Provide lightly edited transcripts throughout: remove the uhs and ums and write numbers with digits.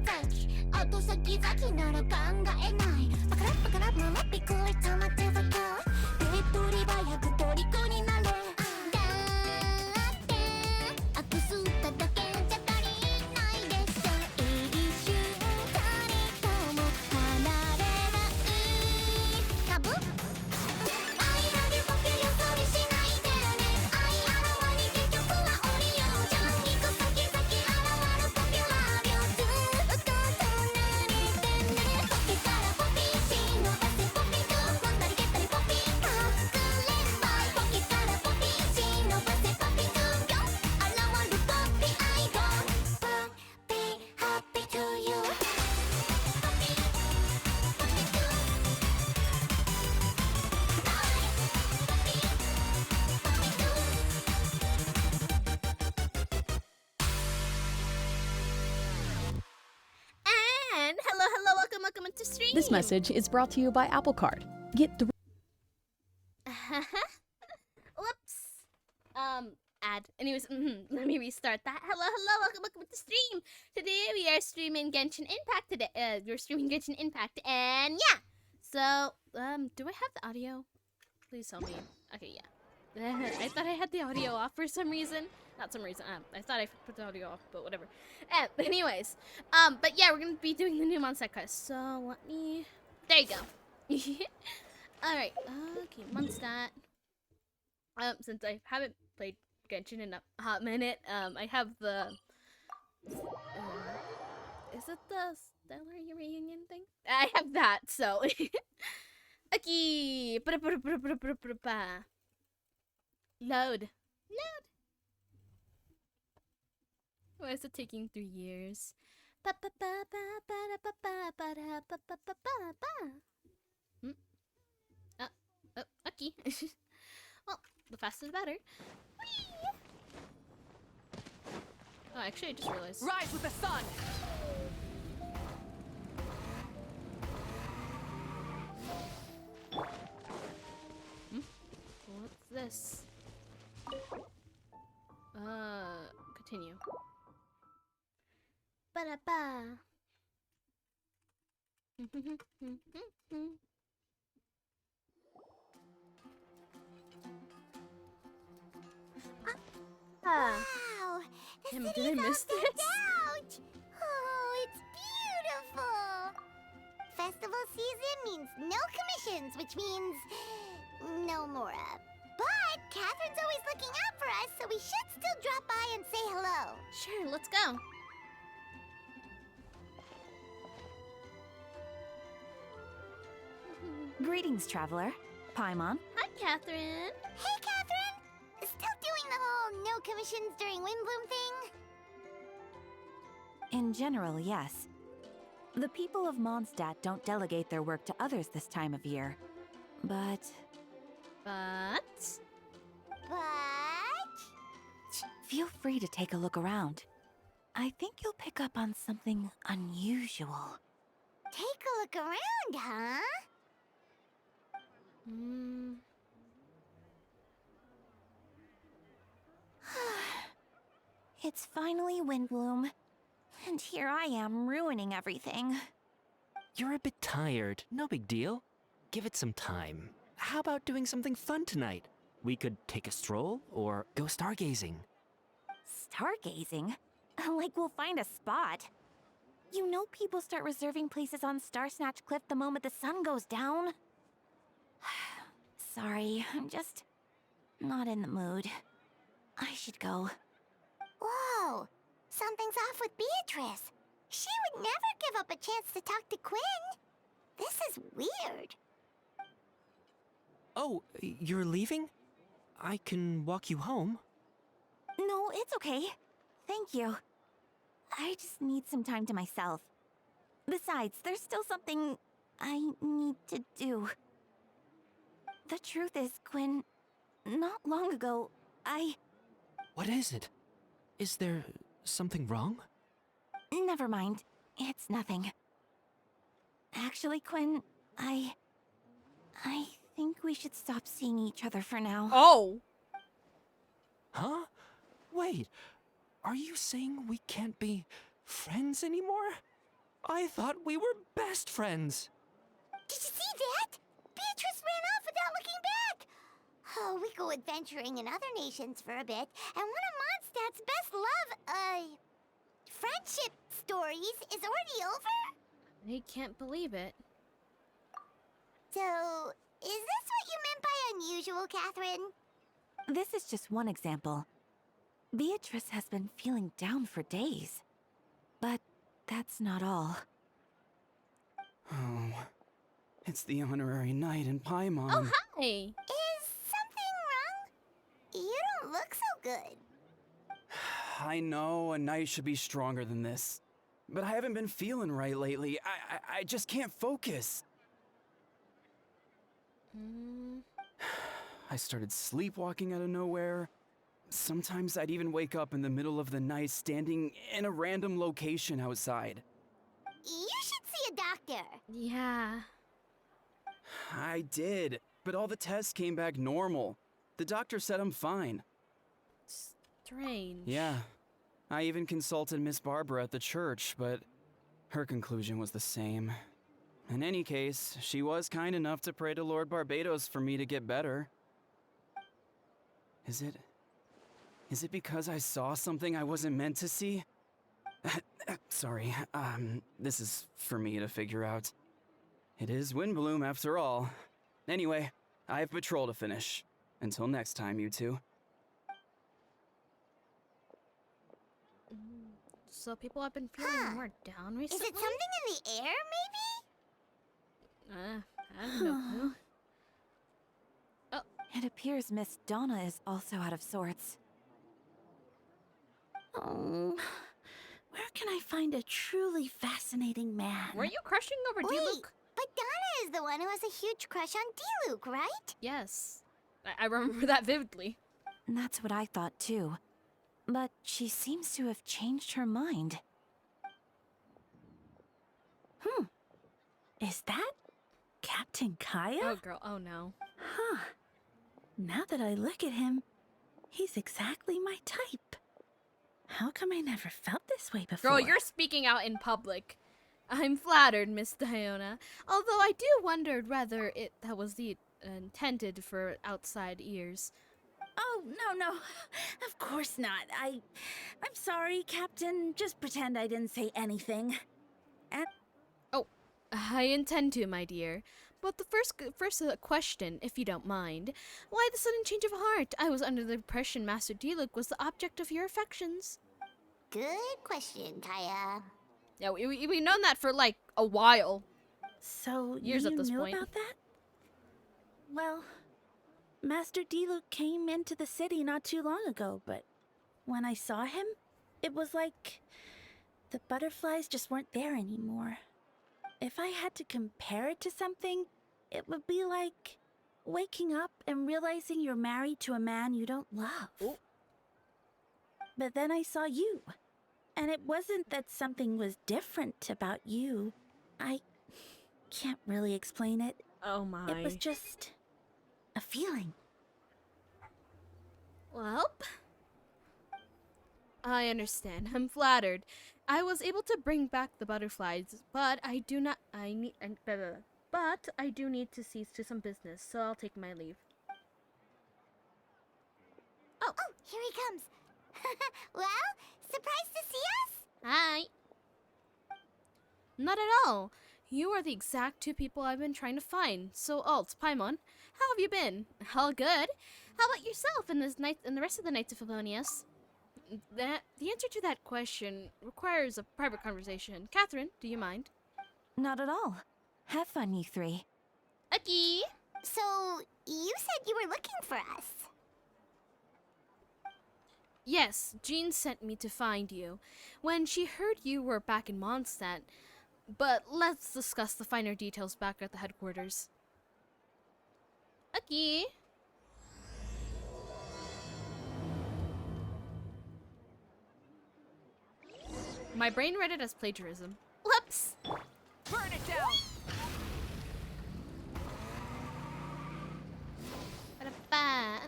先後先々なら考えないバカラバカラママピクリたまってばか手っ取り早く虜になれだって悪すっただけじゃ足りないでしょ一瞬たりとも離れないカブI love you ボケよそ見しないでね愛あらわに結局は降りようじゃん行く先々現るポピュラーよずっと隣でねポケからポピーし伸ばせポピーと踏んだり蹴ったりポピーかくれんばいポケからポピーし伸ばせポピーとよ現るポピー I go be happy to you ポピーポピーとAnd hello, welcome to stream. This message is brought to you by Apple Card. Get 3 Whoops. Ad. Anyways, let me restart that. Hello, welcome to stream. Today we are streaming Genshin Impact. We're streaming Genshin Impact, and yeah. So, do I have the audio? Please tell me. Okay, yeah. I thought I had the audio off for some reason. Not some reason. I thought I put the audio off, but whatever. Anyways, but yeah, we're gonna be doing the new mondstadt quest. So let me. There you go. All right. Okay, mondstadt. Since I haven't played Genshin in a hot minute, I have the. Is it the Stellar Reunion thing? I have that. So. Okay. Load. Why is it taking 3 years? Okay. Well, the faster the better. Whee! Oh, actually, I just realized. Rise with the sun! What's this? Continue. Ba-da-ba. Wow, the Damn, city did I is all miss decked this? out. Oh, it's beautiful. Festival season means no commissions, which means no Mora. But Catherine's always looking out for us, so we should still drop by and say hello. Sure, let's go. Greetings, traveler. Paimon. Hi, Catherine. Hey, Catherine. Still doing the whole no commissions during Windbloom thing? In general, yes. The people of Mondstadt don't delegate their work to others this time of year. But But feel free to take a look around. I think you'll pick up on something unusual. take a look around, huh? It's finally Windbloom. And here I am ruining everything. You're a bit tired. No big deal. Give it some time. How about doing something fun tonight? We could take a stroll or go stargazing. Stargazing? Like we'll find a spot. You know people start reserving places on Starsnatch Cliff the moment the sun goes down. Sorry, I'm just not in the mood. I should go. Whoa, something's off with Beatrice. She would never give up a chance to talk to Quinn. This is weird. Oh, you're leaving? I can walk you home. No, it's okay. Thank you. I just need some time to myself. Besides, there's still something I need to do. The truth is, Quinn, not long ago, What is it? Is there something wrong? Never mind. It's nothing. Actually, Quinn, I think we should stop seeing each other for now. Oh. Huh? Wait, are you saying we can't be friends anymore? I thought we were best friends. Did you see that? Beatrice ran off without looking back. Oh, we go adventuring in other nations for a bit, and one of Mondstadt's best friendship stories is already over? I can't believe it. So, is this what you meant by unusual, Catherine? This is just one example. Beatrice has been feeling down for days. But that's not all. Oh, it's the honorary knight in Paimon. Oh, hi! Is something wrong? You don't look so good. I know a knight should be stronger than this, but I haven't been feeling right lately. I just can't focus. I started sleepwalking out of nowhere. Sometimes I'd even wake up in the middle of the night standing in a random location outside. You should see a doctor. Yeah. I did, but all the tests came back normal. The doctor said I'm fine. Strange. Yeah, I even consulted Miss Barbara at the church, but her conclusion was the same. In any case, she was kind enough to pray to Lord Barbados for me to get better. Is it because I saw something I wasn't meant to see? Sorry, this is for me to figure out. It is Windbloom after all. Anyway, I have patrol to finish. Until next time, you two. So people have been feeling more down Is recently? it something in the air, maybe? I don't know. It appears Miss Donna is also out of sorts. Oh, where can I find a truly fascinating man? Were you crushing over Wait, D-Luke? but Donna is the one who has a huge crush on D-Luke, right? Yes. I remember that vividly. That's what I thought too. But she seems to have changed her mind. Is that Captain Kaya? Oh, girl. Oh, no. Huh. Now that I look at him, he's exactly my type. How come I never felt this way before? Girl, you're speaking out in public. I'm flattered, Miss Diona. Although I do wonder whether that was intended for outside ears. Oh, no. Of course not. I'm sorry, Captain. Just pretend I didn't say anything. I intend to, my dear. But the first question, if you don't mind. Why the sudden change of heart? I was under the impression Master D-Luke was the object of your affections. Good question, Kaya. Yeah, we've known that for, like, a while. So Years you at this knew point. about that? Well, Master D-Luke came into the city not too long ago, but when I saw him, it was like the butterflies just weren't there anymore. If I had to compare it to something, it would be like waking up and realizing you're married to a man you don't love. Ooh. But then I saw you, and it wasn't that something was different about you. I can't really explain it. Oh my. It was just a feeling. Well, I understand. I'm flattered. I was able to bring back the butterflies, but I do need to see to some business, so I'll take my leave. Oh, here he comes. Well, surprised to see us? Hi. Not at all. You are the exact two people I've been trying to find. So, Alt, Paimon, how have you been? All good. How about yourself and the rest of the Knights of Favonius? The answer to that question requires a private conversation. Catherine, do you mind? Not at all. Have fun, you three. Aki! So, you said you were looking for us. Yes, Jean sent me to find you when she heard you were back in Mondstadt. But let's discuss the finer details back at the headquarters. Aki! My brain read it as plagiarism. Whoops! Burn it down! Ba-da-ba.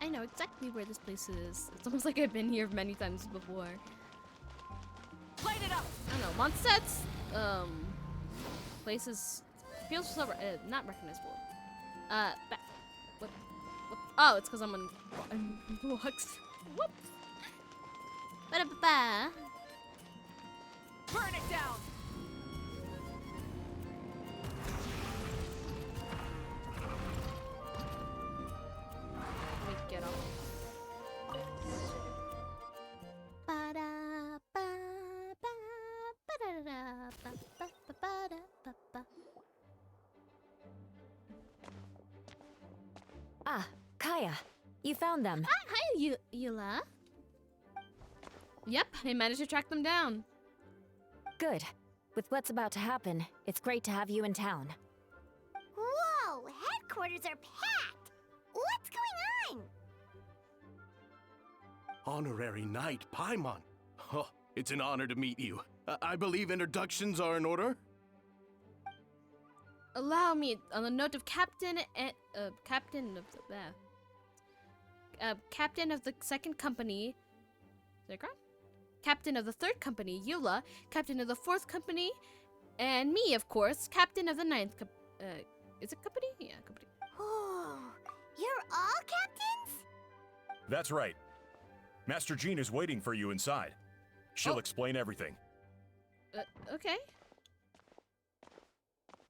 I know exactly where this place is. It's almost like I've been here many times before. Mondstadt's places feels so not recognizable. What? Oh, it's because I'm on blocks. Whoops. Ba-da-ba-ba. Burn it down! Let me get off. Ah, Kaya, you found them. Hi, Eula. Yep, I managed to track them down. Good. With what's about to happen, it's great to have you in town. Whoa, headquarters are packed! What's going on? Honorary Knight Paimon. Oh, it's an honor to meet you. I believe introductions are in order? Allow me, on the note of captain of the second company, Zagron? Captain of the third company, Eula, captain of the fourth company, and me, of course, captain of the ninth is it company? Yeah, company. Oh, you're all captains? That's right. Master Jean is waiting for you inside. She'll explain everything. Okay.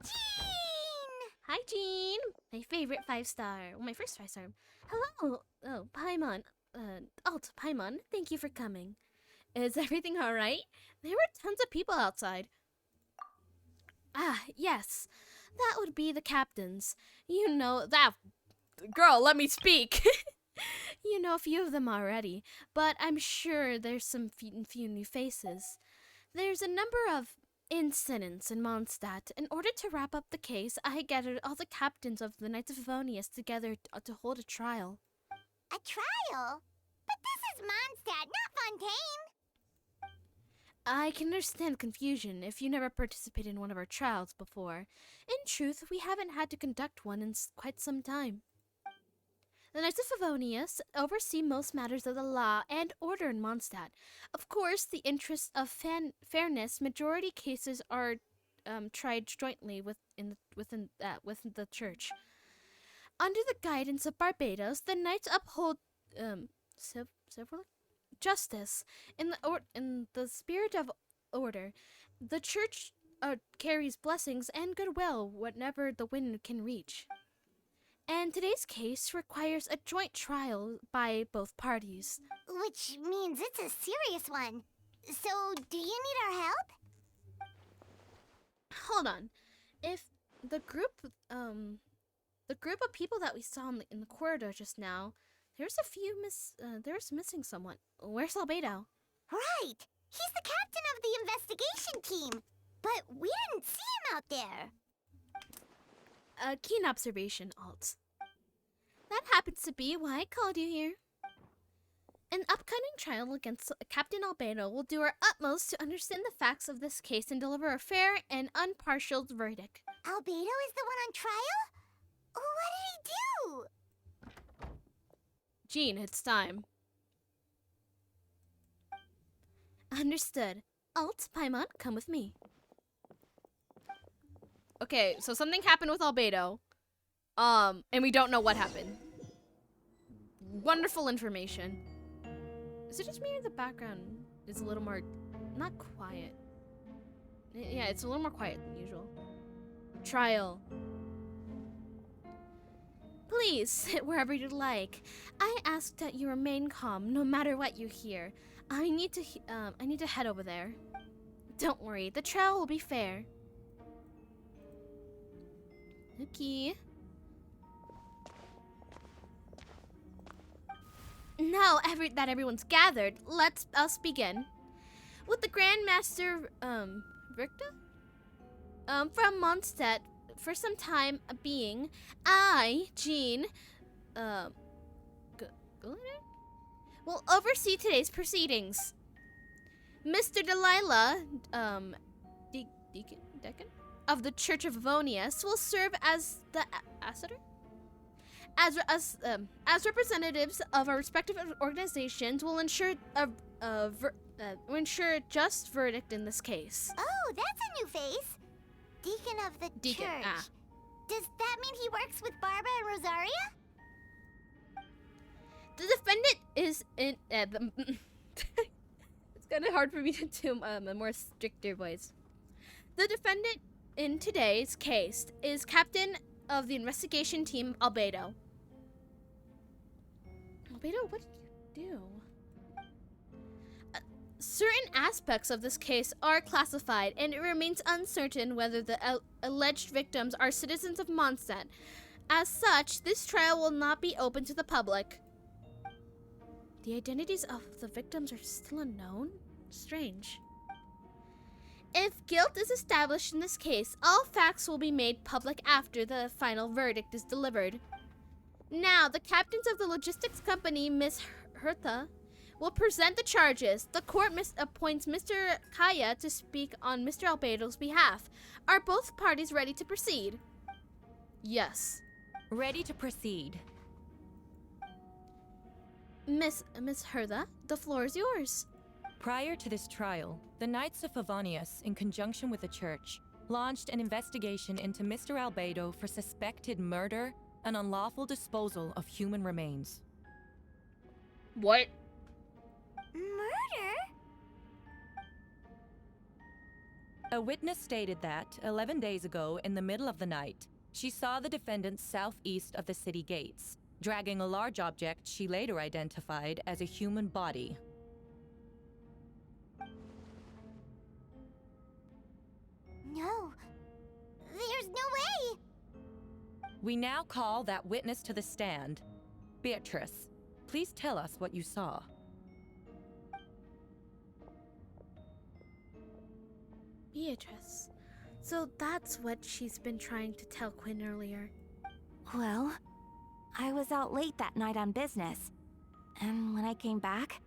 Jean! Hi, Jean! My favorite 5-star. Well, my first 5-star. Hello! Oh, Paimon. Alt Paimon, thank you for coming. Is everything alright? There were tons of people outside. Ah, yes. That would be the captains. You know that... Girl, let me speak! You know a few of them already, but I'm sure there's some few new faces. There's a number of incidents in Mondstadt. In order to wrap up the case, I gathered all the captains of the Knights of Favonius together to hold a trial. A trial? But this is Mondstadt, not Fontaine! I can understand confusion if you never participated in one of our trials before. In truth, we haven't had to conduct one in quite some time. The Knights of Favonius oversee most matters of the law and order in Mondstadt. Of course, the interests of fairness, majority cases are tried jointly within the church. Under the guidance of Barbados, the Knights uphold civil justice in the spirit of order. The church carries blessings and goodwill whenever the wind can reach. And today's case requires a joint trial by both parties. Which means it's a serious one. So, do you need our help? Hold on. If the group of people that we saw in the corridor just now, there's missing someone. Where's Albedo? Right! He's the captain of the investigation team. But we didn't see him out there. A keen observation, Alt. That happens to be why I called you here. An upcoming trial against Captain Albedo will do our utmost to understand the facts of this case and deliver a fair and impartial verdict. Albedo is the one on trial? What did he do? Jean, it's time. Understood. Alt, Paimon, come with me. Okay, so something happened with Albedo. And we don't know what happened. Wonderful information. Is it just me or the background is a little more, not quiet? Yeah, it's a little more quiet than usual. Trial. Please sit wherever you'd like. I ask that you remain calm no matter what you hear. I need to head over there. Don't worry, the trial will be fair. Okay. Now that everyone's gathered, let us begin. With the Grand Master, Ricta? From Mondstadt, for some time being, I, Jean, will oversee today's proceedings. Mr. Delilah, Deacon of the Church of Favonius will serve as the Asseter? As representatives of our respective organizations will ensure ensure a just verdict in this case. Oh, that's a new face. Deacon of the Deacon, church. ah. Does that mean he works with Barbara and Rosaria? The defendant is in. It's kind of hard for me to do a more stricter voice. The defendant in today's case is captain of the investigation team, Albedo. Albedo, what did you do? Certain aspects of this case are classified, and it remains uncertain whether the alleged victims are citizens of Mondstadt. As such, this trial will not be open to the public. The identities of the victims are still unknown? Strange. If guilt is established in this case, all facts will be made public after the final verdict is delivered. Now, the captains of the logistics company, Miss Hertha, will present the charges. The court appoints Mr. Kaya to speak on Mr. Albedo's behalf. Are both parties ready to proceed? Yes. Ready to proceed. Miss Hertha, the floor is yours. Prior to this trial, the Knights of Favonius, in conjunction with the church, launched an investigation into Mr. Albedo for suspected murder and unlawful disposal of human remains. What? Murder? A witness stated that, 11 days ago, in the middle of the night, she saw the defendant southeast of the city gates, dragging a large object she later identified as a human body. No. There's no way! We now call that witness to the stand. Beatrice, please tell us what you saw. Beatrice. So that's what she's been trying to tell Quinn earlier. Well, I was out late that night on business. And when I came back,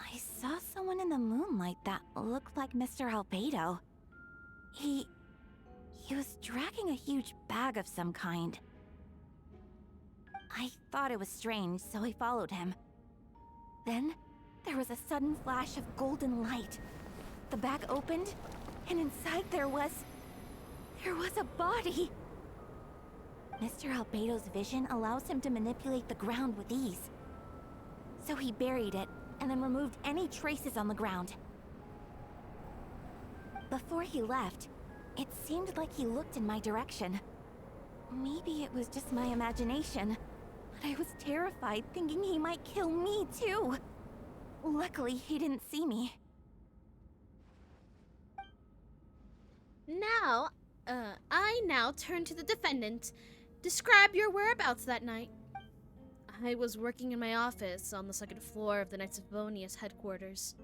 I saw someone in the moonlight that looked like Mr. Albedo. He was dragging a huge bag of some kind. I thought it was strange, so I followed him. Then, there was a sudden flash of golden light. The bag opened, and inside there was a body. Mr. Albedo's vision allows him to manipulate the ground with ease. So he buried it, and then removed any traces on the ground. Before he left, it seemed like he looked in my direction. Maybe it was just my imagination, but I was terrified thinking he might kill me too. Luckily, he didn't see me. Now, I now turn to the defendant. Describe your whereabouts that night. I was working in my office on the second floor of the Knights of Favonius headquarters.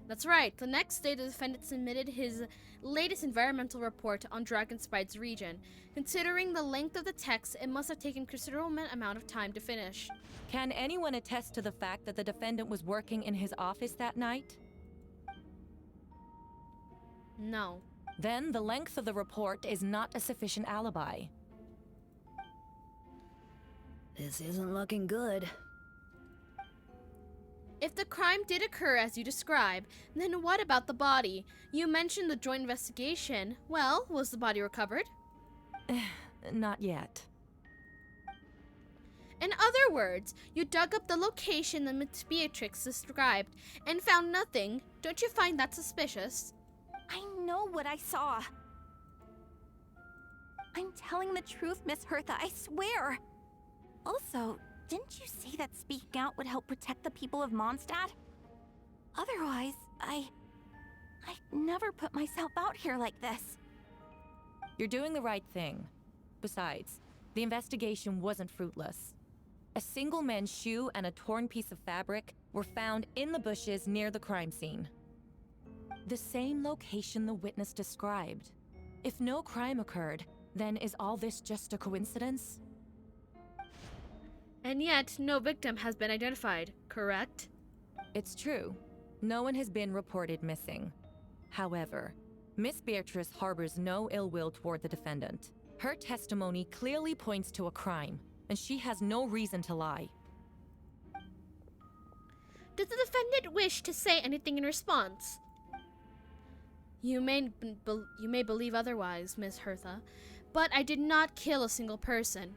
That's right, the next day the defendant submitted his latest environmental report on Dragonspide's region. Considering the length of the text, it must have taken considerable amount of time to finish. Can anyone attest to the fact that the defendant was working in his office that night? No. Then the length of the report is not a sufficient alibi. This isn't looking good. If the crime did occur as you describe, then what about the body? You mentioned the joint investigation. Well, was the body recovered? Not yet. In other words, you dug up the location that Miss Beatrix described and found nothing. Don't you find that suspicious? I know what I saw. I'm telling the truth, Miss Hertha, I swear. Also, didn't you say that speaking out would help protect the people of Mondstadt? Otherwise, I'd never put myself out here like this. You're doing the right thing. Besides, the investigation wasn't fruitless. A single man's shoe and a torn piece of fabric were found in the bushes near the crime scene. The same location the witness described. If no crime occurred, then is all this just a coincidence? And yet, no victim has been identified, correct? It's true. No one has been reported missing. However, Miss Beatrice harbors no ill will toward the defendant. Her testimony clearly points to a crime, and she has no reason to lie. Does the defendant wish to say anything in response? You may believe otherwise, Miss Hertha, but I did not kill a single person.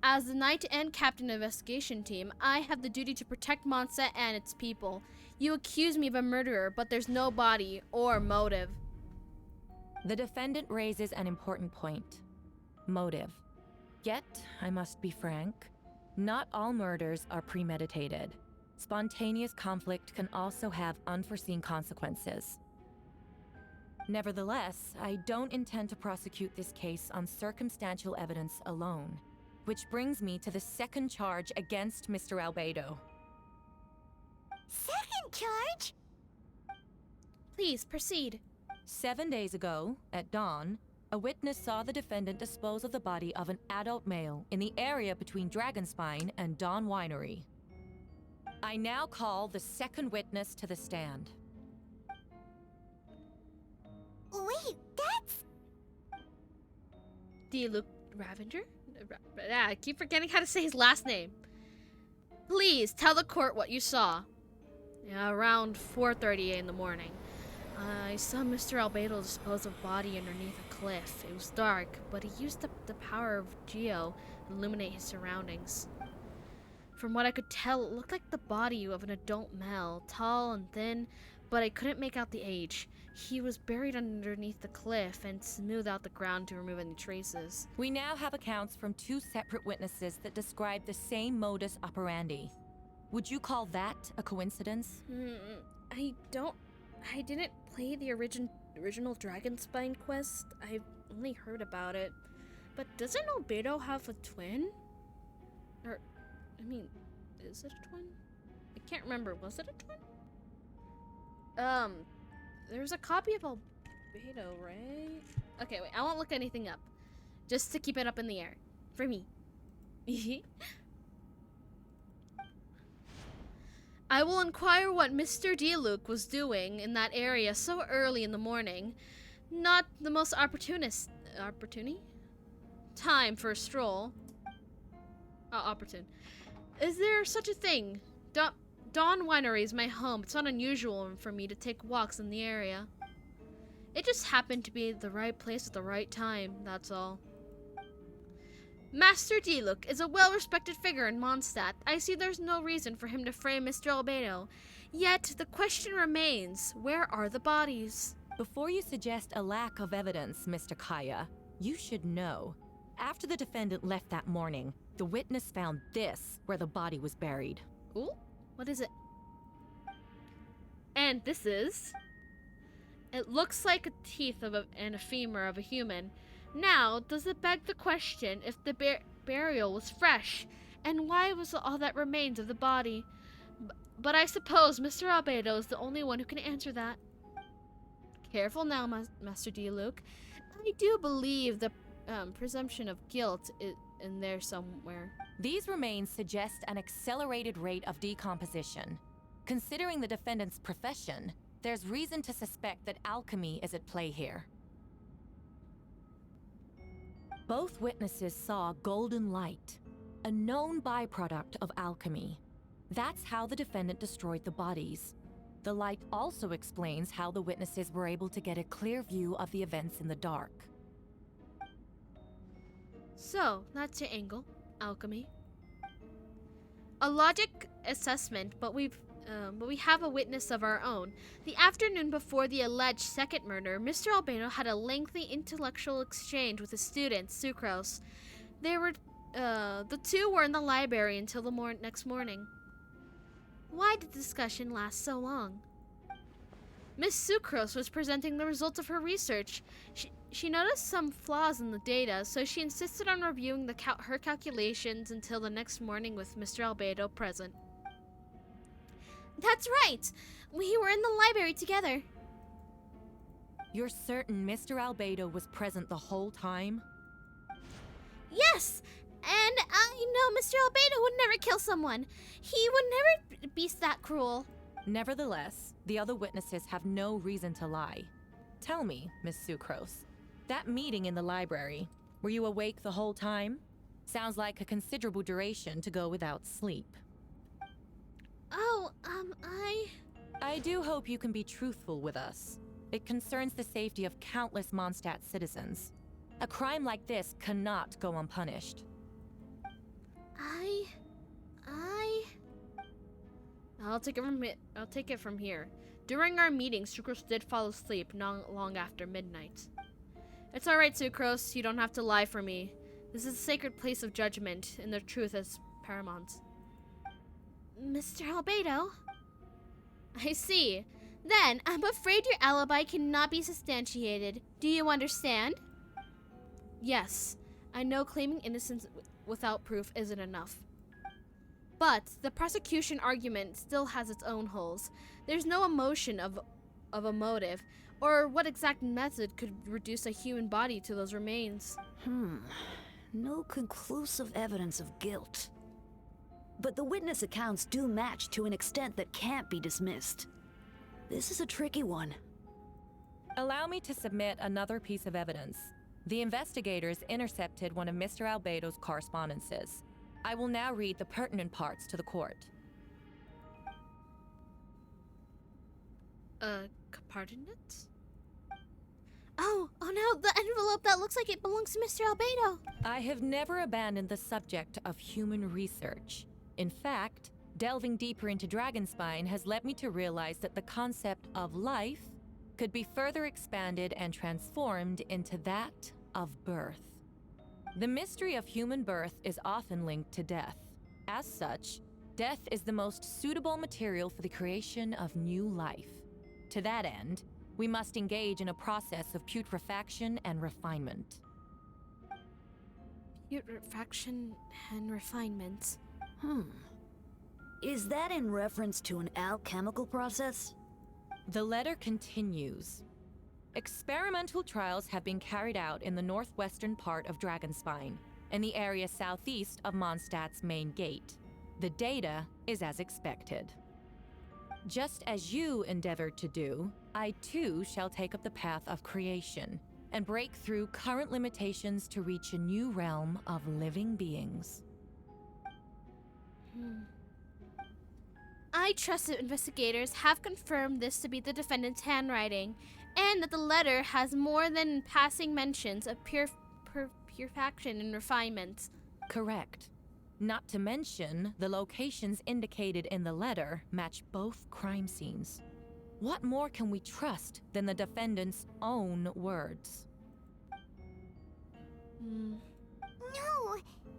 As the Knight and Captain Investigation Team, I have the duty to protect Mondstadt and its people. You accuse me of a murderer, but there's no body or motive. The defendant raises an important point. Motive. Yet, I must be frank, not all murders are premeditated. Spontaneous conflict can also have unforeseen consequences. Nevertheless, I don't intend to prosecute this case on circumstantial evidence alone. Which brings me to the second charge against Mr. Albedo. Second charge? Please, proceed. 7 days ago, at dawn, a witness saw the defendant dispose of the body of an adult male in the area between Dragonspine and Dawn Winery. I now call the second witness to the stand. Wait, that's... Luke Ravenger? I keep forgetting how to say his last name. Please, tell the court what you saw. Around 4:30 in the morning. I saw Mr. Albedo dispose of body underneath a cliff. It was dark, but he used the power of Geo to illuminate his surroundings. From what I could tell, it looked like the body of an adult male, tall and thin, but I couldn't make out the age. He was buried underneath the cliff and smoothed out the ground to remove any traces. We now have accounts from 2 separate witnesses that describe the same modus operandi. Would you call that a coincidence? I didn't play the original Dragonspine quest. I've only heard about it. But doesn't Albedo have a twin? Or, is it a twin? I can't remember. Was it a twin? There's a copy of Albedo, right? Okay, wait, I won't look anything up. Just to keep it up in the air. For me. I will inquire what Mr. Diluc was doing in that area so early in the morning. Not the most opportune time for a stroll. Opportune. Is there such a thing? Dawn Winery is my home. It's not unusual for me to take walks in the area. It just happened to be the right place at the right time, that's all. Master Diluc is a well-respected figure in Mondstadt. I see there's no reason for him to frame Mr. Albedo. Yet, the question remains, where are the bodies? Before you suggest a lack of evidence, Mr. Kaya, you should know. After the defendant left that morning, the witness found this where the body was buried. Ooh, what is it? And this is... It looks like a teeth and a femur of a human. Now, does it beg the question if the burial was fresh, and why was all that remains of the body? But I suppose Mr. Albedo is the only one who can answer that. Careful now, Master Diluc. I do believe the presumption of guilt is in there somewhere. These remains suggest an accelerated rate of decomposition. Considering the defendant's profession, there's reason to suspect that alchemy is at play here. Both witnesses saw golden light, a known byproduct of alchemy. That's how the defendant destroyed the bodies. The light also explains how the witnesses were able to get a clear view of the events in the dark. So, that's your angle. Alchemy. A logic assessment, but we have a witness of our own. The afternoon before the alleged second murder, Mr. Albedo had a lengthy intellectual exchange with his student, Sucrose. The two were in the library until the next morning. Why did the discussion last so long? Miss Sucrose was presenting the results of her research. She noticed some flaws in the data, so she insisted on reviewing her calculations until the next morning with Mr. Albedo present. That's right! We were in the library together. You're certain Mr. Albedo was present the whole time? Yes! And I know Mr. Albedo would never kill someone. He would never be that cruel. Nevertheless, the other witnesses have no reason to lie. Tell me, Miss Sucrose, that meeting in the library, were you awake the whole time? Sounds like a considerable duration to go without sleep. Oh, I do hope you can be truthful with us. It concerns the safety of countless Mondstadt citizens. A crime like this cannot go unpunished. I'll take it from here. During our meeting, Sucrose did fall asleep not long after midnight. It's alright, Sucrose. You don't have to lie for me. This is a sacred place of judgment, and the truth is paramount. Mr. Albedo? I see. Then, I'm afraid your alibi cannot be substantiated. Do you understand? Yes. I know claiming innocence without proof isn't enough. But the prosecution argument still has its own holes. There's no emotion of a motive, or what exact method could reduce a human body to those remains. No conclusive evidence of guilt. But the witness accounts do match to an extent that can't be dismissed. This is a tricky one. Allow me to submit another piece of evidence. The investigators intercepted one of Mr. Albedo's correspondences. I will now read the pertinent parts to the court. Coordinates? Oh no, the envelope that looks like it belongs to Mr. Albedo. I have never abandoned the subject of human research. In fact, delving deeper into Dragonspine has led me to realize that the concept of life could be further expanded and transformed into that of birth. The mystery of human birth is often linked to death. As such, death is the most suitable material for the creation of new life. To that end, we must engage in a process of putrefaction and refinement. Putrefaction and refinement. Is that in reference to an alchemical process? The letter continues. Experimental trials have been carried out in the northwestern part of Dragonspine, in the area southeast of Mondstadt's main gate. The data is as expected. Just as you endeavored to do, I too shall take up the path of creation and break through current limitations to reach a new realm of living beings. I trust that investigators have confirmed this to be the defendant's handwriting, and that the letter has more than passing mentions of putrefaction and refinement. Correct. Not to mention, the locations indicated in the letter match both crime scenes. What more can we trust than the defendant's own words? No,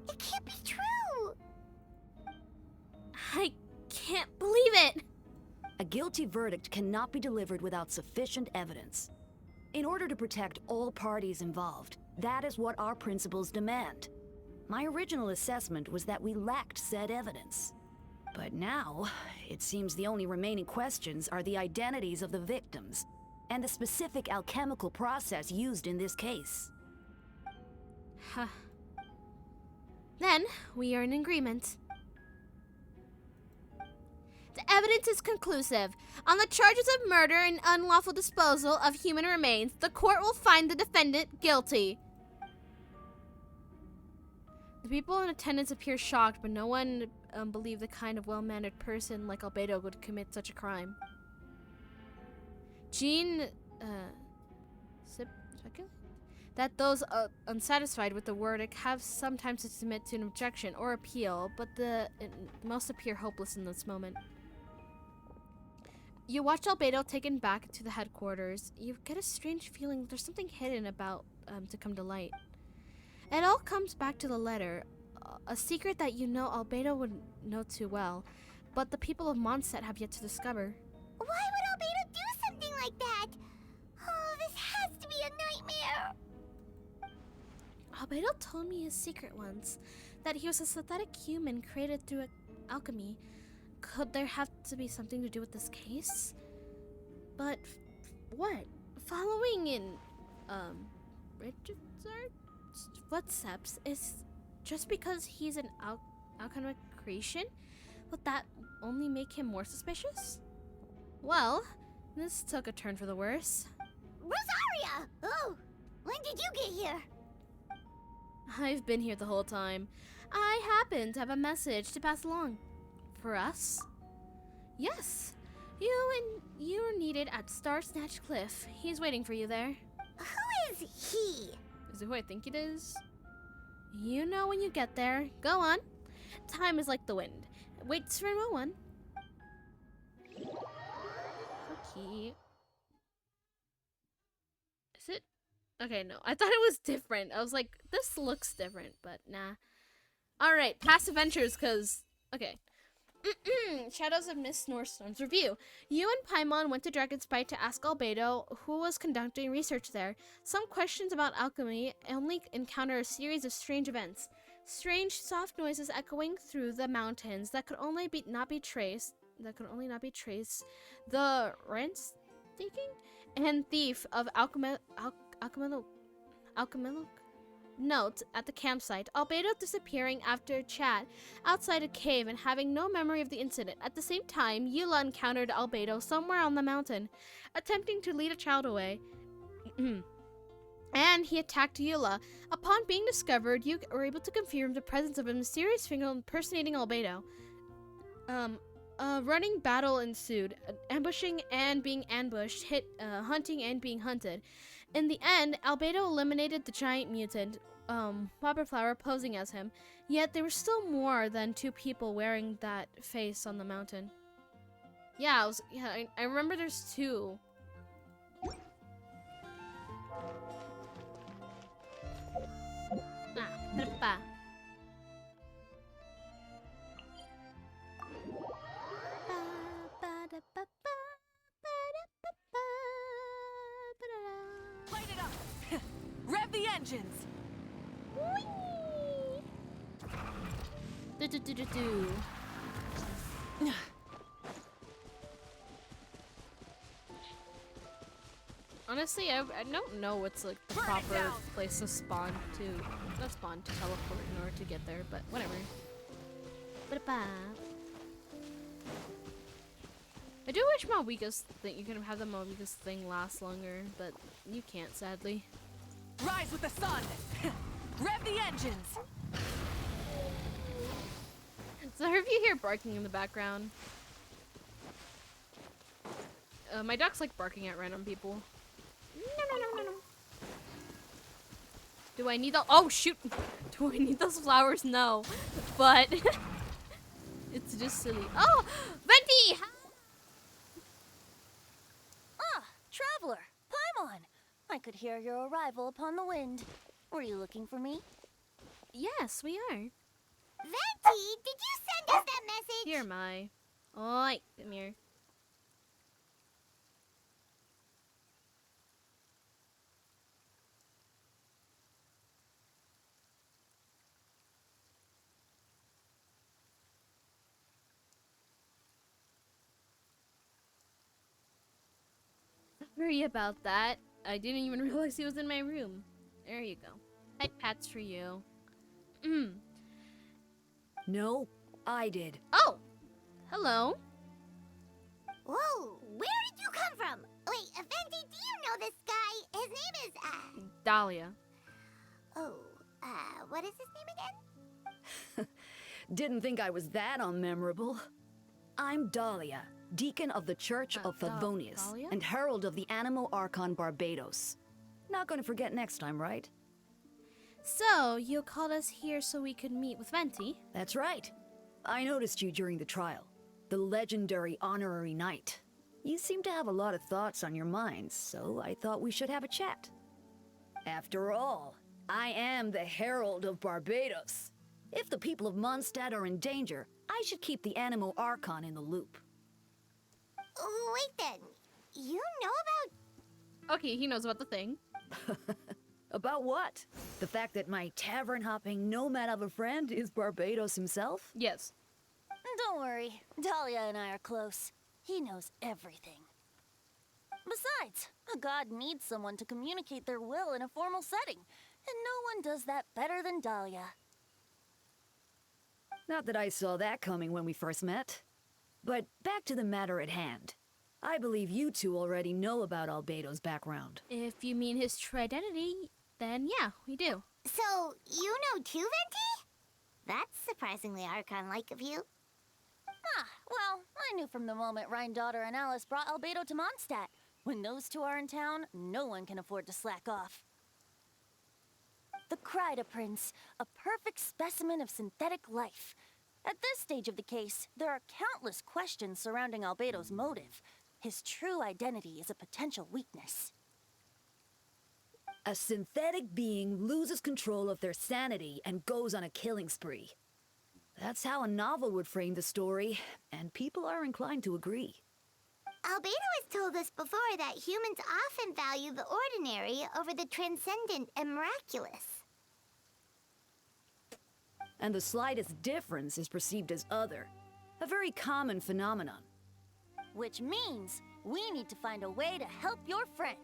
it can't be true. I can't believe it! A guilty verdict cannot be delivered without sufficient evidence. In order to protect all parties involved, that is what our principles demand. My original assessment was that we lacked said evidence. But now, it seems the only remaining questions are the identities of the victims and the specific alchemical process used in this case. Then, we are in agreement. The evidence is conclusive. On the charges of murder and unlawful disposal of human remains, the court will find the defendant guilty. The people in attendance appear shocked, but no one believed the kind of well-mannered person like Albedo would commit such a crime. Jean, speculate that those unsatisfied with the verdict have sometimes to submit to an objection or appeal, but most appear hopeless in this moment. You watch Albedo taken back to the headquarters. You get a strange feeling there's something hidden about to come to light. It all comes back to the letter, a secret that you know Albedo would know too well, but the people of Mondstadt have yet to discover. Why would Albedo do something like that? Oh, this has to be a nightmare. Albedo told me his secret once, that he was a synthetic human created through alchemy. Could there have to be something to do with this case? But what? Following in Richard's footsteps is just because he's an alchemic creation? Would that only make him more suspicious? Well, this took a turn for the worse. Rosaria! Oh, when did you get here? I've been here the whole time. I happen to have a message to pass along. For us? Yes. You're needed at Star Snatch Cliff. He's waiting for you there. Who is he? Is it who I think it is? You know when you get there. Go on. Time is like the wind. Waits for no one. Okay. Is it? Okay, no. I thought it was different. I was like, this looks different, but nah. Alright, past adventures, cause... Okay. Shadows of Miss Northstorm's review. You and Paimon went to Dragonspite to ask Albedo, who was conducting research there, some questions about alchemy, and only encounter a series of strange events. Strange, soft noises echoing through the mountains that could only not be traced. The rents taking and thief of alchemilk. Note at the campsite, Albedo disappearing after a chat outside a cave and having no memory of the incident. At the same time, Eula encountered Albedo somewhere on the mountain, attempting to lead a child away. And he attacked Eula. Upon being discovered, you were able to confirm the presence of a mysterious figure impersonating Albedo. A running battle ensued, ambushing and being ambushed, hunting and being hunted. In the end, Albedo eliminated the giant mutant, Wobberflower posing as him, yet there were still more than 2 people wearing that face on the mountain. Yeah, I remember there's 2. Ah, Light it up! Rev the engines! Honestly, I don't know what's like the proper place to spawn to. Not spawn, to teleport in order to get there, but whatever. I do wish Malwika's thing, you could have the Malwika's thing last longer, but you can't, sadly. Rise with the sun! Rev the engines! So if you hear barking in the background, my duck's like barking at random people. No. Do I need the— oh shoot! Do I need those flowers? No. But it's just silly. Oh! Venti! Ah, traveler, Paimon. I could hear your arrival upon the wind. Were you looking for me? Yes, we are. Venti, did you send us that message? Here, my. Oi, come here. Sorry about that. I didn't even realize he was in my room. There you go. Head pats for you. No, I did. Oh! Hello. Whoa, where did you come from? Wait, Venti, do you know this guy? His name is, Dahlia. Oh, what is his name again? Didn't think I was that unmemorable. I'm Dahlia, Deacon of the Church of Favonius, Dahlia? and Herald of the Animo Archon Barbados. Not gonna forget next time, right? So, you called us here so we could meet with Venti? That's right. I noticed you during the trial. The legendary honorary knight. You seem to have a lot of thoughts on your minds, so I thought we should have a chat. After all, I am the Herald of Barbados. If the people of Mondstadt are in danger, I should keep the Animo Archon in the loop. Wait then, you know about... Okay, he knows about the thing. About what? The fact that my tavern-hopping nomad of a friend is Barbados himself? Yes. Don't worry, Dahlia and I are close. He knows everything. Besides, a god needs someone to communicate their will in a formal setting, and no one does that better than Dahlia. Not that I saw that coming when we first met. But back to the matter at hand. I believe you two already know about Albedo's background. If you mean his true identity, then yeah, we do. So, you know too, Venti? That's surprisingly Archon-like of you. Ah, Well, I knew from the moment Rhine-daughter and Alice brought Albedo to Mondstadt. When those two are in town, no one can afford to slack off. The Kryda Prince, a perfect specimen of synthetic life. At this stage of the case, there are countless questions surrounding Albedo's motive. His true identity is a potential weakness. A synthetic being loses control of their sanity and goes on a killing spree. That's how a novel would frame the story, and people are inclined to agree. Albedo has told us before that humans often value the ordinary over the transcendent and miraculous. And the slightest difference is perceived as other. A very common phenomenon. Which means we need to find a way to help your friend.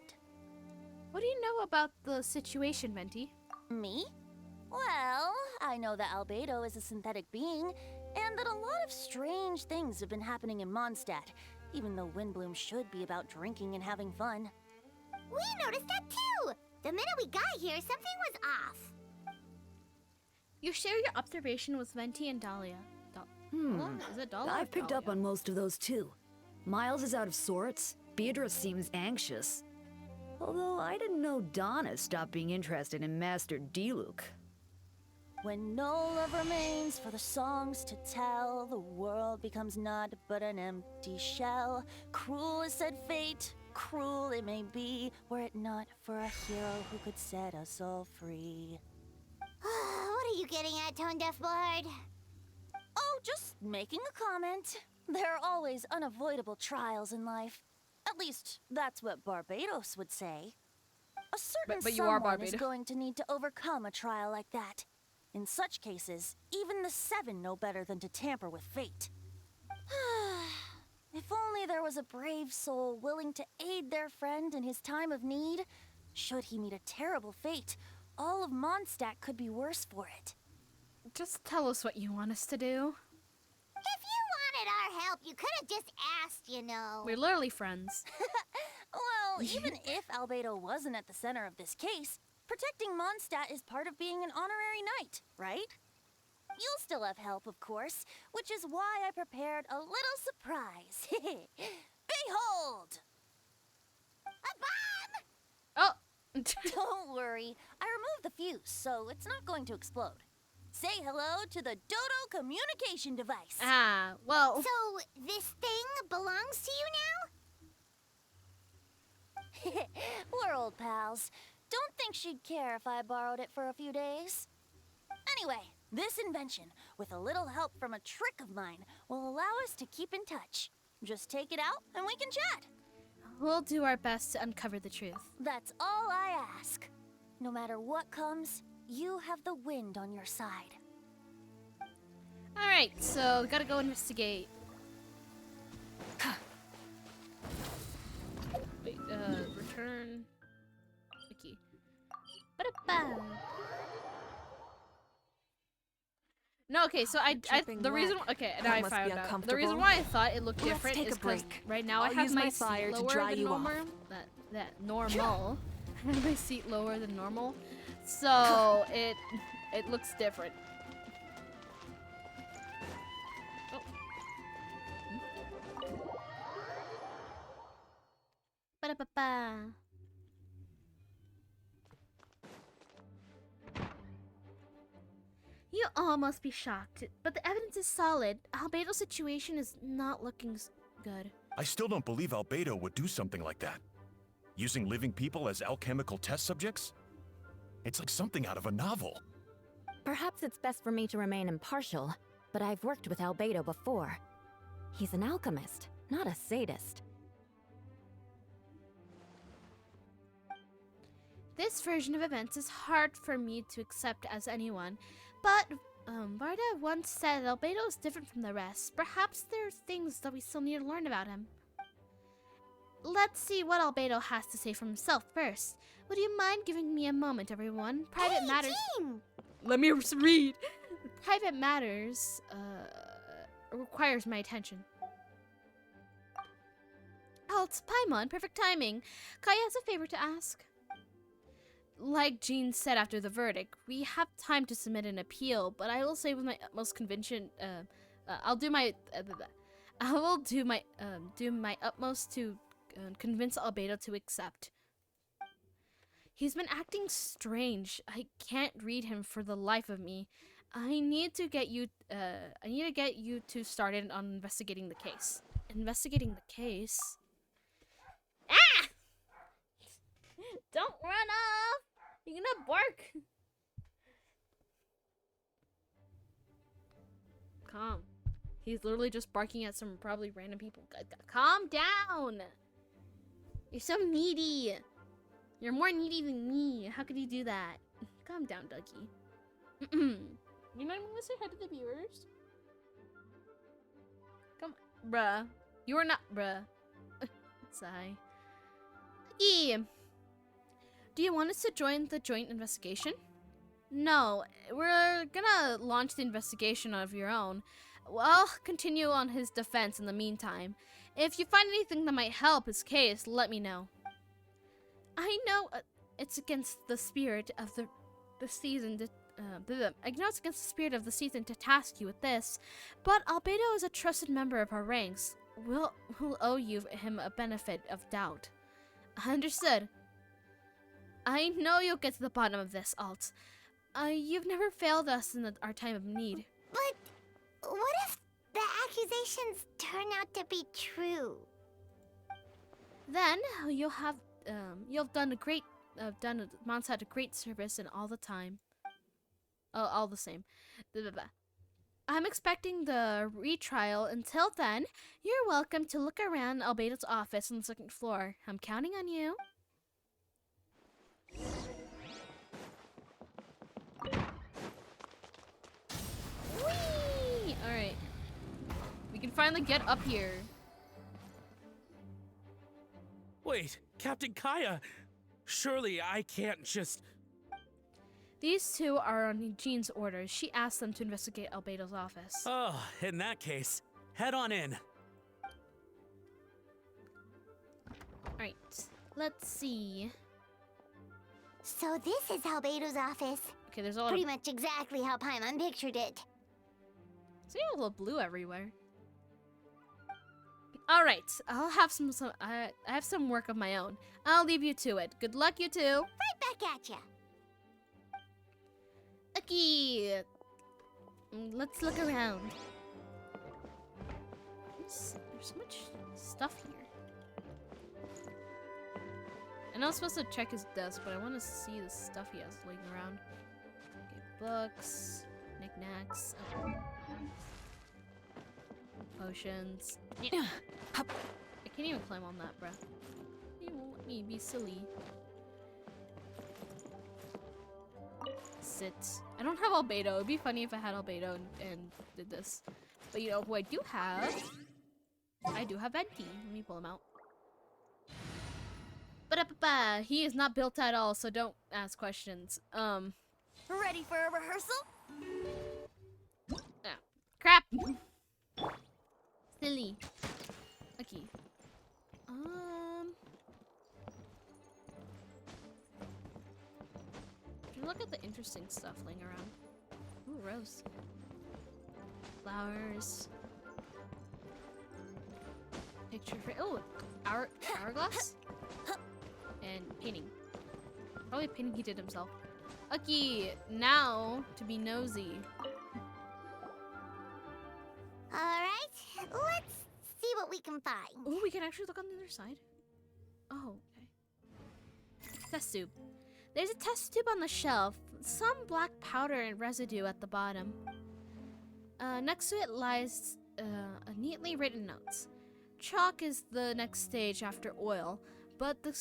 What do you know about the situation, Venti? Me? Well, I know that Albedo is a synthetic being, and that a lot of strange things have been happening in Mondstadt, even though Windbloom should be about drinking and having fun. We noticed that too! The minute we got here, something was off. You share your observation with Venti and Dahlia. Is it Dahlia? I've picked up on most of those too. Miles is out of sorts. Beatrice seems anxious. Although I didn't know Donna stopped being interested in Master Diluc. When no love remains for the songs to tell, the world becomes naught but an empty shell. Cruel is said fate, cruel it may be, were it not for a hero who could set us all free. What are you getting at, Tone Deaf Bard? Oh, just making a comment. There are always unavoidable trials in life. At least, that's what Barbados would say. A certain but you are someone is Barbados. going to need to overcome a trial like that. In such cases, even the Seven know better than to tamper with fate. If only there was a brave soul willing to aid their friend in his time of need. Should he meet a terrible fate, all of Mondstadt could be worse for it. Just tell us what you want us to do. If you wanted our help, you could have just asked, you know. We're literally friends. Well, even if Albedo wasn't at the center of this case, protecting Mondstadt is part of being an honorary knight, right? You'll still have help, of course, which is why I prepared a little surprise. Behold! A bomb! Oh! Don't worry, I removed the fuse, so it's not going to explode. Say hello to the Dodo communication device. Well... So, this thing belongs to you now? We're old pals. Don't think she'd care if I borrowed it for a few days. Anyway, this invention, with a little help from a trick of mine, will allow us to keep in touch. Just take it out and we can chat. We'll do our best to uncover the truth. That's all I ask. No matter what comes, you have the wind on your side. Alright, so we gotta go investigate. Wait, return. Wiki. Ba-da-ba. No, okay, so the reason, okay, now I found out. The reason why I thought it looked different is because right now I have my seat lower than normal. That normal. I have my seat lower than normal, so it looks different. Oh. Ba-da-ba-ba. You all must be shocked, but the evidence is solid. Albedo's situation is not looking good. I still don't believe Albedo would do something like that. Using living people as alchemical test subjects? It's like something out of a novel. Perhaps it's best for me to remain impartial, but I've worked with Albedo before. He's an alchemist, not a sadist. This version of events is hard for me to accept as anyone, but Varda once said Albedo is different from the rest. Perhaps there's things that we still need to learn about him. Let's see what Albedo has to say for himself first. Would you mind giving me a moment, everyone? Private matters. Jean! Let me read. Private matters requires my attention. Oh, it's Paimon. Perfect timing. Kaya has a favor to ask. Like Jean said after the verdict, we have time to submit an appeal, but I will say with my utmost conviction, I'll do my I will do my utmost to convince Albedo to accept. He's been acting strange. I can't read him for the life of me. I need to get you two started on investigating the case. Investigating the case? Ah! Don't run off! You're gonna bark. Calm. He's literally just barking at some probably random people. Calm down! You're so needy. You're more needy than me. How could you do that? Calm down, Dougie. You know what I'm gonna say hi to the viewers? Come on. Bruh. You are not bruh. Sigh. Dougie! Do you want us to join the joint investigation? No, we're gonna launch the investigation of your own. Well, I'll continue on his defense in the meantime. If you find anything that might help his case, let me know. I know it's against the spirit of the season to, I know it's against the spirit of the season to task you with this, but Albedo is a trusted member of our ranks. We'll owe him a benefit of doubt. Understood. I know you'll get to the bottom of this, Alt. You've never failed us in our time of need. But what if the accusations turn out to be true? Then you'll have done mondstadt a great service in all the time. Oh, all the same. Blah, blah, blah. I'm expecting the retrial. Until then, you're welcome to look around Albedo's office on the second floor. I'm counting on you. Whee! Alright. We can finally get up here. Wait, Captain Kaya! Surely I can't just... These two are on Jean's orders. She asked them to investigate Albedo's office. Oh, in that case, head on in. Alright, let's see. So this is Albedo's office. Okay, there's a lot Pretty much exactly how Paimon pictured it. See a little blue everywhere. Alright, I'll have I have some work of my own. I'll leave you to it. Good luck, you two. Right back at ya. Okay. Let's look around. There's so much stuff here. I know I'm supposed to check his desk, but I want to see the stuff he has laying around. Okay, books, knickknacks, potions. I can't even climb on that, bruh. He won't let me be silly. Sit. I don't have Albedo. It'd be funny if I had Albedo and did this. But you know who I do have? I do have Venti. Let me pull him out. Ba-da-ba-ba. He is not built at all, so don't ask questions. Ready for a rehearsal? Ah, crap. Silly. Okay. Look at the interesting stuff laying around. Ooh, rose. Flowers. Picture frame. Oh, hourglass. And painting. Probably a painting he did himself. Okay, now to be nosy. Alright, let's see what we can find. Oh, we can actually look on the other side. Oh, okay. Test tube. There's a test tube on the shelf. Some black powder and residue at the bottom. Next to it lies a neatly written notes. Chalk is the next stage after oil, but the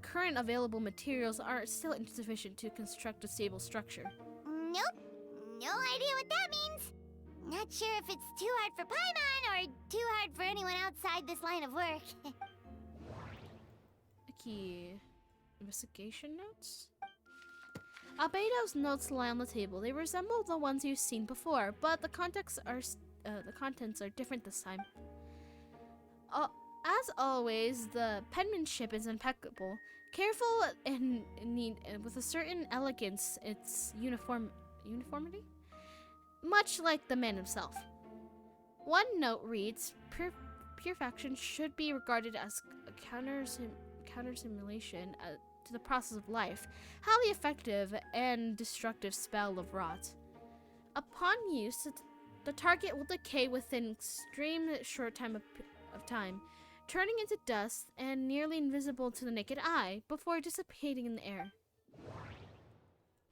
current available materials are still insufficient to construct a stable structure. Nope, no idea what that means. Not sure if it's too hard for Paimon or too hard for anyone outside this line of work. Okay. Investigation notes? Albedo's notes lie on the table. They resemble the ones you've seen before, but the contents are different this time. As always, the penmanship is impeccable. Careful and neat, with a certain elegance, its uniformity? Much like the man himself. One note reads, purification should be regarded as a counter-simulation to the process of life, highly effective and destructive spell of rot. Upon use, the target will decay within extreme short time of time, turning into dust and nearly invisible to the naked eye before dissipating in the air.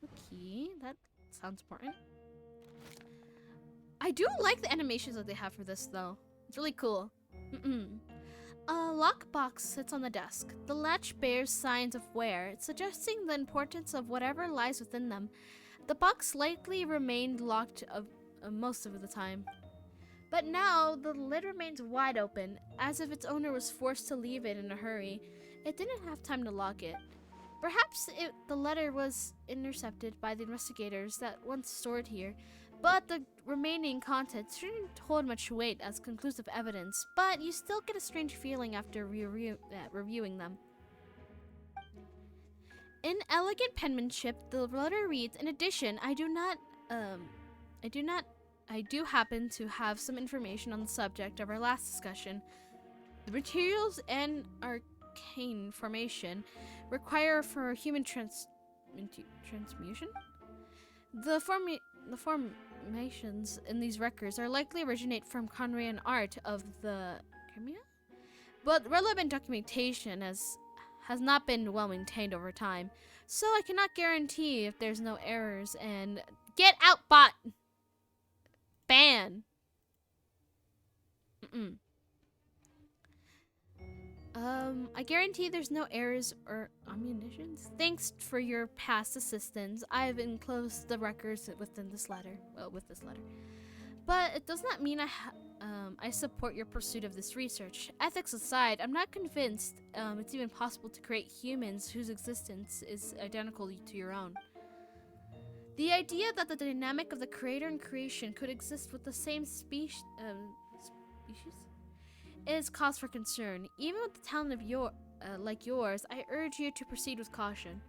Okay, that sounds important. I do like the animations that they have for this, though. It's really cool. A lockbox sits on the desk. The latch bears signs of wear, suggesting the importance of whatever lies within them. The box likely remained locked most of the time. But now, the lid remains wide open, as if its owner was forced to leave it in a hurry. It didn't have time to lock it. Perhaps the letter was intercepted by the investigators that once stored here, but the remaining contents shouldn't hold much weight as conclusive evidence, but you still get a strange feeling after reviewing them. In elegant penmanship, the letter reads, in addition, I do happen to have some information on the subject of our last discussion. The materials and arcane formation require for human transmutation? The formations in these records are likely originate from Conrayan art of the Crimea, but relevant documentation has not been well maintained over time, so I cannot guarantee if there's no errors and get out bot! Ban! I guarantee there's no errors or omissions. Thanks for your past assistance. I have enclosed the records within this letter. Well, with this letter. But it does not mean I support your pursuit of this research. Ethics aside, I'm not convinced it's even possible to create humans whose existence is identical to your own. The idea that the dynamic of the creator and creation could exist with the same species is cause for concern. Even with the talent of like yours, I urge you to proceed with caution.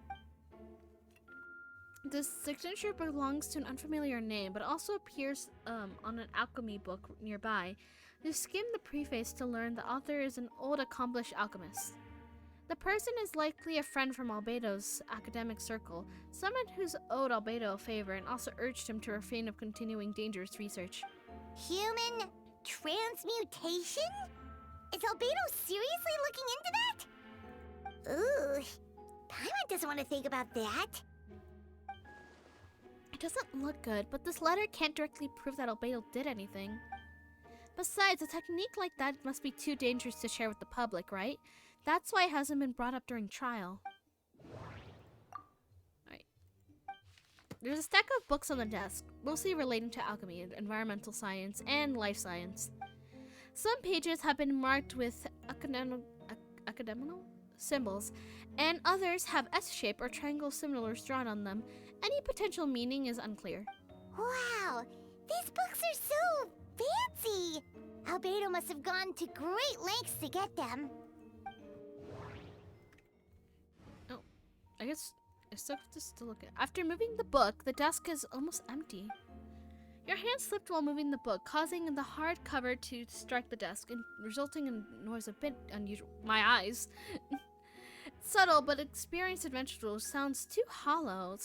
This signature belongs to an unfamiliar name, but also appears on an alchemy book nearby. You skim the preface to learn the author is an old accomplished alchemist. The person is likely a friend from Albedo's academic circle, someone who's owed Albedo a favor and also urged him to refrain of continuing dangerous research. Human transmutation? Is Albedo seriously looking into that? Ooh, Paimon doesn't want to think about that. It doesn't look good, but this letter can't directly prove that Albedo did anything. Besides, a technique like that must be too dangerous to share with the public, right? That's why it hasn't been brought up during trial. Alright. There's a stack of books on the desk, mostly relating to alchemy, environmental science, and life science. Some pages have been marked with academical symbols, and others have S-shape or triangle symbols drawn on them. Any potential meaning is unclear. Wow, these books are so fancy! Albedo must have gone to great lengths to get them. Oh, I guess I still have to still look at it. After moving the book, the desk is almost empty. Your hand slipped while moving the book, causing the hard cover to strike the desk and resulting in noise a bit unusual. My eyes. Subtle but experienced adventurer sounds too hollow,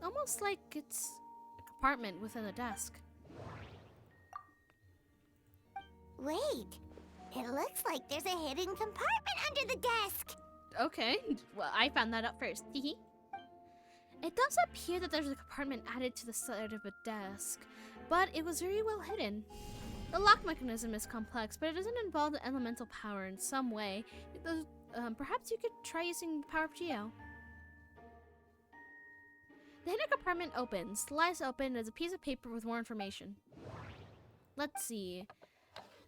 almost like it's a compartment within the desk. Wait, it looks like there's a hidden compartment under the desk. Okay, well, I found that out first. It does appear that there's a compartment added to the side of a desk, but it was very well hidden. The lock mechanism is complex, but it doesn't involve the elemental power in some way. Perhaps you could try using the power of Geo. The hidden compartment opens. Lies open as a piece of paper with more information. Let's see.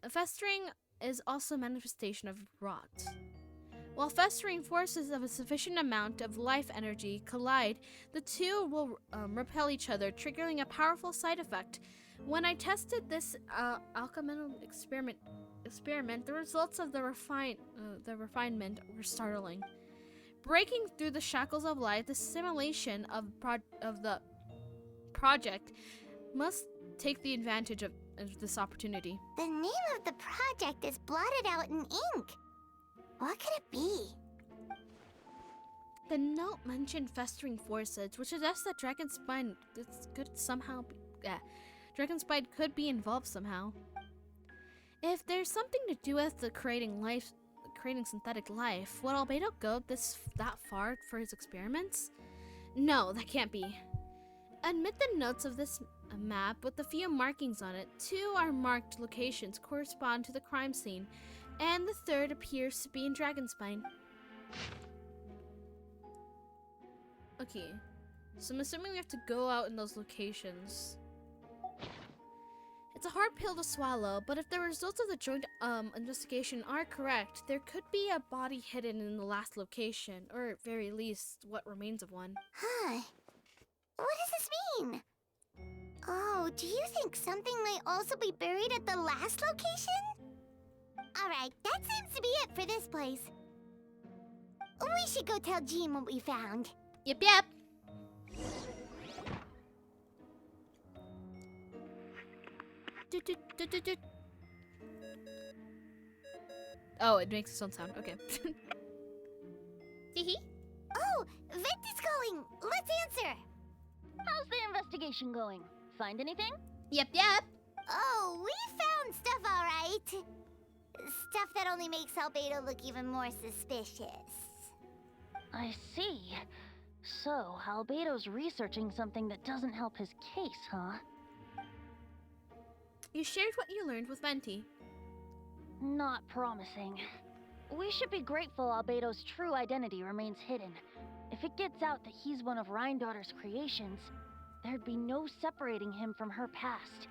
Festering is also a manifestation of rot. While festering forces of a sufficient amount of life energy collide, the two will repel each other, triggering a powerful side effect. When I tested this alchemical experiment, the results of the refinement were startling. Breaking through the shackles of life, the simulation of the project must take the advantage of this opportunity. The name of the project is blotted out in ink. What could it be? The note mentioned festering forces, which suggests that Dragonspine could somehow be, Dragonspine could be involved somehow. If there's something to do with the creating synthetic life, would Albedo go that far for his experiments? No, that can't be. Admit the notes of this map with a few markings on it. 2 are marked locations correspond to the crime scene, and the 3rd appears to be in Dragonspine. Okay, so I'm assuming we have to go out in those locations. It's a hard pill to swallow, but if the results of the joint investigation are correct, there could be a body hidden in the last location, or at very least, what remains of one. Huh. What does this mean? Oh, do you think something might also be buried at the last location? Alright, that seems to be it for this place. We should go tell Jean what we found. Yep. Oh, it makes its own sound. Okay. Hee. Oh, Vent is calling. Let's answer. How's the investigation going? Find anything? Yep. Oh, we found stuff, all right. Stuff that only makes Albedo look even more suspicious. I see. So, Albedo's researching something that doesn't help his case, huh? You shared what you learned with Venti. Not promising. We should be grateful Albedo's true identity remains hidden. If it gets out that he's one of Rhindaughter's creations, there'd be no separating him from her past.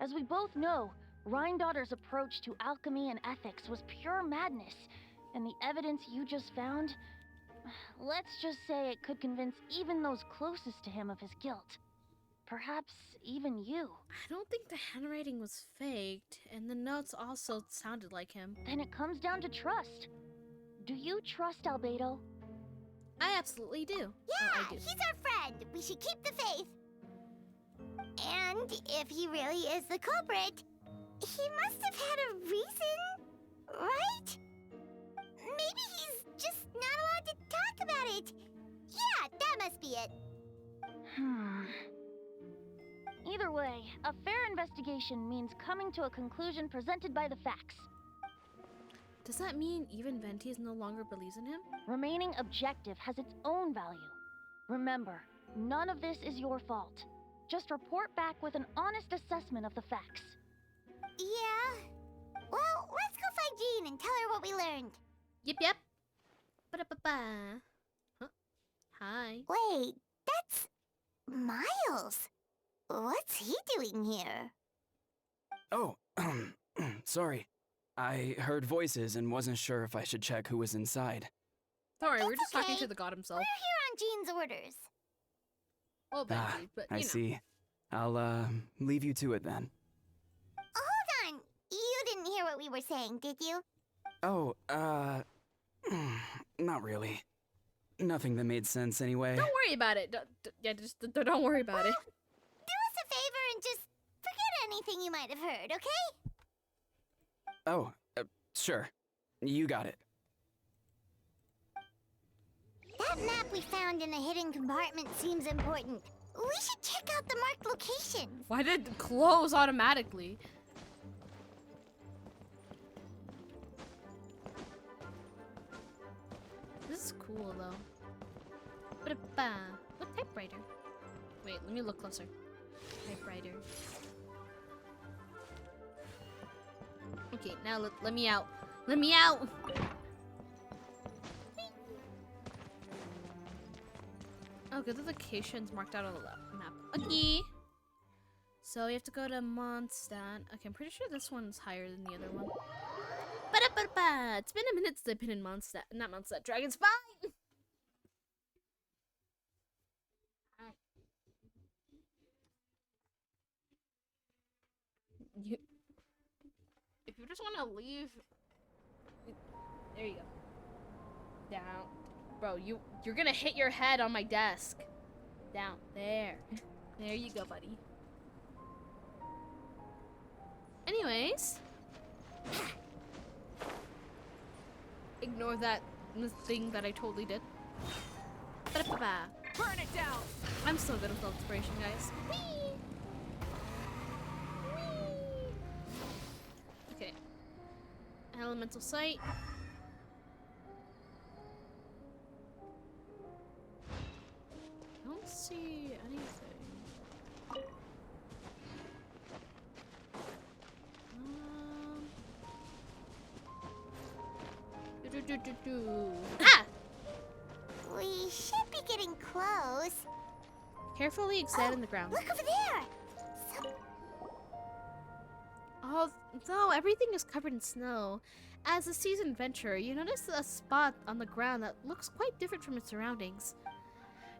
As we both know, Rhindaughter's approach to alchemy and ethics was pure madness, and the evidence you just found, let's just say it could convince even those closest to him of his guilt. Perhaps even you. I don't think the handwriting was faked, and the notes also sounded like him. Then it comes down to trust. Do you trust Albedo? I absolutely do. Yeah, I do. He's our friend. We should keep the faith. And if he really is the culprit, he must have had a reason, right? Maybe he's just not allowed to talk about it. Yeah, that must be it. Either way, a fair investigation means coming to a conclusion presented by the facts. Does that mean even Venti no longer believes in him? Remaining objective has its own value. Remember, none of this is your fault. Just report back with an honest assessment of the facts. Yeah. Well, let's go find Jean and tell her what we learned. Yep. Ba-da-ba-ba. Huh? Hi. Wait, that's Miles. What's he doing here? Oh, sorry. I heard voices and wasn't sure if I should check who was inside. Don't worry, we're It's just talking okay. to the god himself. We're here on Jean's orders. Oh, Venti, but I you know. see. I'll, leave you to it then. Hold on. You didn't hear what we were saying, did you? Oh, not really. Nothing that made sense anyway. Don't worry about it. Just don't worry about it. Do us a favor and just forget anything you might have heard, okay? Oh, sure. You got it. That map we found in the hidden compartment seems important. We should check out the marked locations. Why did it close automatically? This is cool though. Ba-da-ba. What typewriter? Wait, let me look closer. Typewriter. Okay, now let me out. Let me out! Oh, good, the location's marked out on the map. Okay. So we have to go to Mondstadt. Okay, I'm pretty sure this one's higher than the other one. Ba-da-ba-da-ba! It's been a minute since I've been in Mondstadt. Not Mondstadt, Dragonspine! If you just want to leave, there you go. Down, bro. You're gonna hit your head on my desk. Down there. There you go, buddy. Anyways. Ignore that thing that I totally did. Ba-da-ba-ba. Burn it down! I'm so good with inspiration, guys. Whee! Whee! Okay. Elemental sight. I don't see anything. Ah! We should be getting close. Carefully examine the ground. Look over there! Although everything is covered in snow, as a seasoned adventurer, you notice a spot on the ground that looks quite different from its surroundings.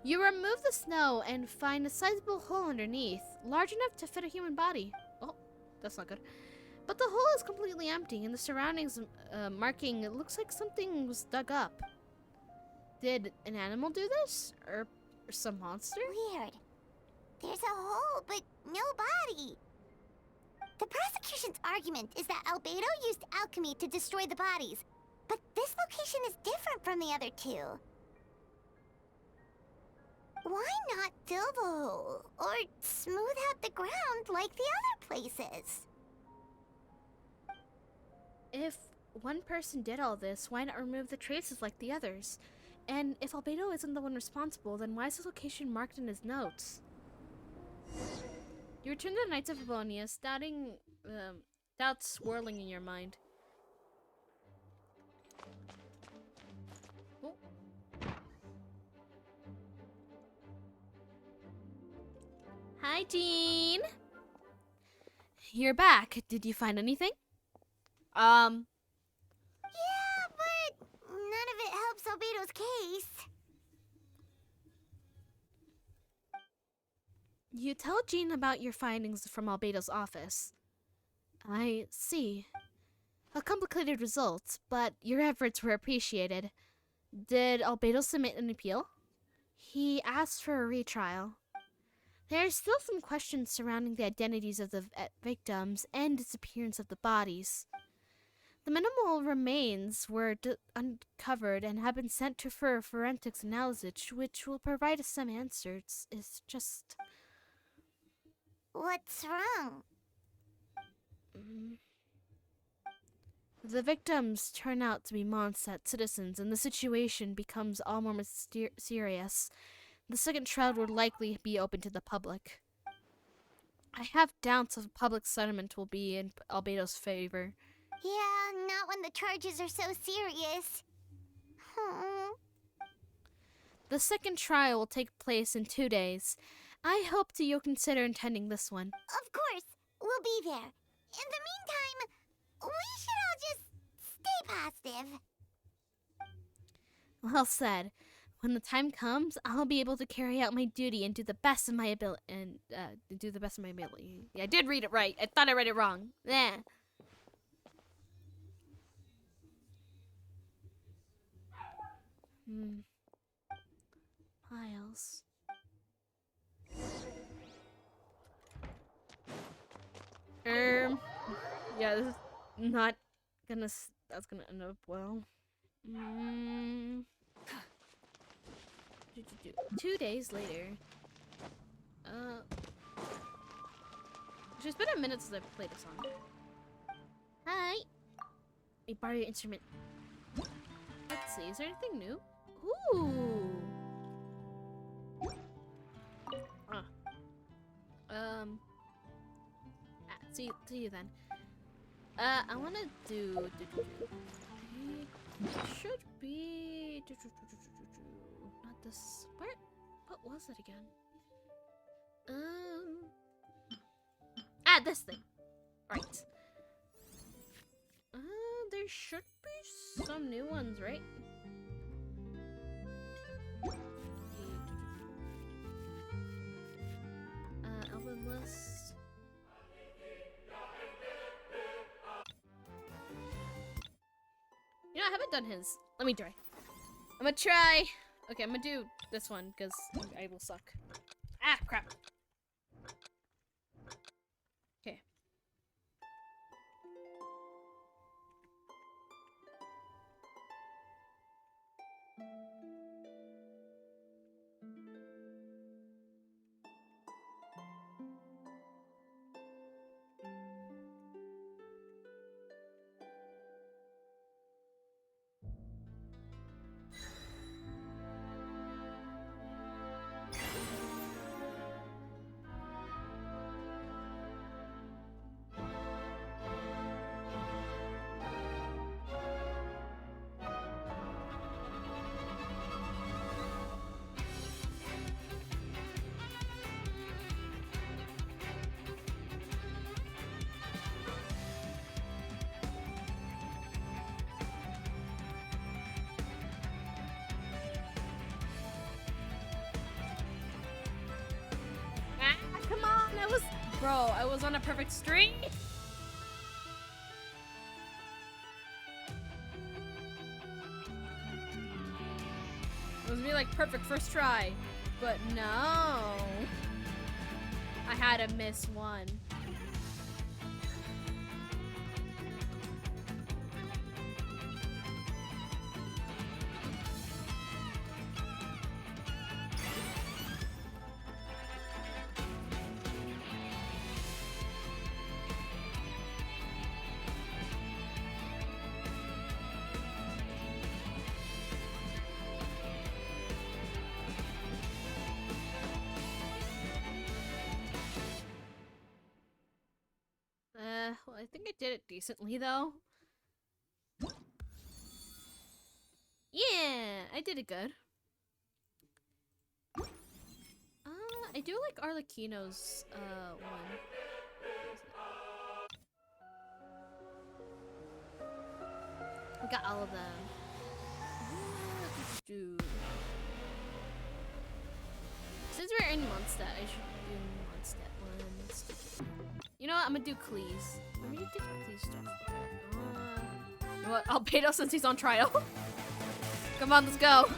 You remove the snow and find a sizable hole underneath, large enough to fit a human body. Oh, that's not good. But the hole is completely empty, and the surroundings marking it looks like something was dug up. Did an animal do this? Or some monster? Weird. There's a hole, but no body. The prosecution's argument is that Albedo used alchemy to destroy the bodies, but this location is different from the other two. Why not fill the hole, or smooth out the ground like the other places? If one person did all this, why not remove the traces like the others? And if Albedo isn't the one responsible, then why is this location marked in his notes? You return to the Knights of Favonius, doubts swirling in your mind. Oh. Hi, Jean! You're back. Did you find anything? Yeah, but none of it helps Albedo's case. You tell Jean about your findings from Albedo's office. I see. A complicated result, but your efforts were appreciated. Did Albedo submit an appeal? He asked for a retrial. There are still some questions surrounding the identities of the victims and disappearance of the bodies. The minimal remains were uncovered and have been sent to for forensics analysis, which will provide us some answers. It's just... What's wrong? The victims turn out to be mondstadt citizens, and the situation becomes all more serious. The second trial would likely be open to the public. I have doubts if public sentiment will be in Albedo's favor. Yeah, not when the charges are so serious. The second trial will take place in 2 days. I hope that you'll consider attending this one. Of course, we'll be there. In the meantime, we should all just stay positive. Well said. When the time comes, I'll be able to carry out my duty and do the best of my ability. Yeah, I did read it right. I thought I read it wrong. Yeah. Piles. Yeah, this is not gonna. That's gonna end up well. 2 days later. It's been a minute since I've played this song. Hi. Let me borrow your instrument. Let's see. Is there anything new? Ooh. See you then. I wanna do. Should be not this. What was it again? This thing. Right. There should be some new ones, right? Album list. You know, I haven't done his. Let me try. I'm gonna try. Okay, I'm gonna do this one because I will suck. Ah, crap. Okay. Come on, I was on a perfect streak. It was me like perfect first try, but no, I had to miss one. Well, I think I did it decently, though. Yeah, I did it good. I do like Arlecchino's, one. We got all of them. Dude. Since we're in Mondstadt, I should do Mondstadt ones. You know what? I'm gonna do Cleese. Let me do Cleese stuff. You know what? I'll Beto since he's on trial. Come on, let's go.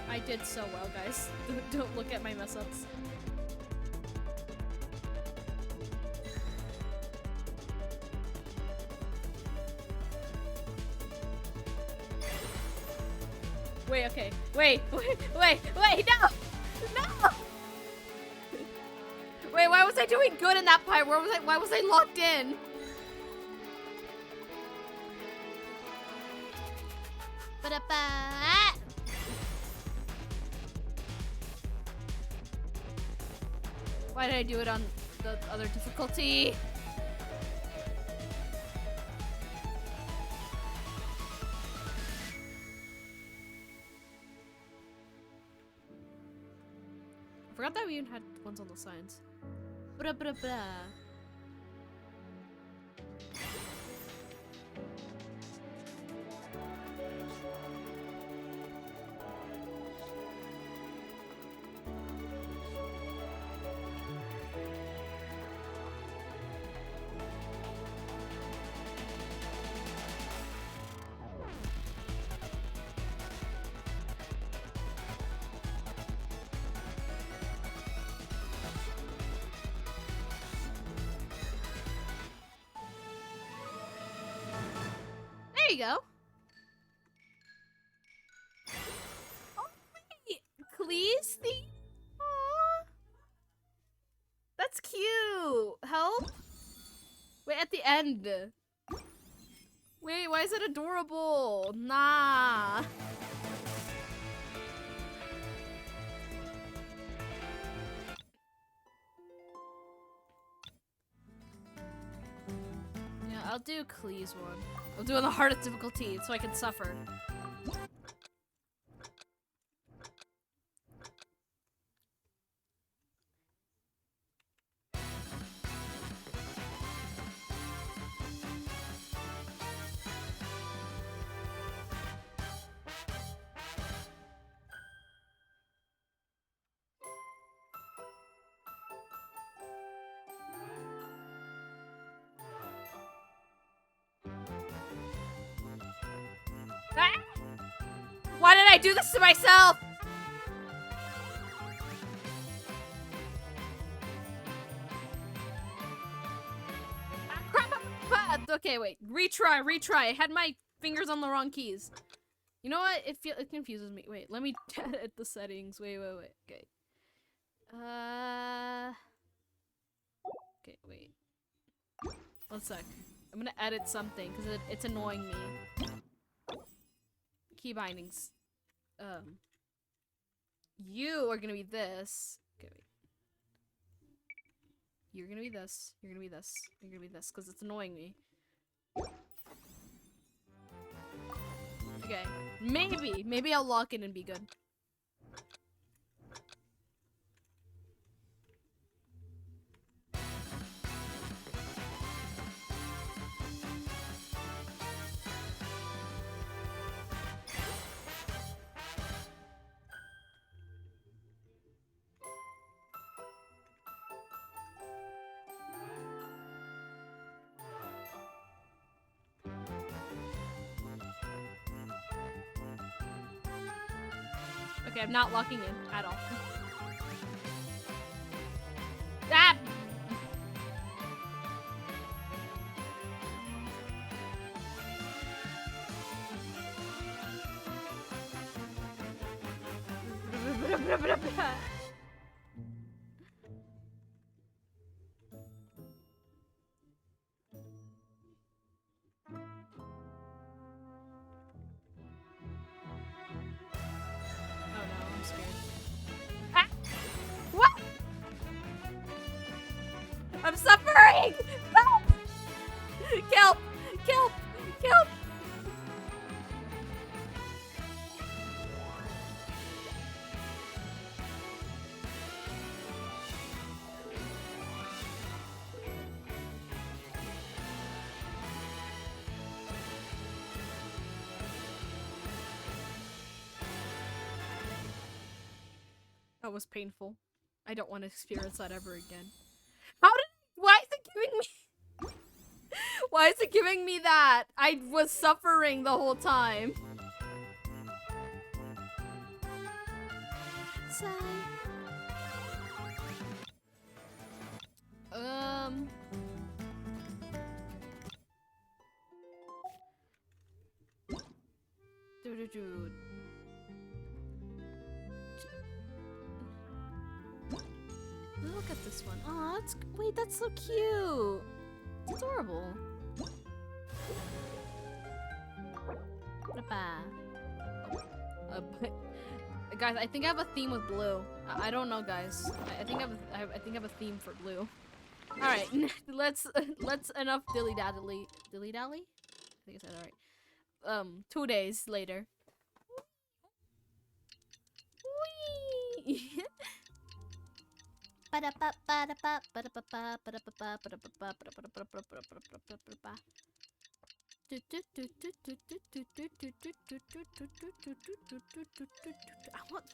I did so well, guys. Don't look at my mess ups. Wait, okay. Wait, no! No! Wait, why was I doing good in that part? Why was I locked in? Ba-da-ba. Why did I do it on the other difficulty? I forgot that we even had ones on the signs. Blah, blah, blah. There you go. Oh, wait. Cleese theme? Aww. That's cute. Help? Wait, at the end. Wait, why is it adorable? Nah. Yeah, I'll do Cleese one. I'll do it on the hardest difficulty so I can suffer. I do this to myself? Okay, wait. Retry. I had my fingers on the wrong keys. You know what? It confuses me. Wait, let me edit the settings. Wait. Okay. Okay, wait. 1 sec. I'm gonna edit something because it's annoying me. Key bindings. You are gonna be this. Okay, wait. You're gonna be this. You're gonna be this. You're gonna be this because it's annoying me. Okay, maybe I'll lock in and be good. Okay, I'm not locking in at all. Ah! What? I'm suffering! Help! Kelp! Kelp! Kelp! That was painful. I don't want to experience that ever again. Why is it giving me? Why is it giving me that? I was suffering the whole time. Look at this one. Aw, wait, that's so cute. It's adorable. Guys, I think I have a theme with blue. I don't know, guys. I think I have a theme for blue. All right, let's enough dilly dally. Dilly dally? I think I said it right. 2 days later. Whee! I want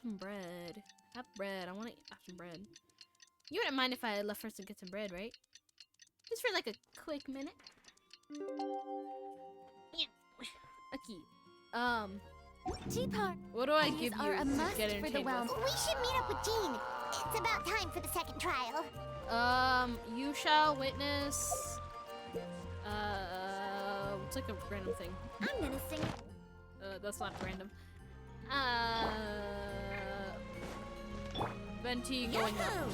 some bread. Have bread. I want to have some bread. You wouldn't mind if I left first and get some bread, right? Just for like a quick minute. Okay. G-Part. What do I give you are a to must get for the entertained realm. with? We should meet up with Jean. It's about time for the second trial. You shall witness. It's like a random thing. I'm gonna sing. That's not random. Venti going up.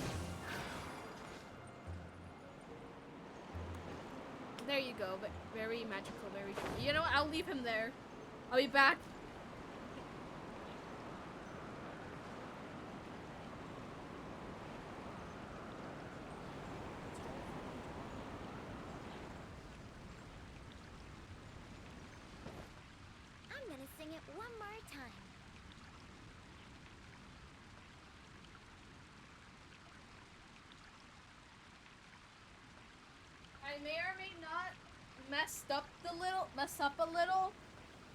There you go. But very magical, very cool. You know what? I'll leave him there. I'll be back. I'm gonna sing it one more time. I may or may not mess up a little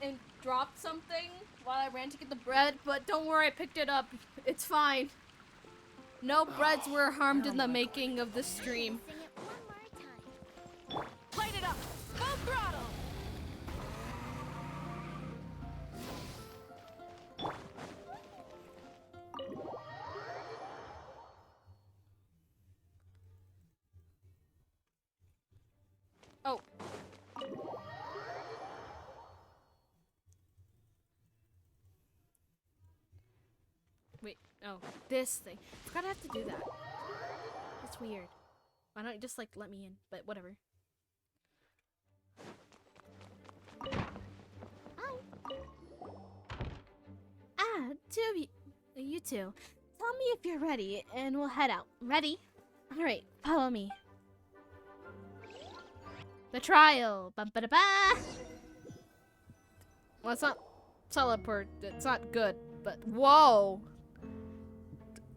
and dropped something while I ran to get the bread, but don't worry, I picked it up. It's fine. No breads were harmed in the making of this stream. Sing it one more time. Light it up! Full throttle! Oh, this thing. I forgot I have to do that. It's weird. Why don't you just, like, let me in? But whatever. Hi. Two of you two. Tell me if you're ready, and we'll head out. Ready? Alright, follow me. The trial. Ba-ba-da-ba. Well, it's not teleport. It's not good, but whoa.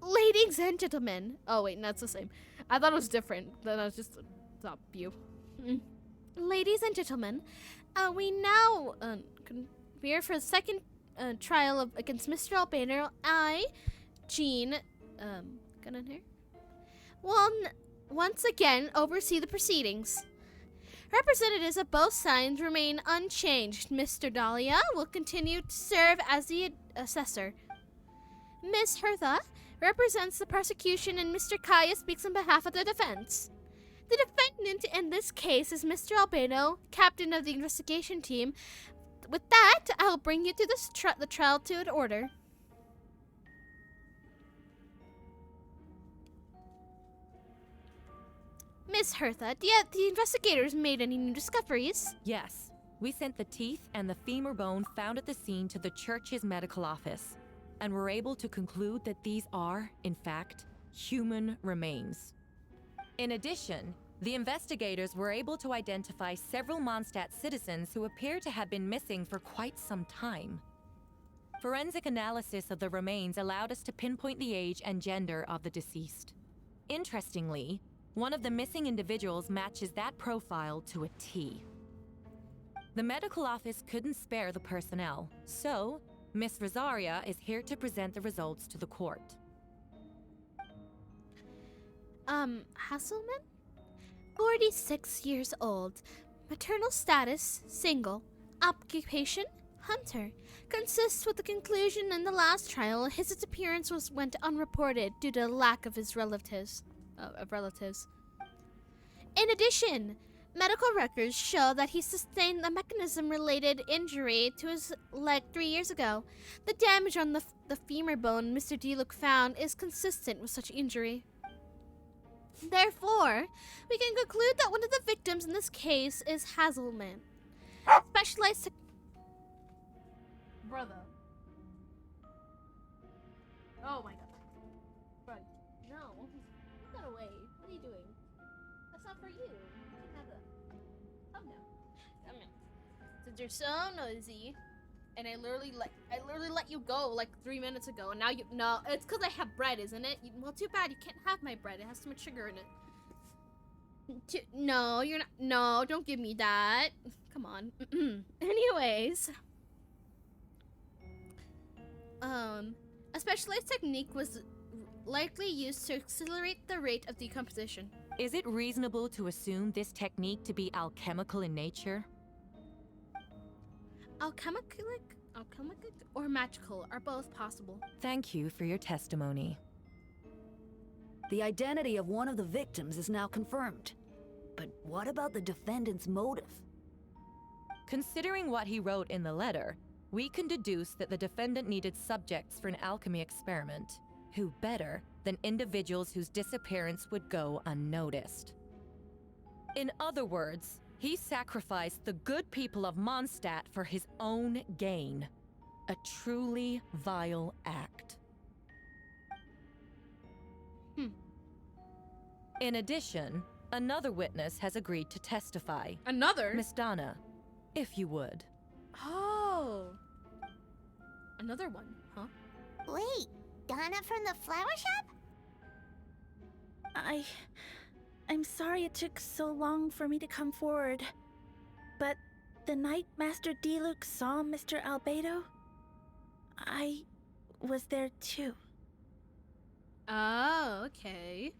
Ladies and gentlemen. Oh, wait, that's the same. I thought it was different. Then I was just top view. Ladies and gentlemen, we now convene for the second trial against Mr. Albano. I, Jean, got in here? Will once again oversee the proceedings. Representatives of both sides remain unchanged. Mr. Dahlia will continue to serve as the assessor. Ms. Hertha represents the prosecution, and Mr. Kaya speaks on behalf of the defense. The defendant in this case is Mr. Albano, captain of the investigation team. With that, I'll bring you to the trial to an order. Miss Hertha, the investigators made any new discoveries? Yes. We sent the teeth and the femur bone found at the scene to the church's medical office, and were able to conclude that these are, in fact, human remains. In addition, the investigators were able to identify several Mondstadt citizens who appear to have been missing for quite some time. Forensic analysis of the remains allowed us to pinpoint the age and gender of the deceased. Interestingly, one of the missing individuals matches that profile to a T. The medical office couldn't spare the personnel, so Miss Rosaria is here to present the results to the court. Hasselman? 46 years old. Maternal status, single. Occupation, hunter. Consists with the conclusion in the last trial, his disappearance went unreported due to lack of his relatives. In addition, medical records show that he sustained a mechanism-related injury to his leg 3 years ago. The damage on the femur bone Mr. Deluc found is consistent with such injury. Therefore, we can conclude that one of the victims in this case is Hasselman. Specialized Brother. Oh my god. Bro, no. Put that away. What are you doing? That's not for you. You can have a thumbnail. Since you're so noisy, and I literally let you go like 3 minutes ago, and now no, it's because I have bread, isn't it? Well, too bad you can't have my bread. It has too much sugar in it. No, you're not. No, don't give me that. Come on. Anyways, a specialized technique was likely used to accelerate the rate of decomposition. Is it reasonable to assume this technique to be alchemical in nature? Alchemical or magical are both possible. Thank you for your testimony. The identity of one of the victims is now confirmed. But what about the defendant's motive? Considering what he wrote in the letter, we can deduce that the defendant needed subjects for an alchemy experiment. Who better than individuals whose disappearance would go unnoticed? In other words, he sacrificed the good people of Mondstadt for his own gain. A truly vile act. In addition, another witness has agreed to testify. Another? Miss Donna, if you would. Oh. Another one, huh? Wait, Donna from the flower shop? I'm sorry it took so long for me to come forward. But the night Master Deluc saw Mr. Albedo, I was there too. Oh, okay.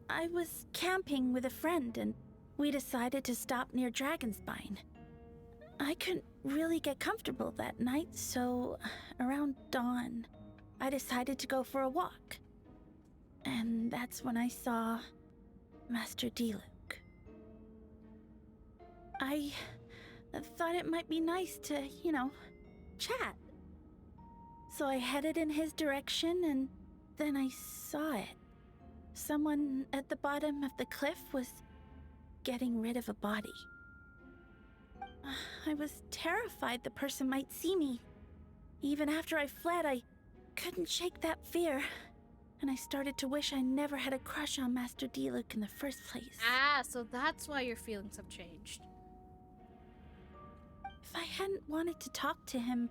I was camping with a friend and we decided to stop near Dragonspine. I couldn't really get comfortable that night, so around dawn, I decided to go for a walk. And that's when I saw Master Deluc. I thought it might be nice to, chat So I headed in his direction, and then I saw it. Someone at the bottom of the cliff was getting rid of a body. I was terrified the person might see me. Even after I fled, I couldn't shake that fear. And I started to wish I never had a crush on Master Diluc in the first place. Ah, so that's why your feelings have changed. If I hadn't wanted to talk to him,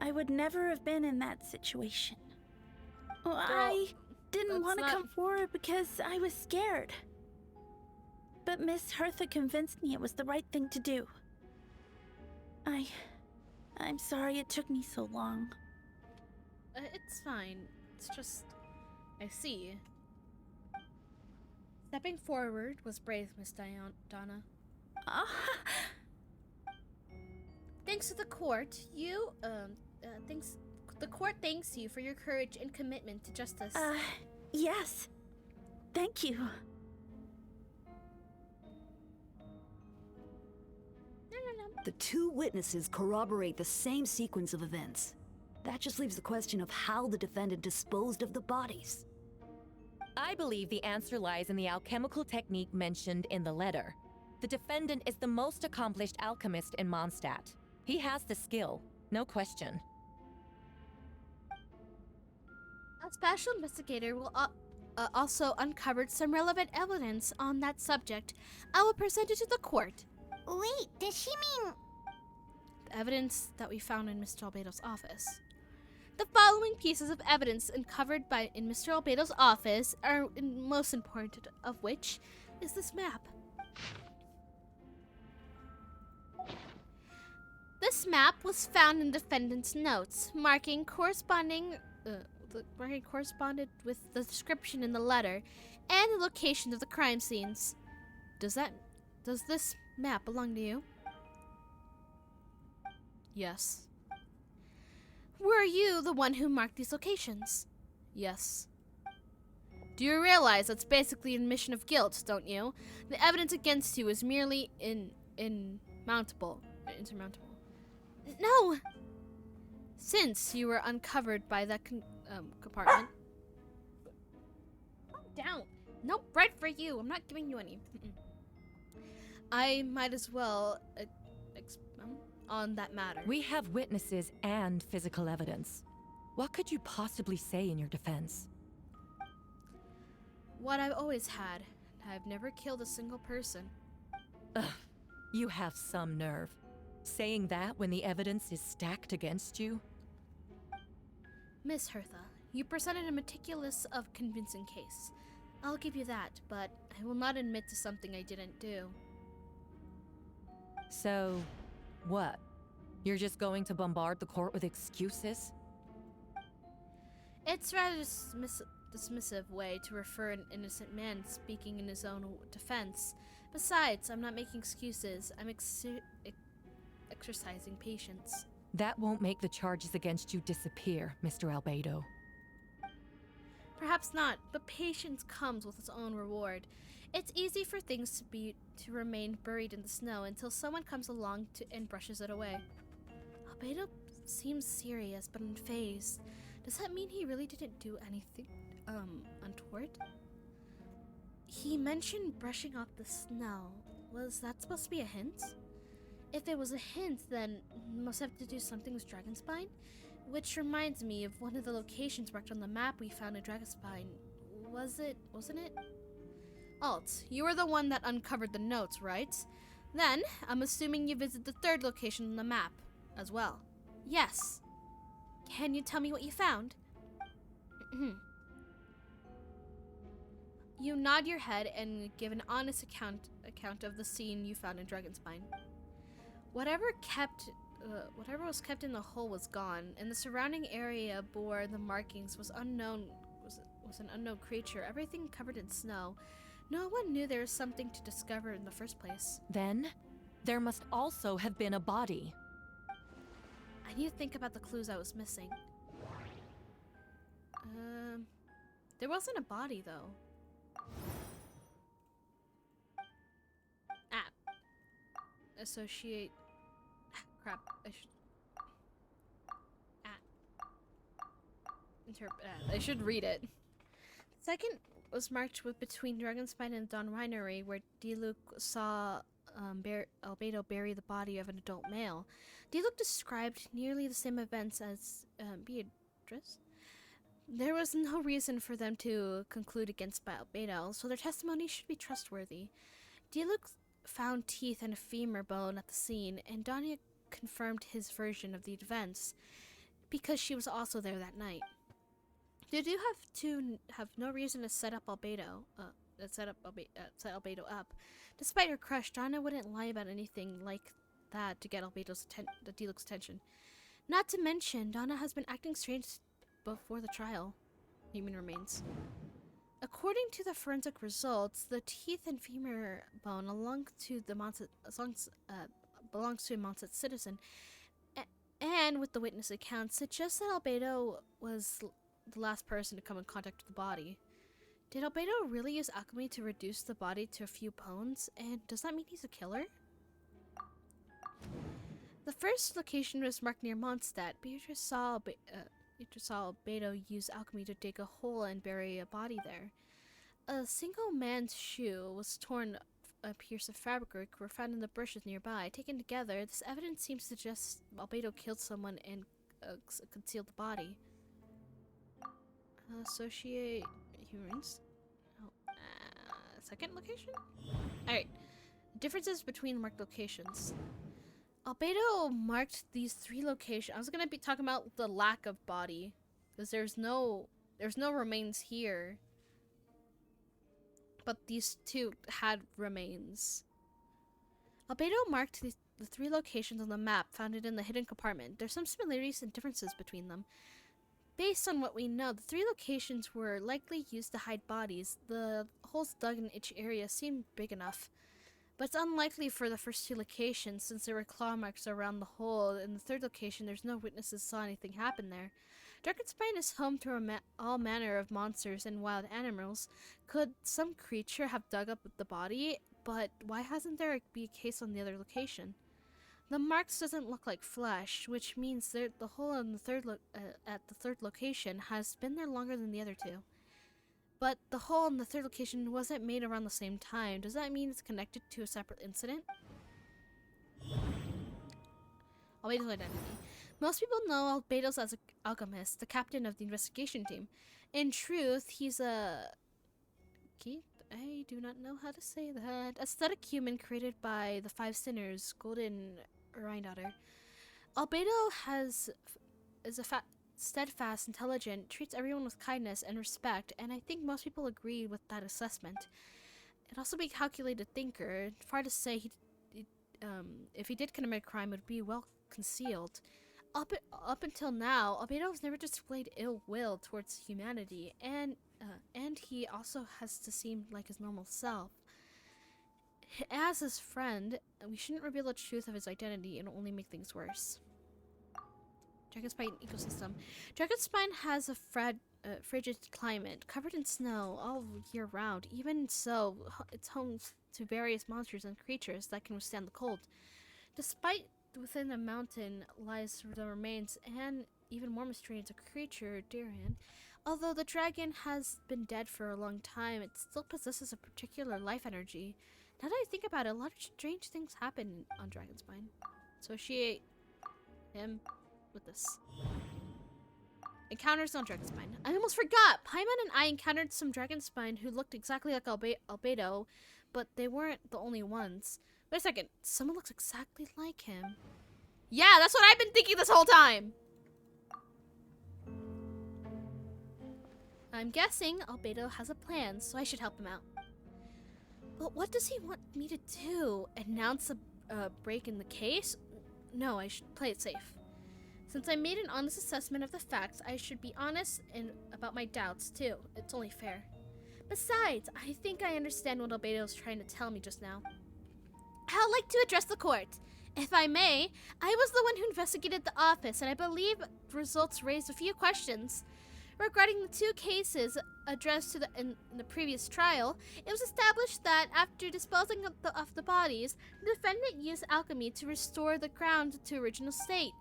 I would never have been in that situation. Well, I didn't want to come forward because I was scared. But Miss Hertha convinced me it was the right thing to do. I'm sorry it took me so long. It's fine. It's just... I see. Stepping forward was brave, Miss Donna. Thanks to the court, the court thanks you for your courage and commitment to justice. Yes. Thank you. The two witnesses corroborate the same sequence of events. That just leaves the question of how the defendant disposed of the bodies. I believe the answer lies in the alchemical technique mentioned in the letter. The defendant is the most accomplished alchemist in Mondstadt. He has the skill, no question. A special investigator will also uncovered some relevant evidence on that subject. I will present it to the court. Wait, did she mean... The evidence that we found in Mr. Albedo's office. The following pieces of evidence uncovered in Mr. Albedo's office are most important of which is this map. This map was found in defendant's notes, marking corresponded with the description in the letter and the location of the crime scenes. Does this map belong to you? Yes. Were you the one who marked these locations? Yes. Do you realize that's basically an admission of guilt, don't you? The evidence against you is merely insurmountable. No! Since you were uncovered by that compartment. Calm down. No bread for you. I'm not giving you any. I might as well expound on that matter. We have witnesses and physical evidence. What could you possibly say in your defense? What I've always had. I've never killed a single person. Ugh, you have some nerve. Saying that when the evidence is stacked against you? Miss Hertha, you presented a meticulous of convincing case. I'll give you that, but I will not admit to something I didn't do. So, what? You're just going to bombard the court with excuses? It's rather dismissive way to refer an innocent man speaking in his own defense. Besides, I'm not making excuses. I'm exercising patience. That won't make the charges against you disappear, Mr. Albedo. Perhaps not, but patience comes with its own reward. It's easy for things to remain buried in the snow until someone comes along and brushes it away. Albedo seems serious but unfazed. Does that mean he really didn't do anything untoward? He mentioned brushing off the snow. Was that supposed to be a hint? If it was a hint, then it must have to do something with Dragonspine. Which reminds me of one of the locations marked on the map we found in Dragonspine. Wasn't it? Alt, you were the one that uncovered the notes, right? Then, I'm assuming you visited the third location on the map as well. Yes. Can you tell me what you found? You nod your head and give an honest account of the scene you found in Dragonspine. Whatever was kept in the hole was gone, and the surrounding area bore the markings was an unknown creature, everything covered in snow. No one knew there was something to discover in the first place. Then, there must also have been a body. I need to think about the clues I was missing. There wasn't a body, though. Associate... crap. I should read it. Second was marked with between Dragonspine and Dawn Winery, where Diluc saw Albedo bury the body of an adult male. Diluc described nearly the same events as Beatrice. There was no reason for them to conclude against Albedo, so their testimony should be trustworthy. Diluc found teeth and a femur bone at the scene, and Danya confirmed his version of the events because she was also there that night. They do have no reason to set Albedo up. Despite her crush, Donna wouldn't lie about anything like that to get Diluc's attention. Not to mention, Donna has been acting strange before the trial. Human remains. According to the forensic results, the teeth and femur bone belongs to a Mondstadt citizen, and with the witness account, suggests that Albedo was the last person to come in contact with the body. Did Albedo really use alchemy to reduce the body to a few bones, and does that mean he's a killer? The first location was marked near Mondstadt. Beatrice saw Albedo use alchemy to dig a hole and bury a body there. A single man's shoe was torn. A piece of fabric were found in the bushes nearby. Taken together, this evidence seems to suggest Albedo killed someone and concealed the body. Associate humans. Second location? Alright. Differences between marked locations. Albedo marked these 3 locations. I was gonna be talking about the lack of body, because there's no remains here. But these 2 had remains. Albedo marked the 3 locations on the map found it in the hidden compartment. There's some similarities and differences between them. Based on what we know, the 3 locations were likely used to hide bodies. The holes dug in each area seemed big enough. But it's unlikely for the first 2 locations, since there were claw marks around the hole. In the 3rd location, there's no witnesses saw anything happen there. Dragonspine is home to all manner of monsters and wild animals. Could some creature have dug up the body? But why hasn't there be a case on the other location? The marks doesn't look like flesh, which means the hole in the at the 3rd location has been there longer than the other 2. But the hole in the 3rd location wasn't made around the same time. Does that mean it's connected to a separate incident? Albedo's identity. Most people know Albedo's as an alchemist, the captain of the investigation team. In truth, he's a... I do not know how to say that. Aesthetic human created by the 5 sinners, Golden Rhindaughter. Albedo is a steadfast, intelligent, treats everyone with kindness and respect, and I think most people agree with that assessment. And also be a calculated thinker. Far to say if he did commit a crime, it would be well concealed. Up until now, Albedo has never displayed ill will towards humanity, and he also has to seem like his normal self. As his friend, we shouldn't reveal the truth of his identity and only make things worse. Dragonspine ecosystem. Dragonspine has a frigid climate, covered in snow all year round. Even so, it's home to various monsters and creatures that can withstand the cold. Despite within the mountain lies the remains and even more mysterious creature, Darian. Although the dragon has been dead for a long time, it still possesses a particular life energy. Now that I think about it, a lot of strange things happen on Dragonspine. Associate him with this. Encounters on Dragonspine. I almost forgot! Paimon and I encountered some Dragonspine who looked exactly like Albedo, but they weren't the only ones. Wait a second, someone looks exactly like him. Yeah, that's what I've been thinking this whole time! I'm guessing Albedo has a plan, so I should help him out. But what does he want me to do? Announce a break in the case? No, I should play it safe. Since I made an honest assessment of the facts, I should be honest about my doubts, too. It's only fair. Besides, I think I understand what Albedo is trying to tell me just now. I'd like to address the court. If I may, I was the one who investigated the office, and I believe the results raised a few questions. Regarding the 2 cases addressed in the previous trial, it was established that after disposing of the bodies, the defendant used alchemy to restore the ground to original state.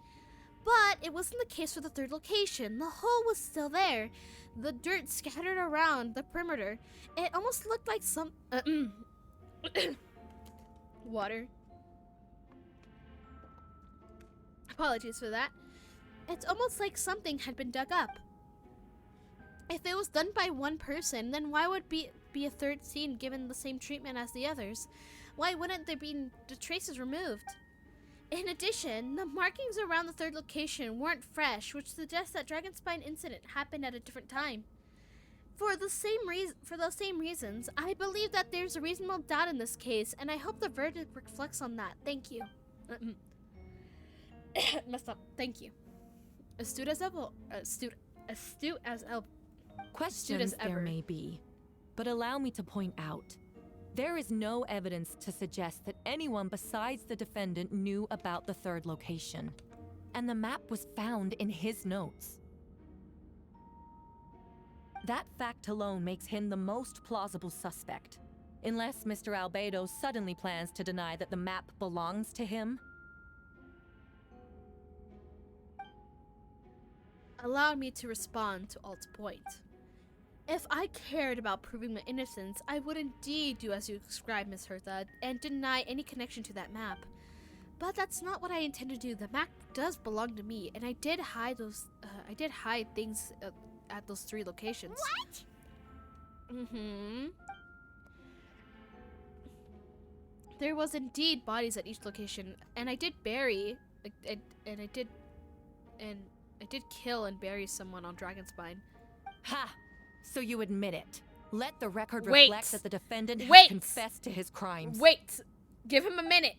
But it wasn't the case for the third location. The hole was still there. The dirt scattered around the perimeter. It almost looked like some... water. Apologies for that. It's almost like something had been dug up. If it was done by one person, then why would be a third scene given the same treatment as the others? Why wouldn't there be the traces removed? In addition, the markings around the third location weren't fresh, which suggests that Dragonspine incident happened at a different time. For those same reasons, I believe that there's a reasonable doubt in this case, and I hope the verdict reflects on that. Thank you. Messed up. Thank you. Astute as ever. Questions there may be, but allow me to point out, there is no evidence to suggest that anyone besides the defendant knew about the third location, and the map was found in his notes. That fact alone makes him the most plausible suspect, unless Mr. Albedo suddenly plans to deny that the map belongs to him. Allow me to respond to Alt's point. If I cared about proving my innocence, I would indeed do as you described, Miss Hertha, and deny any connection to that map. But that's not what I intend to do. The map does belong to me, and I did hide those. I did hide things at those 3 locations. What? There was indeed bodies at each location, and I did bury, and I did kill and bury someone on Dragonspine. Ha! So you admit it. Let the record Wait. reflect that the defendant has confessed to his crimes. Wait! Give him a minute!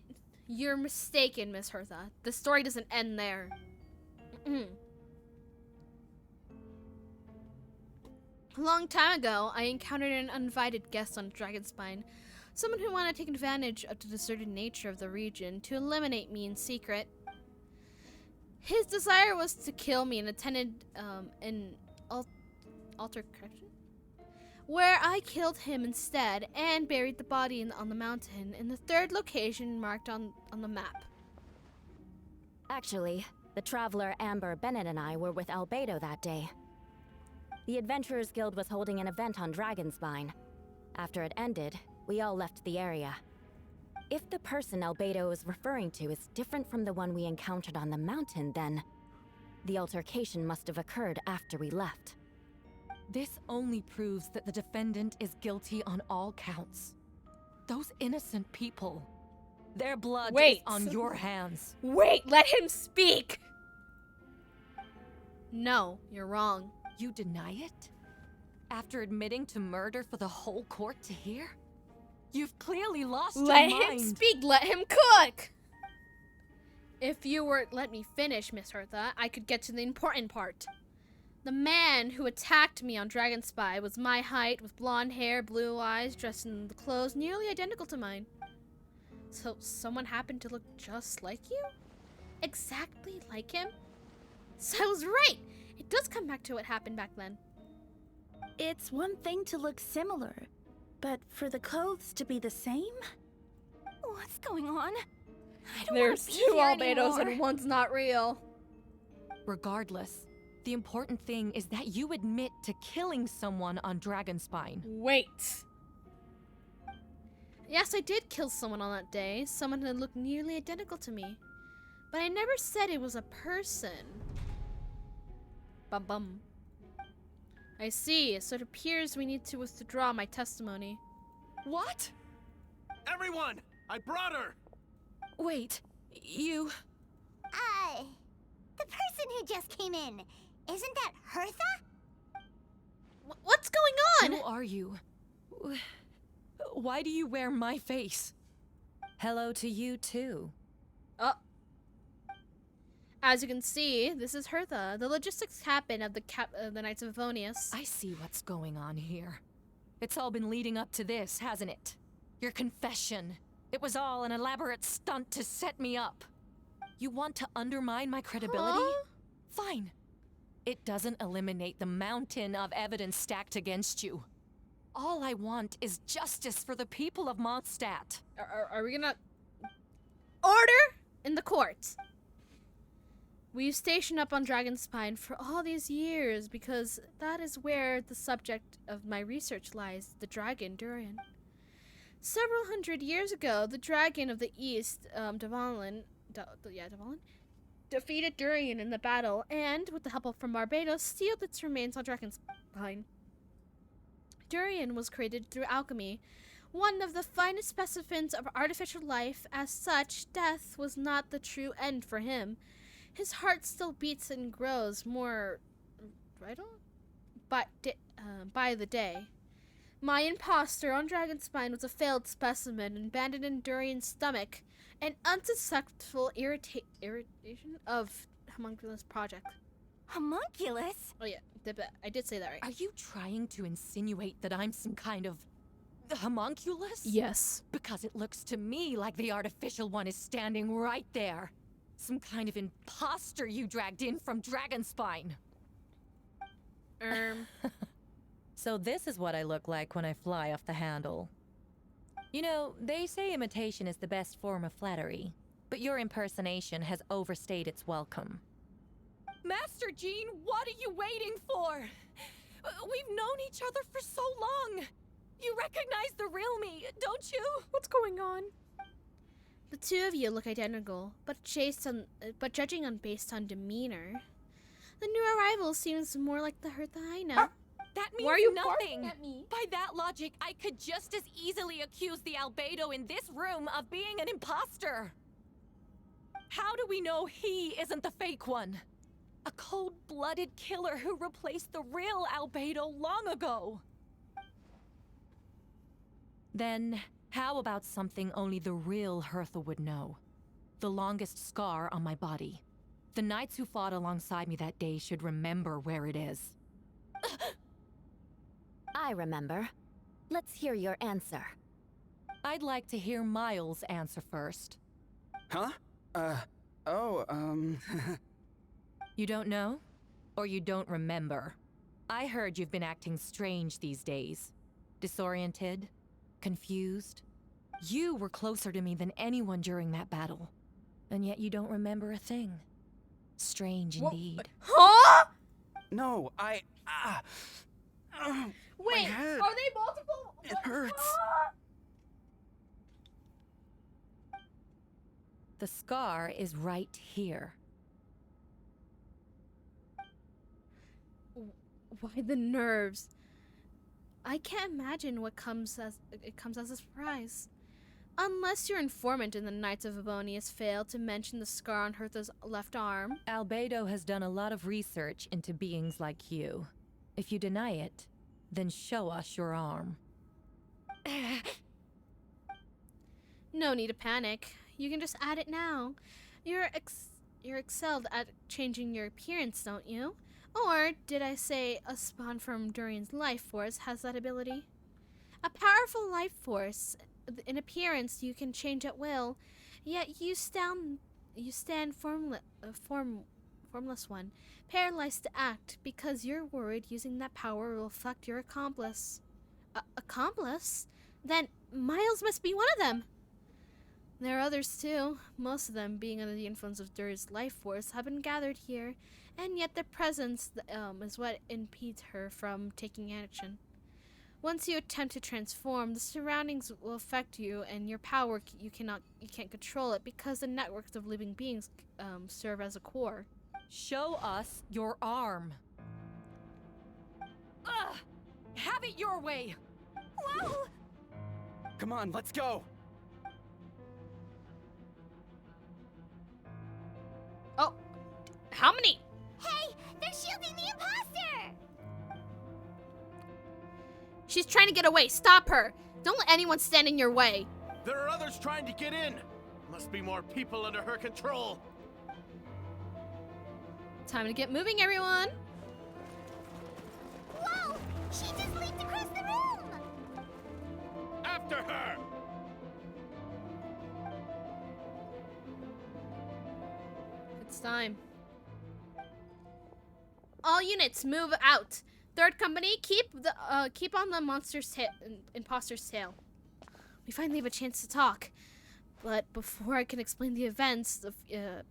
You're mistaken, Miss Hertha. The story doesn't end there. A long time ago, I encountered an uninvited guest on Dragonspine. Someone who wanted to take advantage of the deserted nature of the region to eliminate me in secret. His desire was to kill me and attended an altercation, where I killed him instead and buried the body on the mountain in the 3rd location marked on the map. Actually, the traveler Amber Bennett and I were with Albedo that day. The Adventurers Guild was holding an event on Dragonspine. After it ended, we all left the area. If the person Albedo is referring to is different from the one we encountered on the mountain, then the altercation must have occurred after we left. This only proves that the defendant is guilty on all counts. Those innocent people, their blood is on your hands. Wait, let him speak! No, you're wrong. You deny it? After admitting to murder for the whole court to hear? You've clearly lost your mind. Let him speak, let him cook! If you were let me finish, Miss Hertha, I could get to the important part. The man who attacked me on Dragonspy was my height, with blonde hair, blue eyes, dressed in the clothes nearly identical to mine. So someone happened to look just like you? Exactly like him? So I was right! It does come back to what happened back then. It's one thing to look similar, but for the clothes to be the same? What's going on? I don't There's want to 2 be here Albedos anymore. and one's not real. Regardless, the important thing is that you admit to killing someone on Dragonspine. Wait. Yes, I did kill someone on that day. Someone who looked nearly identical to me. But I never said it was a person. Bum bum. I see, so it appears we need to withdraw my testimony. What? Everyone! I brought her! Wait, you... The person who just came in, isn't that Hertha? What's going on? Who are you? Why do you wear my face? Hello to you, too. As you can see, this is Hertha, the logistics captain of the Knights of Avonius. I see what's going on here. It's all been leading up to this, hasn't it? Your confession. It was all an elaborate stunt to set me up. You want to undermine my credibility? Huh? Fine. It doesn't eliminate the mountain of evidence stacked against you. All I want is justice for the people of Mondstadt. Are we gonna... Order in the court. We've stationed up on Dragonspine for all these years because that is where the subject of my research lies, the dragon Durian. Several hundred years ago, the dragon of the east, Dvalin, defeated Durian in the battle and, with the help from Barbados, sealed its remains on Dragonspine. Durian was created through alchemy, one of the finest specimens of artificial life. As such, death was not the true end for him. His heart still beats and grows more vital by the day. My imposter on Dragonspine was a failed specimen abandoned in Durian's stomach, an unsuccessful irritation of Homunculus project. Homunculus? Oh yeah, I did say that right. Are you trying to insinuate that I'm some kind of homunculus? Yes. Because it looks to me like the artificial one is standing right there. Some kind of imposter you dragged in from Dragonspine. So this is what I look like when I fly off the handle. You know, they say imitation is the best form of flattery, but your impersonation has overstayed its welcome. Master Jean, what are you waiting for? We've known each other for so long. You recognize the real me, don't you? What's going on? The two of you look identical, but judging based on demeanor, the new arrival seems more like the hurt that I know. That means Why are you nothing. barking at me? By that logic, I could just as easily accuse the albedo in this room of being an imposter. How do we know he isn't the fake one? A cold-blooded killer who replaced the real albedo long ago. Then, how about something only the real Hertha would know? The longest scar on my body. The knights who fought alongside me that day should remember where it is. I remember. Let's hear your answer. I'd like to hear Miles' answer first. Huh? You don't know? Or you don't remember? I heard you've been acting strange these days. Disoriented? Confused? You were closer to me than anyone during that battle. And yet you don't remember a thing. Strange indeed. Huh? No, Wait, my head. are they multiple? It hurts. The scar is right here. Why the nerves? I can't imagine what comes as a surprise. Unless your informant in the Knights of Avonius failed to mention the scar on Hertha's left arm. Albedo has done a lot of research into beings like you. If you deny it, then show us your arm. No need to panic. You can just add it now. You're excelled at changing your appearance, don't you? Or did I say a spawn from Durian's life force has that ability? A powerful life force. In appearance, you can change at will. Yet you stand formless one, paralyzed to act because you're worried using that power will affect your accomplice. Accomplice? Then Miles must be one of them. There are others too, most of them being under the influence of Dur's life force have been gathered here, and yet their presence is what impedes her from taking action. Once you attempt to transform, the surroundings will affect you, and your power you can't control it because the networks of living beings serve as a core. Show us your arm. Ugh! Have it your way! Whoa! Come on, let's go. Oh, how many? Hey, they're shielding the imposter! She's trying to get away. Stop her. Don't let anyone stand in your way. There are others trying to get in. Must be more people under her control. Time to get moving, everyone. Whoa! She just leaped across the room! After her! It's time. All units, move out. Third company, keep on the imposter's tail. We finally have a chance to talk. But before I can explain the events of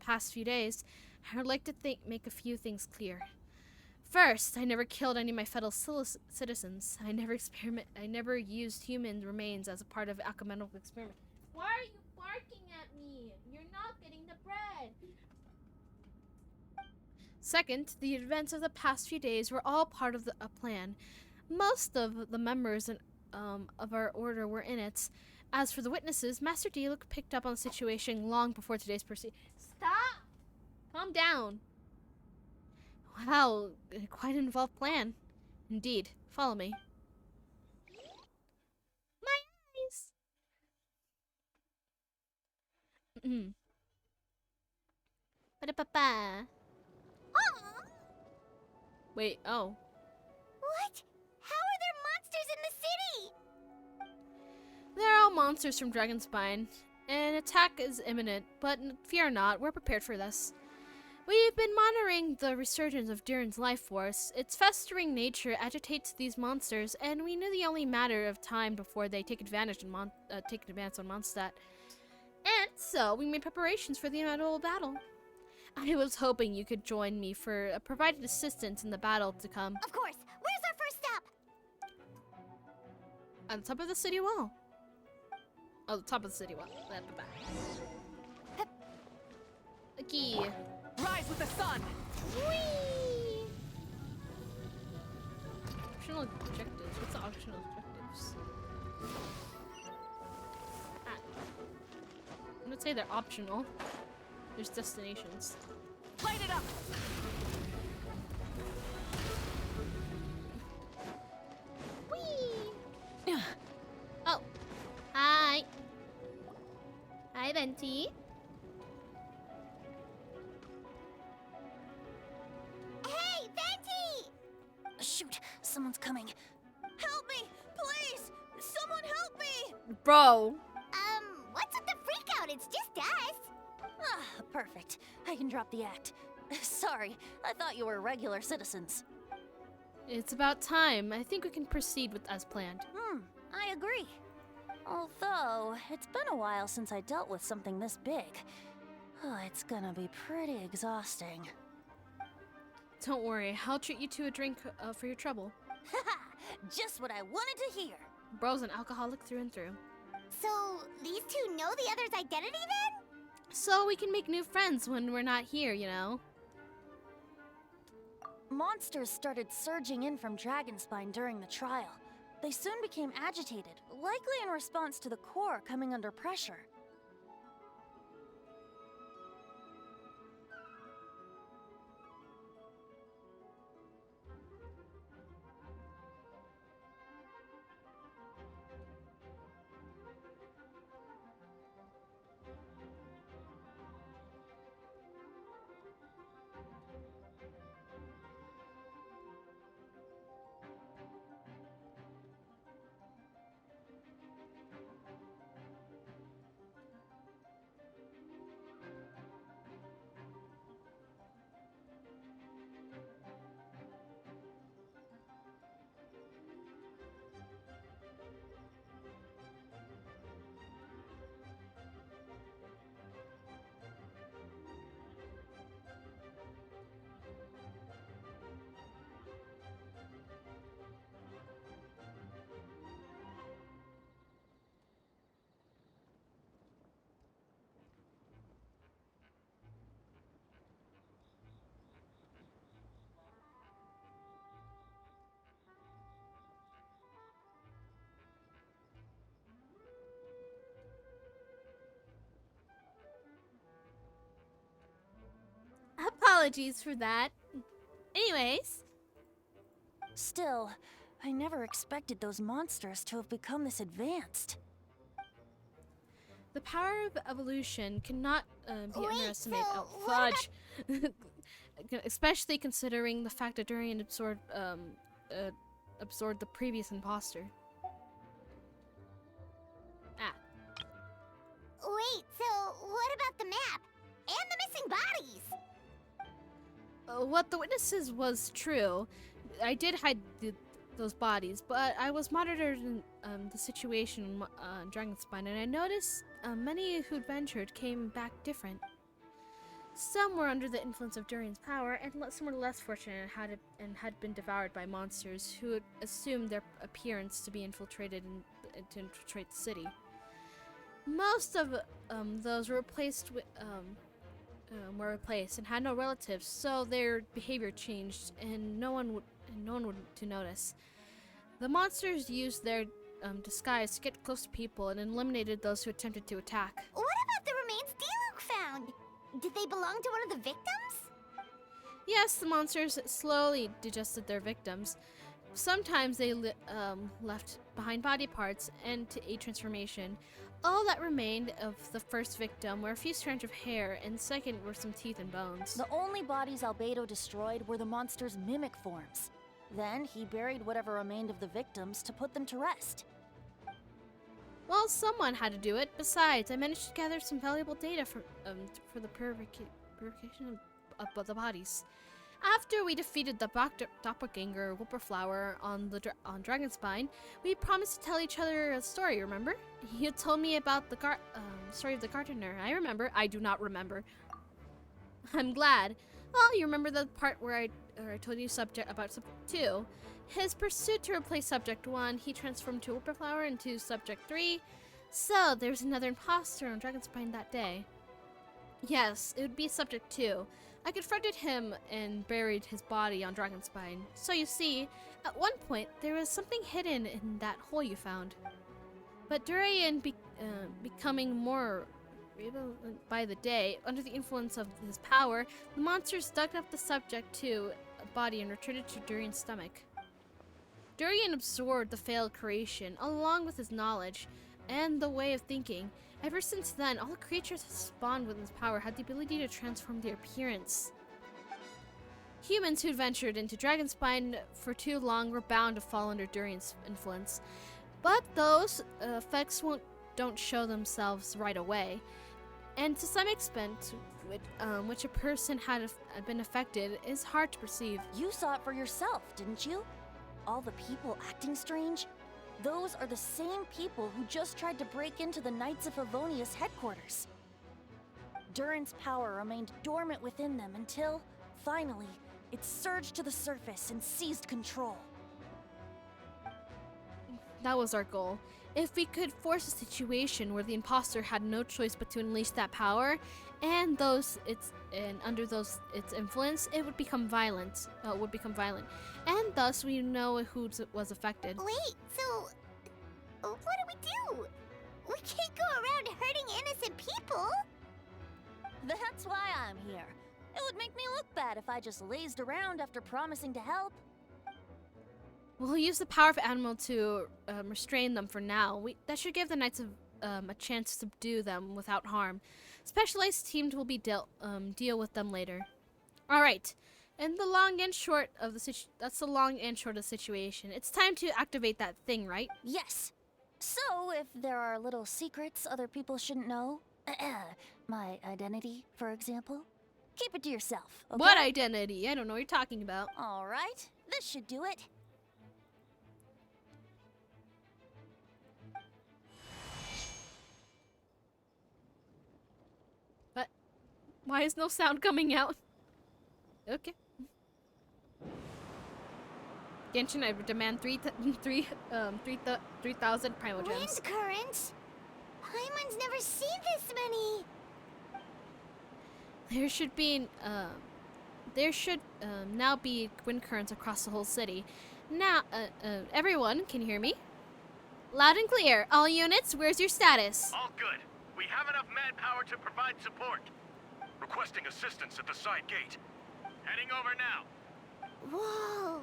past few days, I would like to make a few things clear. First, I never killed any of my fellow citizens. I never used human remains as a part of medical experiment. Why are you barking at me? You're not getting the bread. Second, the events of the past few days were all part of a plan. Most of the members of our order were in it. As for the witnesses, Master Diluc picked up on the situation long before today's proceeding. Stop! Calm down. Wow, quite an involved plan. Indeed. Follow me. My eyes! Ba-da-ba-ba. Wait, oh. What? How are there monsters in the city? They're all monsters from Dragonspine. An attack is imminent, but fear not, we're prepared for this. We've been monitoring the resurgence of Durin's life force. Its festering nature agitates these monsters, and we knew the only matter of time before they take advance on Mondstadt. And so, we made preparations for the inevitable battle. I was hoping you could join me for provided assistance in the battle to come. Of course. Where's our first stop? On top of the city wall. Oh, the top of the city wall. A key. Rise with the sun! Whee! Optional objectives. What's the optional objectives? I'm gonna say they're optional. There's destinations. Light it up! Whee! Oh. Hi. Hi, Venti. Hey, Venti! Shoot, someone's coming. Help me, please! Someone help me! Bro. What's with the freak out? It's just us. Ah, perfect. I can drop the act. Sorry, I thought you were regular citizens. It's about time. I think we can proceed with as planned. I agree. Although, it's been a while since I dealt with something this big. Oh, it's gonna be pretty exhausting. Don't worry, I'll treat you to a drink for your trouble. Haha, just what I wanted to hear. Bro's an alcoholic through and through. So, these two know the other's identity then? So we can make new friends when we're not here, you know? Monsters started surging in from Dragonspine during the trial. They soon became agitated, likely in response to the core coming under pressure. Apologies for that. Anyways. Still, I never expected those monsters to have become this advanced. The power of evolution cannot be underestimated. So Oh, fudge! Especially considering the fact that Durian absorbed the previous imposter. Ah. Wait, so what about the map? And the missing bodies? What the witnesses was true. I did hide those bodies, but I was monitoring the situation on Dragonspine, and I noticed many who ventured came back different. Some were under the influence of Durian's power, and some were less fortunate and had been devoured by monsters who had assumed their appearance to be infiltrated to infiltrate the city. Most of those were replaced and had no relatives, so their behavior changed, and no one would to notice. The monsters used their disguise to get close to people and eliminated those who attempted to attack. What about the remains D-Luke found? Did they belong to one of the victims? Yes, the monsters slowly digested their victims. Sometimes they left behind body parts and to aid transformation. All that remained of the first victim were a few strands of hair, and second were some teeth and bones. The only bodies Albedo destroyed were the monster's mimic forms. Then he buried whatever remained of the victims to put them to rest. Well, someone had to do it. Besides, I managed to gather some valuable data for the purification of the bodies. After we defeated the doppelganger Whipperflower on Dragonspine, we promised to tell each other a story, remember? You told me about the story of the gardener. I remember. I do not remember. I'm glad. Well, you remember the part where I told you about Subject 2. His pursuit to replace Subject 1, he transformed to Whipperflower into Subject 3. So, there's another imposter on Dragonspine that day. Yes, it would be Subject 2. I confronted him and buried his body on Dragonspine. So you see, at one point, there was something hidden in that hole you found. But Durian becoming more by the day, under the influence of his power, the monsters dug up the Subject 2 body and returned it to Durian's stomach. Durian absorbed the failed creation, along with his knowledge and the way of thinking. Ever since then, all creatures spawned with his power had the ability to transform their appearance. Humans who ventured into Dragonspine for too long were bound to fall under Durian's influence. But those effects don't show themselves right away. And to some extent, which a person had been affected is hard to perceive. You saw it for yourself, didn't you? All the people acting strange? Those are the same people who just tried to break into the Knights of Favonius headquarters. Durin's power remained dormant within them until, finally, it surged to the surface and seized control. That was our goal. If we could force a situation where the imposter had no choice but to unleash that power, and under its influence, it would become violent. And thus we know who was affected. Wait, so what do? We can't go around hurting innocent people. That's why I'm here. It would make me look bad if I just lazed around after promising to help. We'll use the power of animal to restrain them for now. That should give the Knights a chance to subdue them without harm. Specialized teams will be deal with them later. All right, and the long and short of that's the long and short of the situation. It's time to activate that thing, right? Yes. So if there are little secrets other people shouldn't know, my identity, for example, keep it to yourself. Okay? What identity? I don't know what you're talking about. All right, this should do it. Why is no sound coming out? Okay. Genshin, I demand 3,000 Primal Gems. Wind currents? Paimon's never seen this many. There should now be wind currents across the whole city. Now, everyone, can you hear me? Loud and clear. All units, where's your status? All good. We have enough manpower to provide support. Requesting assistance at the side gate. Heading over now. Whoa!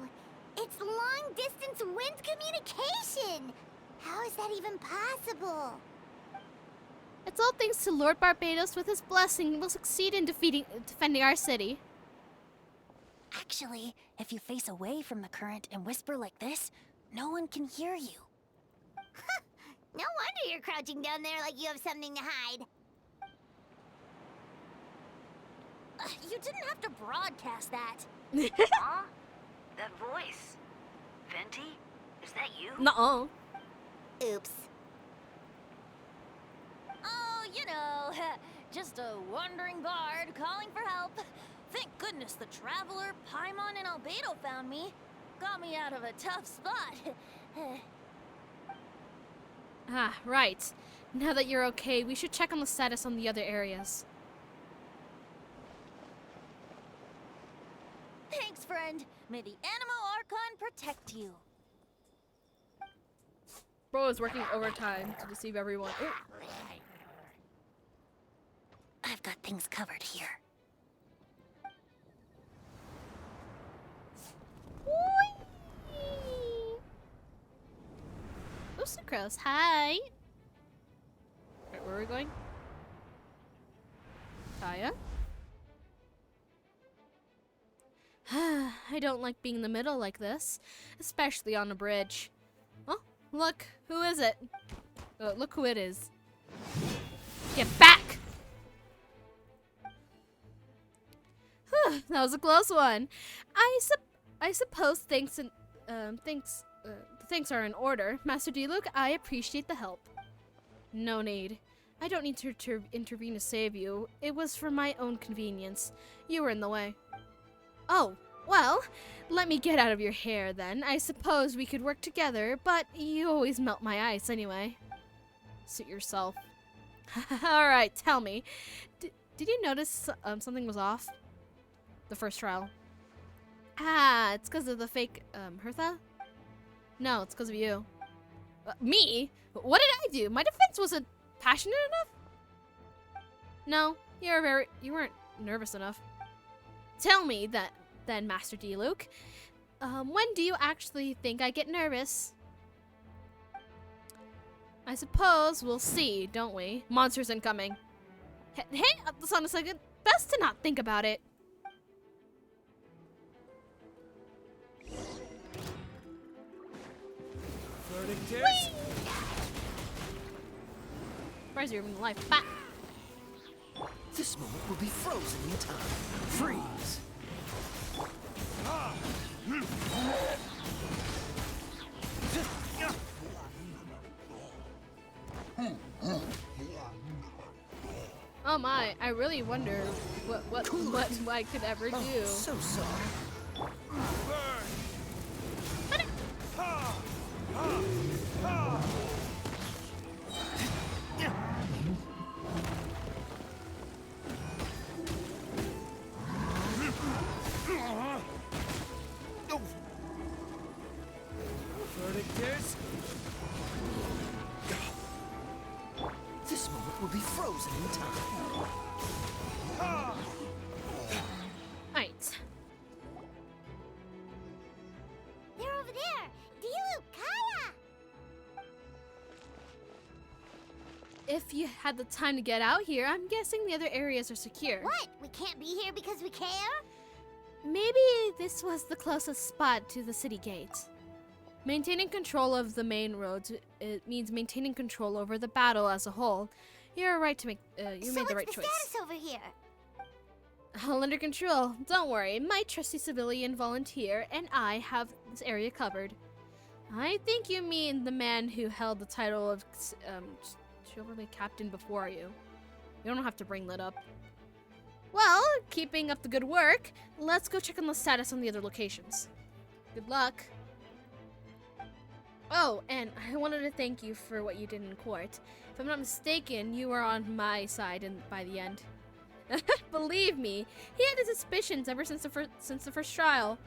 It's long-distance wind communication! How is that even possible? It's all thanks to Lord Barbados. With his blessing, we'll succeed in defending our city. Actually, if you face away from the current and whisper like this, no one can hear you. No wonder you're crouching down there like you have something to hide. You didn't have to broadcast that. Huh? That voice. Venti? Is that you? Nuh-uh. Oops. Oh, you know, just a wandering bard calling for help. Thank goodness the Traveler, Paimon, and Albedo found me. Got me out of a tough spot. Ah, right. Now that you're okay, we should check on the status on the other areas. Thanks, friend. May the Animo Archon protect you. Bro is working overtime to deceive everyone. Ooh. I've got things covered here. Oh, Sucrose, hi. Right, where are we going? Kaya? I don't like being in the middle like this, especially on a bridge. Oh, look, who is it? Oh, look who it is. Get back! That was a close one. I suppose thanks are in order. Master Diluc, I appreciate the help. No need. I don't need to intervene to save you. It was for my own convenience. You were in the way. Oh, well, let me get out of your hair then. I suppose we could work together, but you always melt my ice anyway. Suit yourself. Alright, tell me. Did you notice something was off? The first trial. Ah, it's because of the fake, Hertha? No, it's because of you. Me? What did I do? My defense wasn't passionate enough? No, you weren't nervous enough. Tell me that, then, Master Diluc. When do you actually think I get nervous? I suppose we'll see, don't we? Monsters incoming. Hey, hold on a second. Best to not think about it. Where's your life back? This moment will be frozen in time. Freeze. Oh my, I really wonder what I could ever do. Oh, so sorry. This moment will be frozen in time. Right. They're over there! Diluc, Kaya! If you had the time to get out here, I'm guessing the other areas are secure. What? We can't be here because we care? Maybe this was the closest spot to the city gate. Maintaining control of the main roads, it means maintaining control over the battle as a whole. You're right to make, you made the right choice. What's the status over here? All under control. Don't worry, my trusty civilian volunteer and I have this area covered. I think you mean the man who held the title of, chivalry captain before you. You don't have to bring that up. Well, keeping up the good work, let's go check on the status on the other locations. Good luck. Oh, and I wanted to thank you for what you did in court. If I'm not mistaken, you were on my side by the end. Believe me, he had his suspicions ever since the first trial.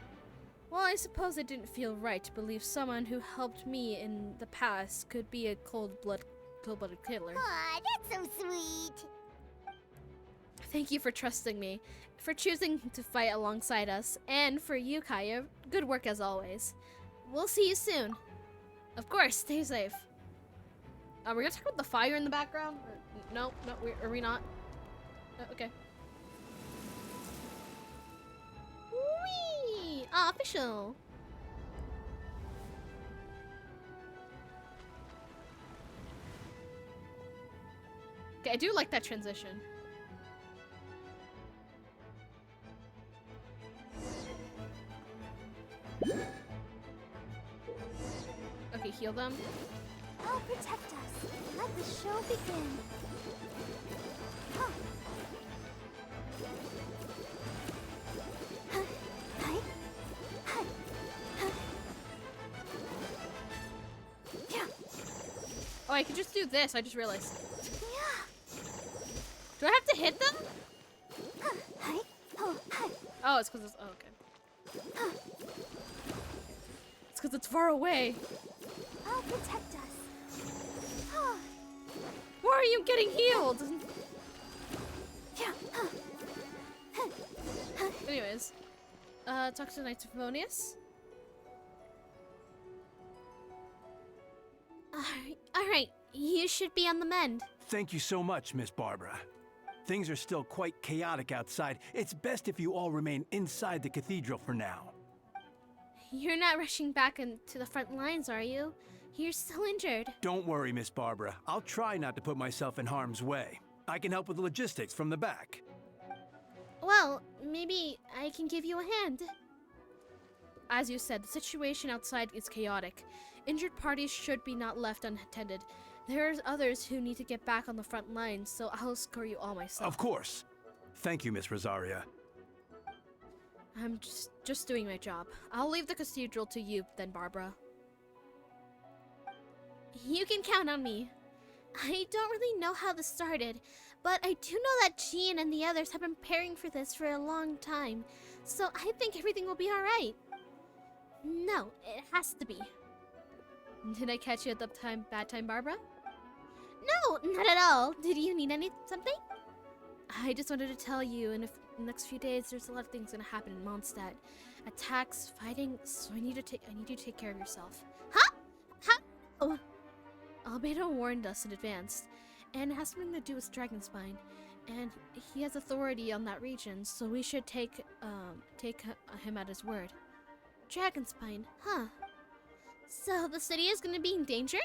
Well, I suppose it didn't feel right to believe someone who helped me in the past could be a cold-blooded killer. Aw, that's so sweet. Thank you for trusting me, for choosing to fight alongside us, and for you, Kaya. Good work as always. We'll see you soon. Of course, stay safe. We're gonna talk about the fire in the background? No, are we not? Okay. Whee! Official! Okay, I do like that transition. Okay, heal them. Oh, protect us. Let the show begin. Huh. I could just do this. I just realized. Do I have to hit them? Oh, it's because it's... Oh, okay. It's because it's far away. I'll protect us. Why are you getting healed? Anyways. Talk to Knights of Favonius. Alright. You should be on the mend. Thank you so much, Miss Barbara. Things are still quite chaotic outside. It's best if you all remain inside the cathedral for now. You're not rushing back into the front lines, are you? You're still injured. Don't worry, Miss Barbara. I'll try not to put myself in harm's way. I can help with the logistics from the back. Well, maybe I can give you a hand. As you said, the situation outside is chaotic. Injured parties should be not left unattended. There's others who need to get back on the front lines, so I'll escort you all myself. Of course. Thank you, Miss Rosaria. I'm just doing my job. I'll leave the cathedral to you, then, Barbara. You can count on me. I don't really know how this started, but I do know that Jean and the others have been preparing for this for a long time, so I think everything will be alright. No, it has to be. Did I catch you at the bad time, Barbara? No, not at all. Did you need something? I just wanted to tell you, in the next few days, there's a lot of things gonna happen in Mondstadt. Attacks, fighting, so I need you to take care of yourself. Huh? How? Albedo warned us in advance, and it has something to do with Dragonspine, and he has authority on that region, so we should take him at his word. Dragonspine, huh? So the city is gonna be in danger?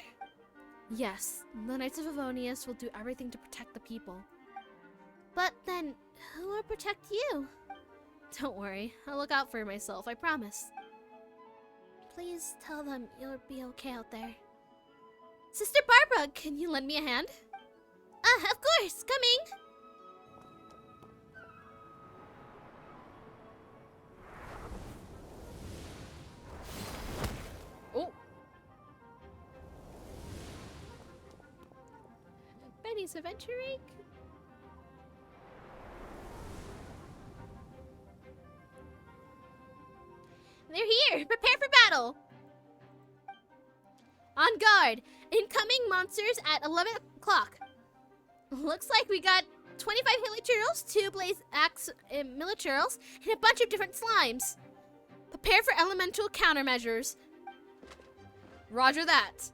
Yes, the Knights of Favonius will do everything to protect the people. But then, who will protect you? Don't worry, I'll look out for myself, I promise. Please tell them you'll be okay out there. Sister Barbara, can you lend me a hand? Of course, coming! Oh! Benny's adventuring? They're here! Prepare for battle! On guard! Incoming monsters at 11 o'clock. Looks like we got 25 Hilichurls, 2 Blaze Axe Milichurls, and a bunch of different slimes. Prepare for elemental countermeasures. Roger that.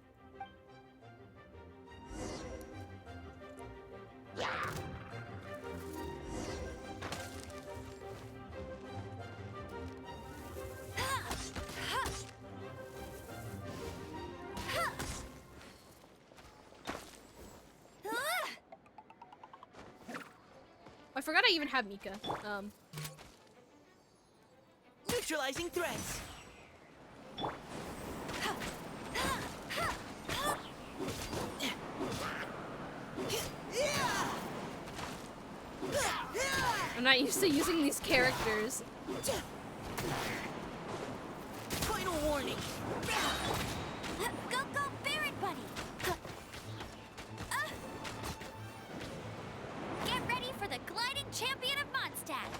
I forgot I even have Mika. Neutralizing threats. I'm not used to using these characters. Final warning. Go, Barret Buddy! Get ready for the gliding champion of Mondstadt!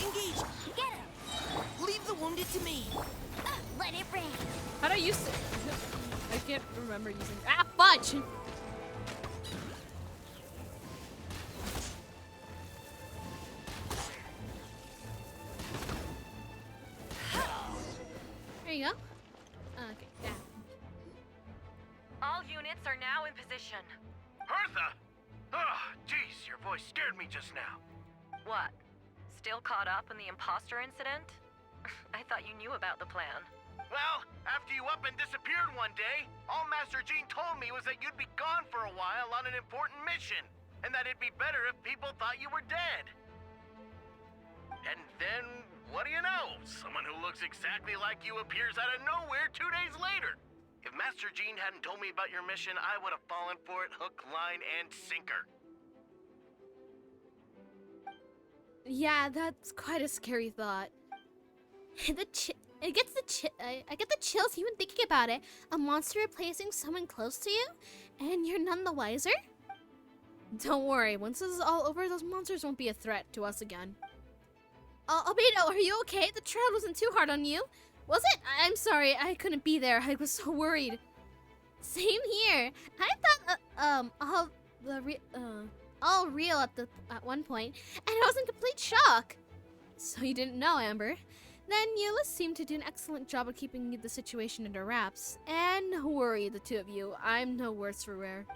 Engage. Get him! Leave the wounded to me. Let it rain! How do I use it? I can't remember using. Ah, fudge! There you go. Okay, yeah. All units are now in position. Hertha! Oh, jeez, your voice scared me just now. What? Still caught up in the imposter incident? I thought you knew about the plan. Well, after you up and disappeared one day, all Master Jean told me was that you'd be gone for a while on an important mission, and that it'd be better if people thought you were dead. And then, what do you know? Someone who looks exactly like you appears out of nowhere 2 days later. If Master Jean hadn't told me about your mission, I would have fallen for it hook, line, and sinker. Yeah, that's quite a scary thought. I get the chills even thinking about it. A monster replacing someone close to you, and you're none the wiser? Don't worry, once this is all over, those monsters won't be a threat to us again. Albedo, are you okay? The trial wasn't too hard on you, was it? I'm sorry, I couldn't be there. I was so worried. Same here. I thought all real at one point, and I was in complete shock. So you didn't know, Amber? Then Eula seemed to do an excellent job of keeping the situation under wraps. And no worry, the two of you. I'm no worse for wear.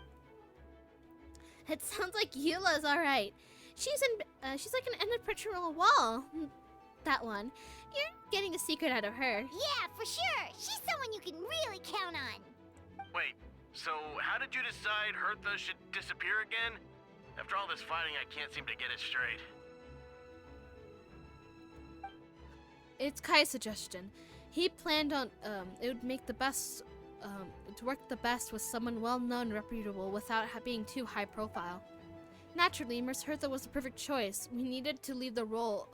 It sounds like Eula's alright. She's like an impenetrable wall. That one. You're getting a secret out of her. Yeah, for sure. She's someone you can really count on. Wait, so how did you decide Hertha should disappear again? After all this fighting, I can't seem to get it straight. It's Kai's suggestion. He planned on it would make the best to work the best with someone well-known and reputable without being too high profile. Naturally, Miss Hertha was the perfect choice. We needed to leave the role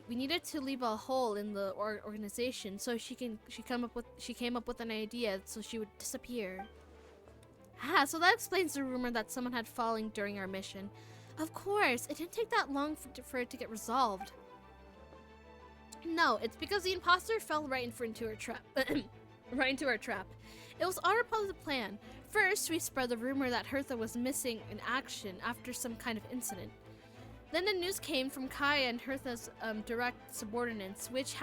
we needed to leave a hole in the organization, so she came up with an idea so she would disappear. So that explains the rumor that someone had fallen during our mission. Of course, it didn't take that long for it to get resolved. No, it's because the imposter fell right into our trap. Right into our trap. It was our positive plan. First, we spread the rumor that Hertha was missing in action after some kind of incident. Then the news came from Kaya and Hertha's direct subordinates, which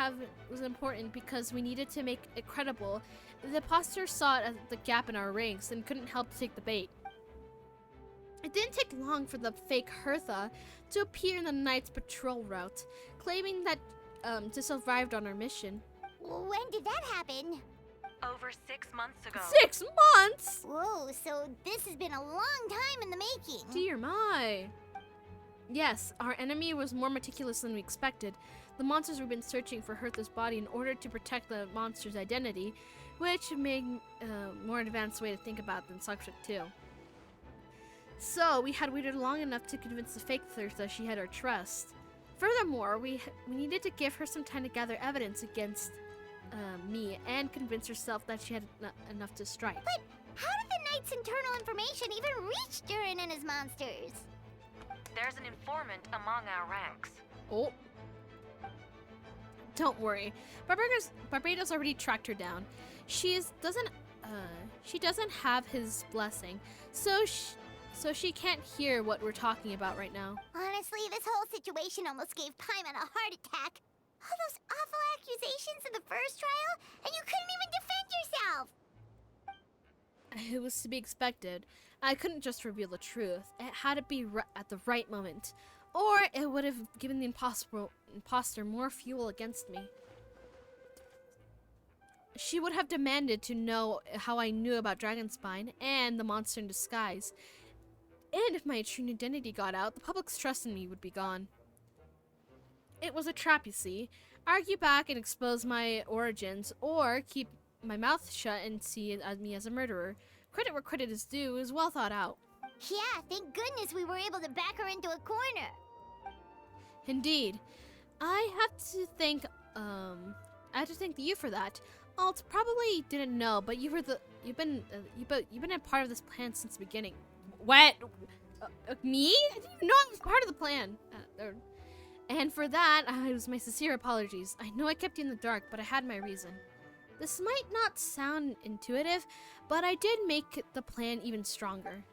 was important because we needed to make it credible. The imposter saw it as the gap in our ranks and couldn't help to take the bait. It didn't take long for the fake Hertha to appear in the night's patrol route, claiming that to survive on our mission. When did that happen? Over 6 months ago. 6 months? Whoa, so this has been a long time in the making. Dear my. Yes, our enemy was more meticulous than we expected. The monsters we've been searching for Hertha's body in order to protect the monster's identity, which made a more advanced way to think about than Subject 2. So, we had waited long enough to convince the fake Hertha she had our trust. Furthermore, we needed to give her some time to gather evidence against me and convince herself that she had enough to strike. But how did the Knight's internal information even reach Durin and his monsters? There's an informant among our ranks. Oh. Don't worry. Barbados already tracked her down. She doesn't have his blessing, so she can't hear what we're talking about right now. Honestly, this whole situation almost gave Paimon a heart attack. All those awful accusations in the first trial, and you couldn't even defend yourself! It was to be expected. I couldn't just reveal the truth. It had to be at the right moment, or it would have given the imposter more fuel against me. She would have demanded to know how I knew about Dragonspine and the monster in disguise. And if my true identity got out, the public's trust in me would be gone. It was a trap, you see. Argue back and expose my origins, or keep my mouth shut and see me as a murderer. Credit where credit is due is well thought out. Yeah, thank goodness we were able to back her into a corner. Indeed. I have to thank you for that. Alt probably didn't know, but you've been a part of this plan since the beginning. What? Me? I didn't even know I was part of the plan. And for that, it was my sincere apologies. I know I kept you in the dark, but I had my reason. This might not sound intuitive, but I did make the plan even stronger.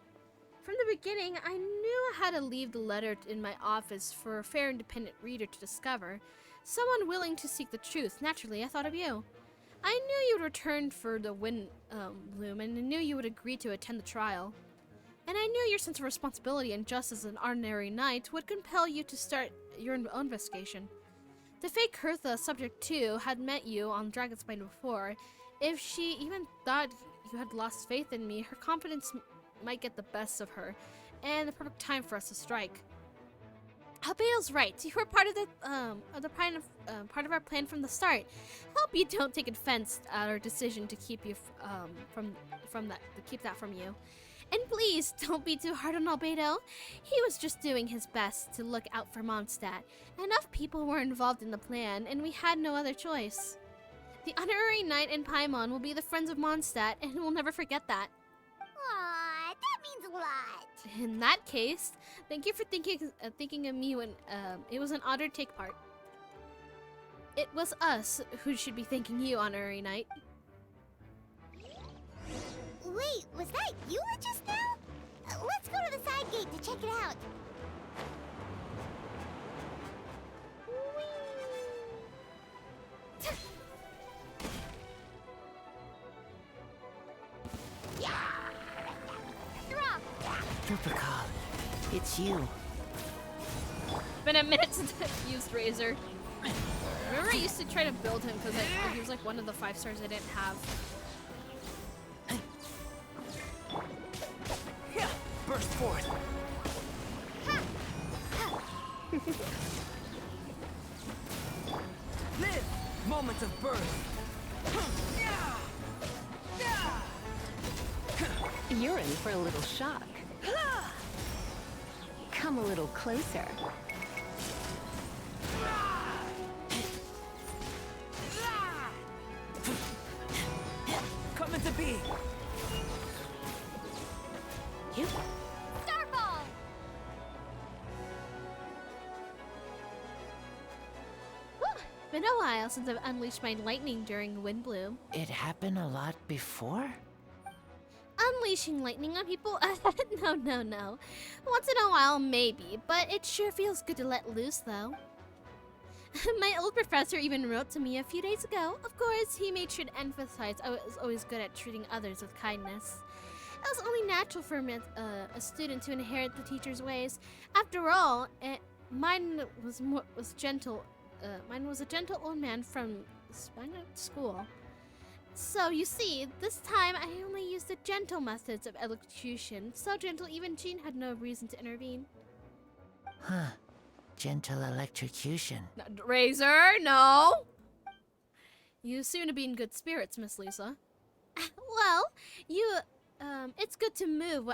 From the beginning, I knew how to leave the letter in my office for a fair independent reader to discover. Someone willing to seek the truth. Naturally, I thought of you. I knew you would return for the Wind Bloom, and I knew you would agree to attend the trial. And I knew your sense of responsibility and justice as an ordinary knight would compel you to start your own investigation. The fake Hertha, Subject 2, had met you on Dragonspine before. If she even thought you had lost faith in me, her confidence might get the best of her, and the perfect time for us to strike. Albedo's right. You were part of our plan from the start. Hope you don't take offense at our decision to keep you keep that from you. And please, don't be too hard on Albedo. He was just doing his best to look out for Mondstadt. Enough people were involved in the plan, and we had no other choice. The honorary knight and Paimon will be the friends of Mondstadt, and we'll never forget that. Aw, that means a lot. In that case, thank you for thinking of me when it was an honor to take part. It was us who should be thanking you, honorary knight. Wait, was that you just now? Let's go to the side gate to check it out. Rubicon, it's you. Been a minute since I've used Razor. Remember I used to try to build him because he was like one of the 5 stars I didn't have. Burst forth. Live! Moment of birth. You're in for a little shock. Come a little closer. Coming to be. You. Starfall! Been a while since I've unleashed my lightning during Windbloom. It happened a lot before? Unleashing lightning on people? No. Once in a while, maybe, but it sure feels good to let loose, though. My old professor even wrote to me a few days ago. Of course, he made sure to emphasize I was always good at treating others with kindness. It was only natural for a student to inherit the teacher's ways. After all, mine was gentle. Mine was a gentle old man from Spanish school. So, you see, this time I only used the gentle methods of elocution. So gentle, even Jean had no reason to intervene. Huh. Gentle electrocution. No, Razor, no! You seem to be in good spirits, Miss Lisa. Well, it's good to move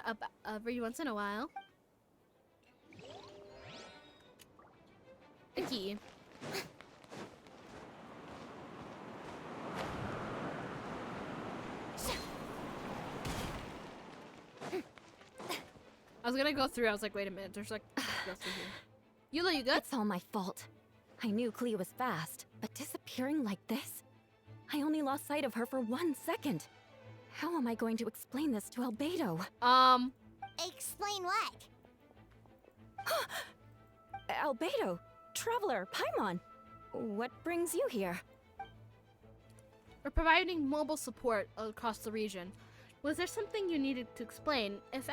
every once in a while. A key. I was gonna go through, I was like, wait a minute, there's like, go through here. Eula, you good? It's all my fault. I knew Clea was fast, but disappearing like this? I only lost sight of her for 1 second. How am I going to explain this to Albedo? Explain what? Albedo, Traveler, Paimon. What brings you here? We're providing mobile support across the region. Was there something you needed to explain? If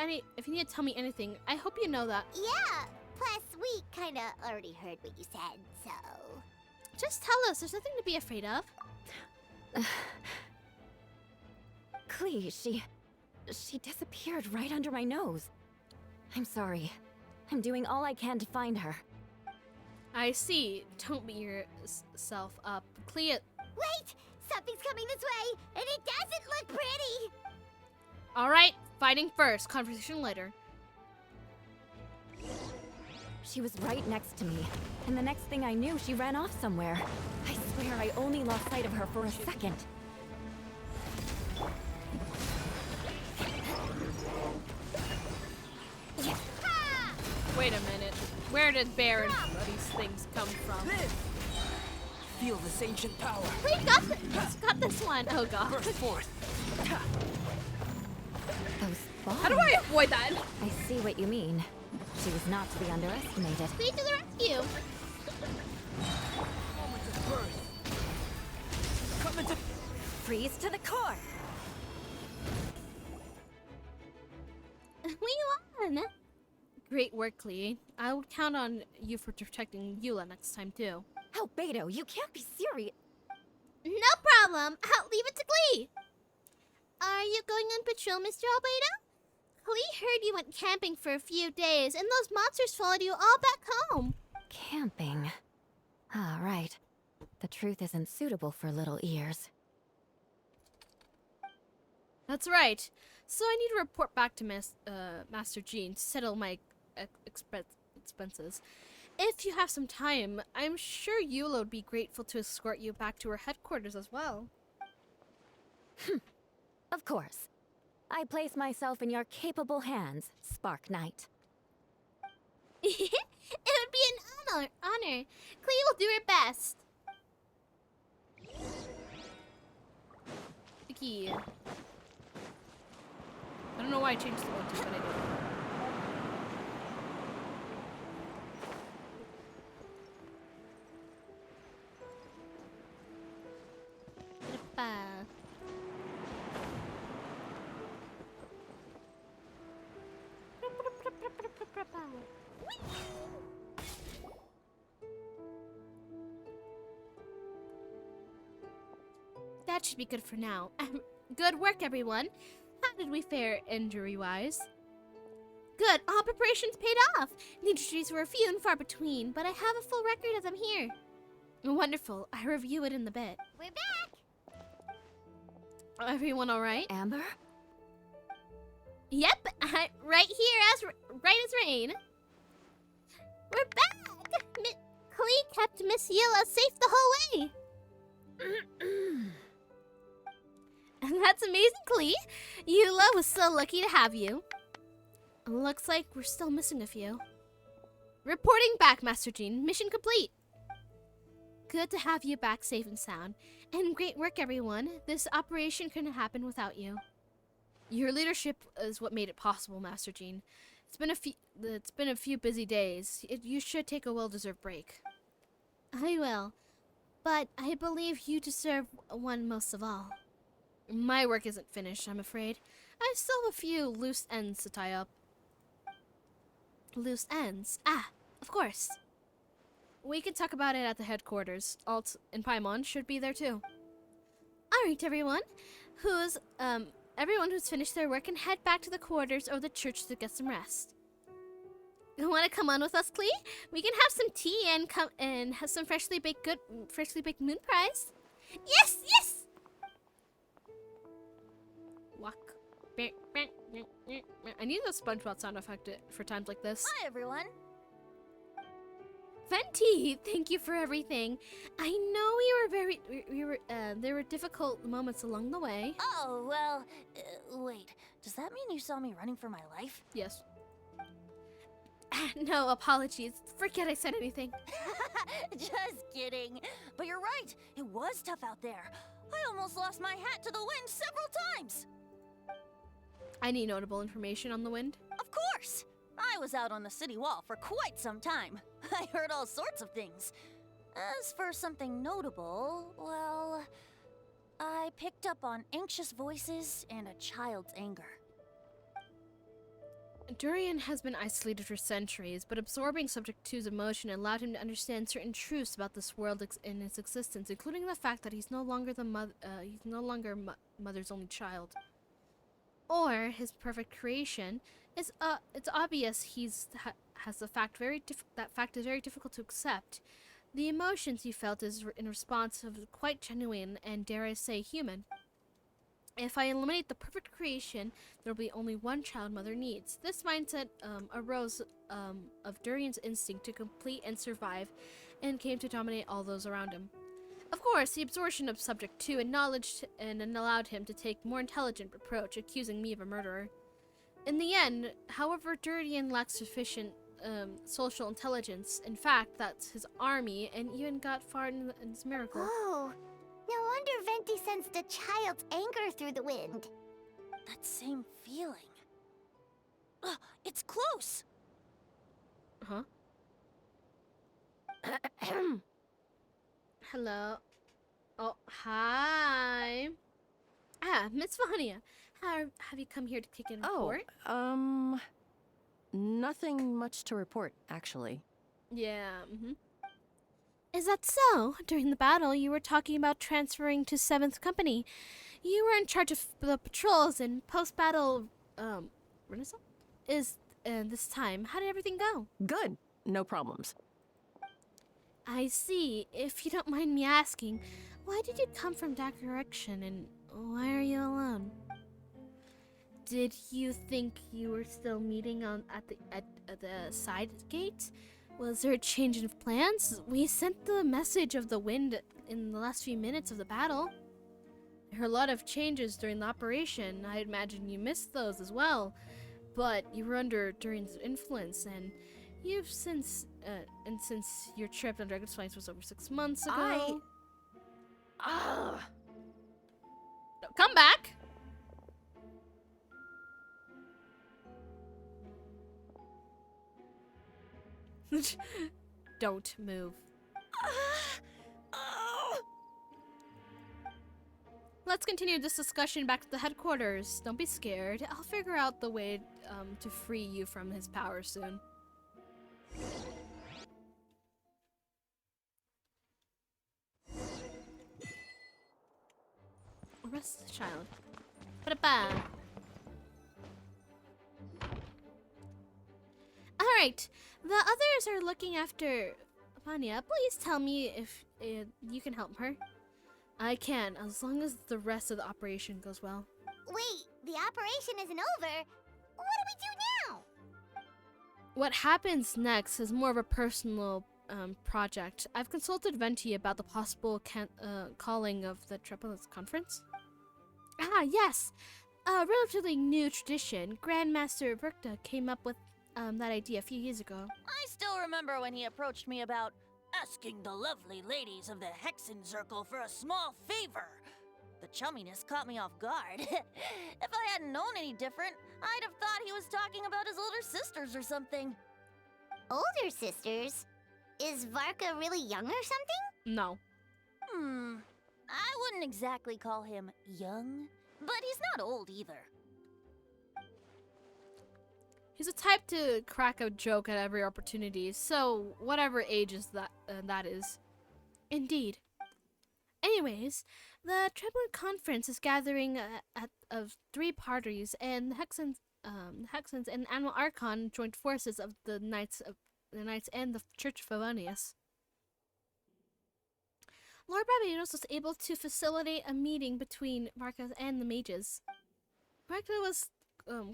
you need to tell me anything, I hope you know that. Yeah, plus we kinda already heard what you said, so... Just tell us, there's nothing to be afraid of. Clea, she disappeared right under my nose. I'm sorry. I'm doing all I can to find her. I see. Don't beat yourself up. Clea... Wait! Something's coming this way, and it doesn't look pretty! Alright, fighting first, conversation later. She was right next to me, and the next thing I knew, she ran off somewhere. I swear I only lost sight of her for a second. Wait a minute. Where did Bear and these things come from? Feel this ancient power. We got this one. Oh god. Burst forth. Those bombs. How do I avoid that? I see what you mean. She was not to be underestimated. Speed to the rescue. Moment of birth. Coming to freeze to the core. We won. Great work, Clea. I would count on you for protecting Eula next time too. Albedo, you can't be serious. No problem. I'll leave it to Clea. Are you going on patrol, Mr. Albedo? Clea heard you went camping for a few days, and those monsters followed you all back home. Camping. Ah, right. The truth isn't suitable for little ears. That's right. So I need to report back to Master Jean to settle my expenses. If you have some time, I'm sure Eula would be grateful to escort you back to her headquarters as well. Of course. I place myself in your capable hands, Spark Knight. It would be an honor. Clee will do her best. The key. I don't know why I changed the one to, but I did. That should be good for now. Good work, everyone. How did we fare injury-wise? Good. All preparations paid off. The injuries were few and far between, but I have a full record as I'm here. Wonderful. I review it in the bit. We're back! Everyone all right? Amber? Yep, right here, right as rain. We're back! Klee kept Miss Eula safe the whole way. And that's amazing, Klee. Eula was so lucky to have you. Looks like we're still missing a few. Reporting back, Master Jean. Mission complete. Good to have you back safe and sound. And great work, everyone. This operation couldn't happen without you. Your leadership is what made it possible, Master Jean. It's been a few busy days. You should take a well-deserved break. I will. But I believe you deserve one most of all. My work isn't finished, I'm afraid. I still have a few loose ends to tie up. Loose ends? Ah, of course. We can talk about it at the headquarters. Alt and Paimon should be there too. Alright, everyone who's finished their work and head back to the quarters or the church to get some rest. You want to come on with us, Klee? We can have some tea and have some freshly baked moon pies. Yes, yes. Walk. I need a SpongeBob sound effect for times like this. Hi, everyone. Venti, thank you for everything. I know there were difficult moments along the way. Oh, well, wait. Does that mean you saw me running for my life? Yes. No, apologies. Forget I said anything. Just kidding. But you're right. It was tough out there. I almost lost my hat to the wind several times. Any notable information on the wind? Of course. I was out on the city wall for quite some time. I heard all sorts of things. As for something notable, well, I picked up on anxious voices and a child's anger. Durian has been isolated for centuries, but absorbing Subject 2's emotion allowed him to understand certain truths about this world and its existence, including the fact that he's no longer mother's only child, or his perfect creation. It's obvious that fact is very difficult to accept. The emotions he felt is in response of quite genuine and, dare I say, human. If I eliminate the perfect creation, there will be only one child mother needs. This mindset arose of Durian's instinct to complete and survive, and came to dominate all those around him. Of course, the absorption of Subject 2 acknowledged and allowed him to take a more intelligent approach, accusing me of a murderer. In the end, however, Durian lacked sufficient social intelligence. In fact, that's his army, and even got far in his miracle. Oh. No wonder Venti sensed a child's anger through the wind. That same feeling. It's close! Huh? Hello. Oh, hi. Ah, Miss Vania. Have you come here to kick in a report? Nothing much to report, actually. Yeah, Is that so? During the battle, you were talking about transferring to 7th Company. You were in charge of the patrols and post-battle, Renaissance? This time. How did everything go? Good. No problems. I see. If you don't mind me asking, why did you come from that direction and why are you alone? Did you think you were still meeting at the side gate? Was there a change in plans? We sent the message of the wind in the last few minutes of the battle. There were a lot of changes during the operation. I imagine you missed those as well. But you were under Durian's influence, and you've since your trip on Dragon's Flight was over 6 months ago. No, come back! Don't move. Let's continue this discussion back to the headquarters. Don't be scared. I'll figure out the way to free you from his power soon. Arrest the child. Ba-da-ba. Alright, the others are looking after Vanya. Please tell me if you can help her. I can, as long as the rest of the operation goes well. Wait, the operation isn't over. What do we do now? What happens next is more of a personal project. I've consulted Venti about the possible calling of the Triplets Conference. Ah, yes! A relatively new tradition. Grandmaster Verkta came up with that idea a few years ago. I still remember when he approached me about asking the lovely ladies of the Hexen Circle for a small favor. The chumminess caught me off guard. If I hadn't known any different, I'd have thought he was talking about his older sisters or something. Older sisters? Is Varka really young or something? No. I wouldn't exactly call him young, but he's not old either. He's the type to crack a joke at every opportunity, so whatever age is that is. Indeed. Anyways, the Triplet Conference is gathering of 3 parties, and the Hexens and Animal Archon joined forces of the Knights and the Church of Favonius. Lord Barbados was able to facilitate a meeting between Varka and the mages. Varka was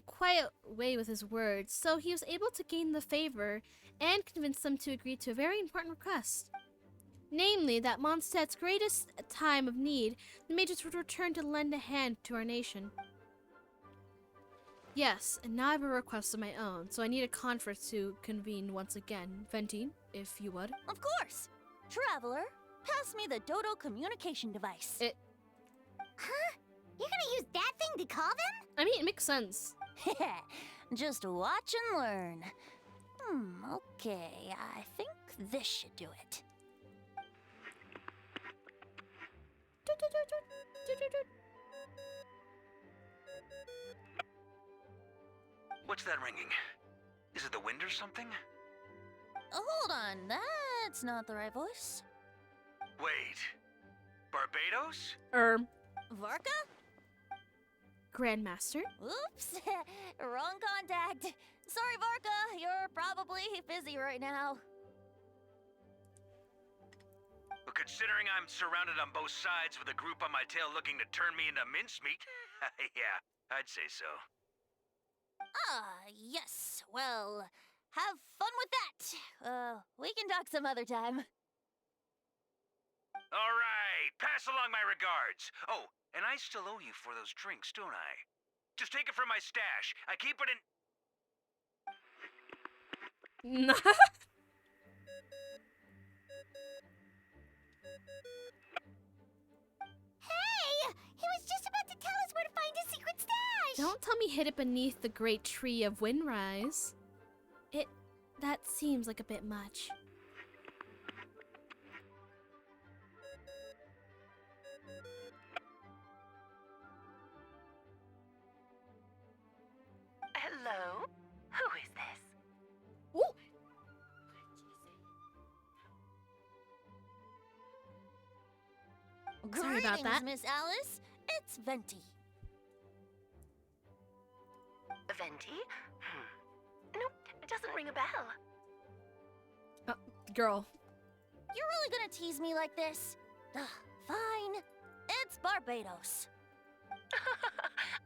quite away with his words, so he was able to gain the favor and convince them to agree to a very important request. Namely, that Mondstadt's greatest time of need, the mages would return to lend a hand to our nation. Yes, and now I have a request of my own, so I need a conference to convene once again. Venti, if you would. Of course! Traveler, pass me the Dodo communication device. Huh? You're gonna use that thing to call them? I mean, it makes sense. Just watch and learn. Okay, I think this should do it. What's that ringing? Is it the wind or something? Hold on, that's not the right voice. Wait. Barbados? Varka? Grandmaster? Oops, wrong contact. Sorry, Varka, you're probably busy right now. But considering I'm surrounded on both sides with a group on my tail looking to turn me into mincemeat, yeah, I'd say so. Yes. Well, have fun with that. We can talk some other time. All right, pass along my regards. Oh, and I still owe you for those drinks, don't I? Just take it from my stash. I keep it in... Hey! He was just about to tell us where to find his secret stash! Don't tell me hid it beneath the great tree of Windrise. That seems like a bit much. Hello? Who is this? Ooh. Sorry about that. Miss Alice. It's Venti. Venti? Nope, it doesn't ring a bell. Girl. You're really gonna tease me like this? Fine. It's Barbados.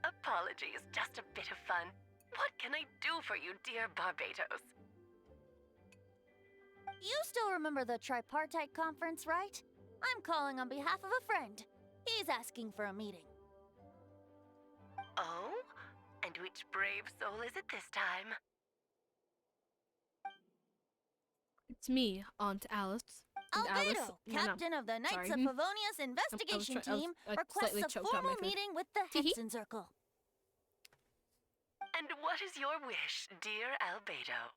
A apology is just a bit of fun. What can I do for you, dear Barbados? You still remember the tripartite conference, right? I'm calling on behalf of a friend. He's asking for a meeting. Oh? And which brave soul is it this time? It's me, Aunt Alice. And Alice- Albedo, no, no. captain of the Knights Sorry. of Favonia's investigation team, I requests slightly a choked out my formal food. meeting with the Hexen Circle. And what is your wish, dear Albedo?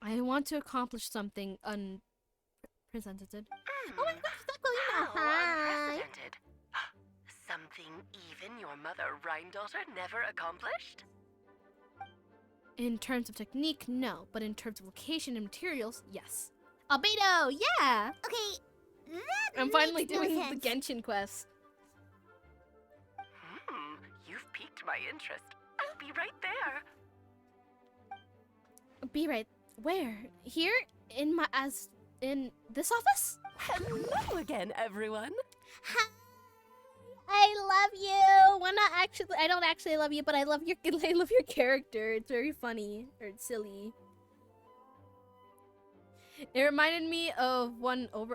I want to accomplish something unprecedented. Oh my gosh, Ducklina! How Hi! unprecedented. Something even your mother Rhine-daughter never accomplished? In terms of technique, no. But in terms of location and materials, yes. Albedo, yeah! Okay, that I'm finally makes no doing the sense. Genshin quest. You've piqued my interest. I'll be right there. Be right. Where? Here? In this office? Hello again, everyone. Hi. I love you. Well, not actually. I don't actually love you, but I love your. I love your character. It's very funny or silly. It reminded me of one of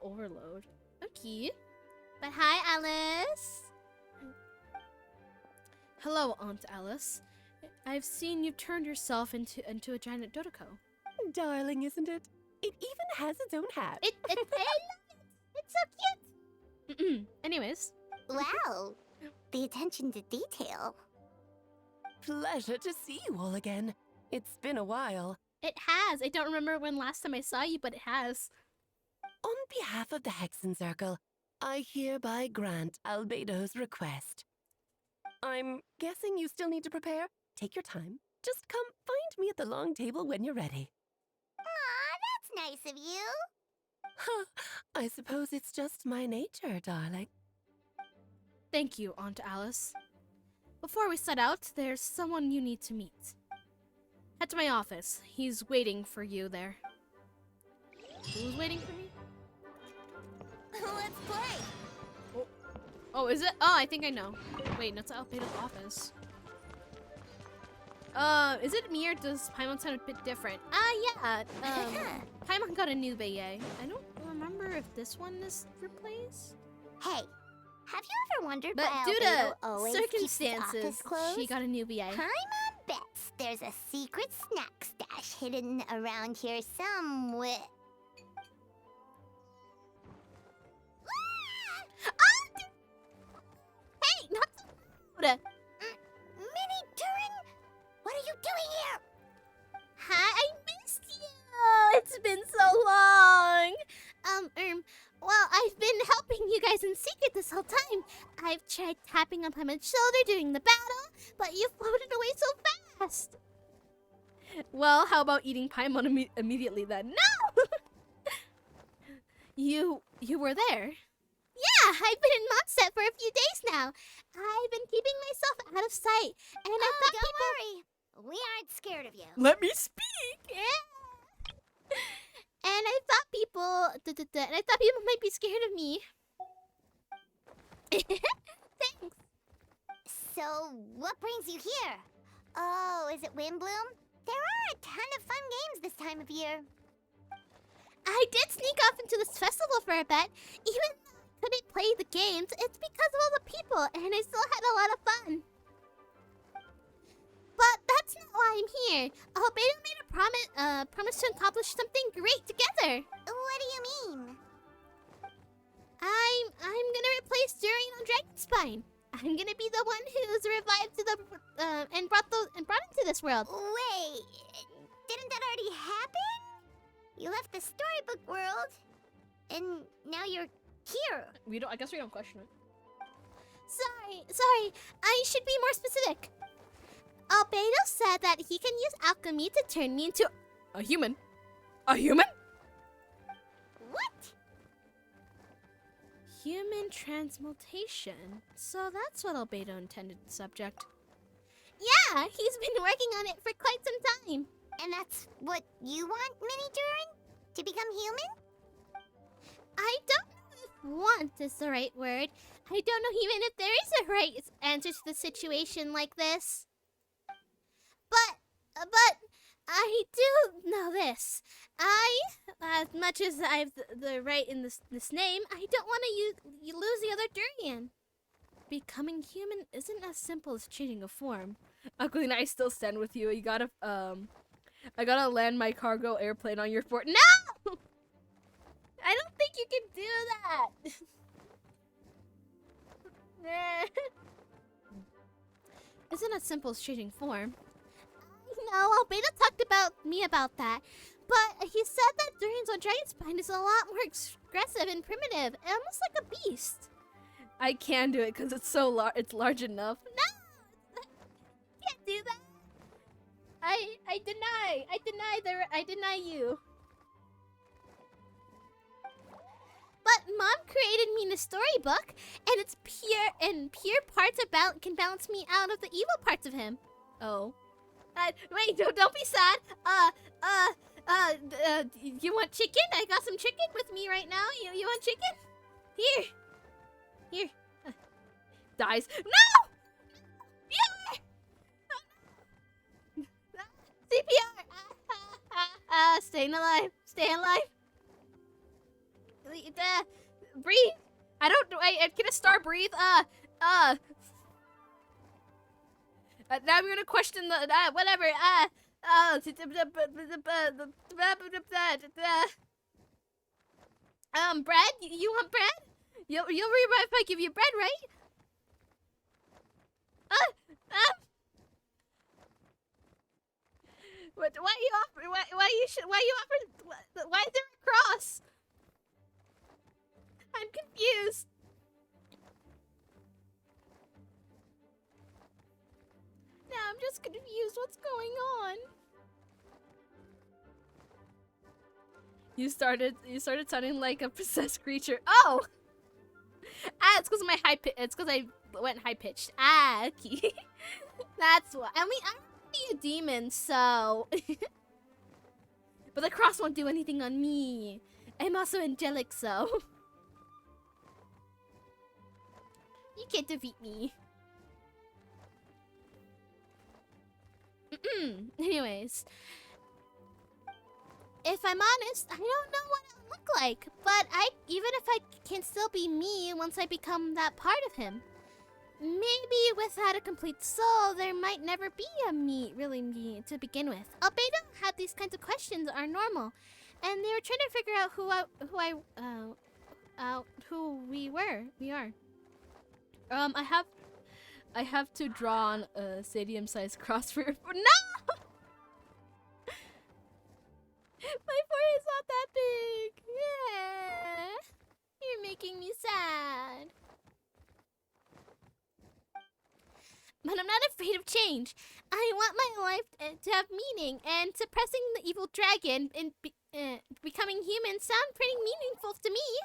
Overload. Okay. But hi, Alice. Hello, Aunt Alice. I've seen you turned yourself into a giant Dodoko. Darling, isn't it? It even has its own hat. I love it. It's so cute. Anyways. Wow, the attention to detail. Pleasure to see you all again. It's been a while. It has. I don't remember when last time I saw you, but it has. On behalf of the Hexen Circle, I hereby grant Albedo's request. I'm guessing you still need to prepare? Take your time. Just come find me at the long table when you're ready. Aw, that's nice of you. Huh, I suppose it's just my nature, darling. Thank you, Aunt Alice. Before we set out, there's someone you need to meet. Head to my office. He's waiting for you there. Who's waiting for me? Let's play. Oh, is it? Oh, I think I know. Wait, that's Albedo's office. Is it me or does Paimon sound a bit different? Yeah. Paimon got a new BA. I don't remember if this one is replaced. Hey, have you ever wondered But why due Albedo to always keeps his circumstances, office closed? she got a new BA. Paimon bets there's a secret snack stash hidden around here somewhere. Hey, not so loud! Minnie Turing, what are you doing here? Hi, I missed you! It's been so long! Well, I've been helping you guys in secret this whole time. I've tried tapping on Paimon's shoulder during the battle, but you floated away so fast! Well, how about eating Paimon immediately then? No! You were there? Yeah, I've been in mondstadt for a few days now. I've been keeping myself out of sight, and I thought Don't worry, we aren't scared of you. Let me speak. Yeah. And I thought people might be scared of me. Thanks. So, what brings you here? Oh, is it Windbloom? There are a ton of fun games this time of year. I did sneak off into this festival for a bit. Even though I couldn't play the games, it's because of all the people, and I still had a lot of fun. But that's not why I'm here. Albedo made a promise to accomplish something great together. What do you mean? I'm gonna replace Durian on Dragonspine. I'm gonna be the one who's revived and brought into this world. Wait, didn't that already happen? You left the storybook world, and now you're here. I guess we don't question it. Sorry. I should be more specific. Albedo said that he can use alchemy to turn me into a human. A human? What? Human transmutation. So that's what Albedo intended the subject. Yeah, he's been working on it for quite some time. And that's what you want, Minnie Durin? To become human? I don't know if want is the right word. I don't know even if there is a right answer to the situation like this. But I do know this. As much as I have the right in this name, I don't want to you lose the other durian. Becoming human isn't as simple as changing a form. Aquilina, I still stand with you. You gotta, I gotta land my cargo airplane on your fort. No! I don't think you can do that. Isn't as simple as changing form. No, Albedo talked about that. But he said that Durian's on Dragonspine is a lot more aggressive and primitive, and almost like a beast. I can do it because it's so large. It's large enough. No, can't do that. I deny you. But Mom created me in a storybook, and it's pure parts can balance me out of the evil parts of him. Oh. Wait, don't be sad. You want chicken? I got some chicken with me right now. You want chicken? Here. Dies. No! CPR! Staying alive. Staying alive. Breathe. I can a star breathe? Now we're gonna question the whatever. Bread? You want bread? You'll revive if I give you bread, right? Why you offer? Why you offer? Why is there a cross? I'm confused. Now I'm just confused. What's going on? You started sounding like a possessed creature. Oh! It's because of my high pitch. It's because I went high pitched. Okay. That's why. I mean, I'm a demon, so. But the cross won't do anything on me. I'm also angelic, so. You can't defeat me. Anyways. If I'm honest, I don't know what I look like. But even if I can still be me once I become that part of him. Maybe without a complete soul, there might never be really me to begin with. Albedo had these kinds of questions are normal. And they were trying to figure out who we are. I have to draw on a stadium-sized cross for your No! My forehead's not that big. Yeah. You're making me sad. But I'm not afraid of change. I want my life to have meaning, and suppressing the evil dragon and becoming human sound pretty meaningful to me.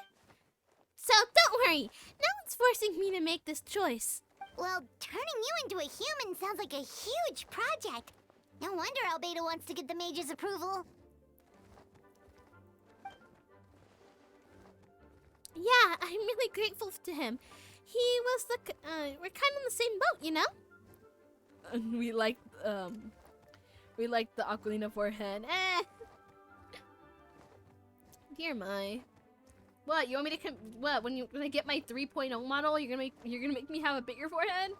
So don't worry. No one's forcing me to make this choice. Well, turning you into a human sounds like a huge project. No wonder Albedo wants to get the mage's approval. Yeah, I'm really grateful to him. He was we're kind of in the same boat, you know? We like the Aquilina forehead. Dear my. What, you want me to what, when I get my 3.0 model, you're gonna make me have a bigger forehead?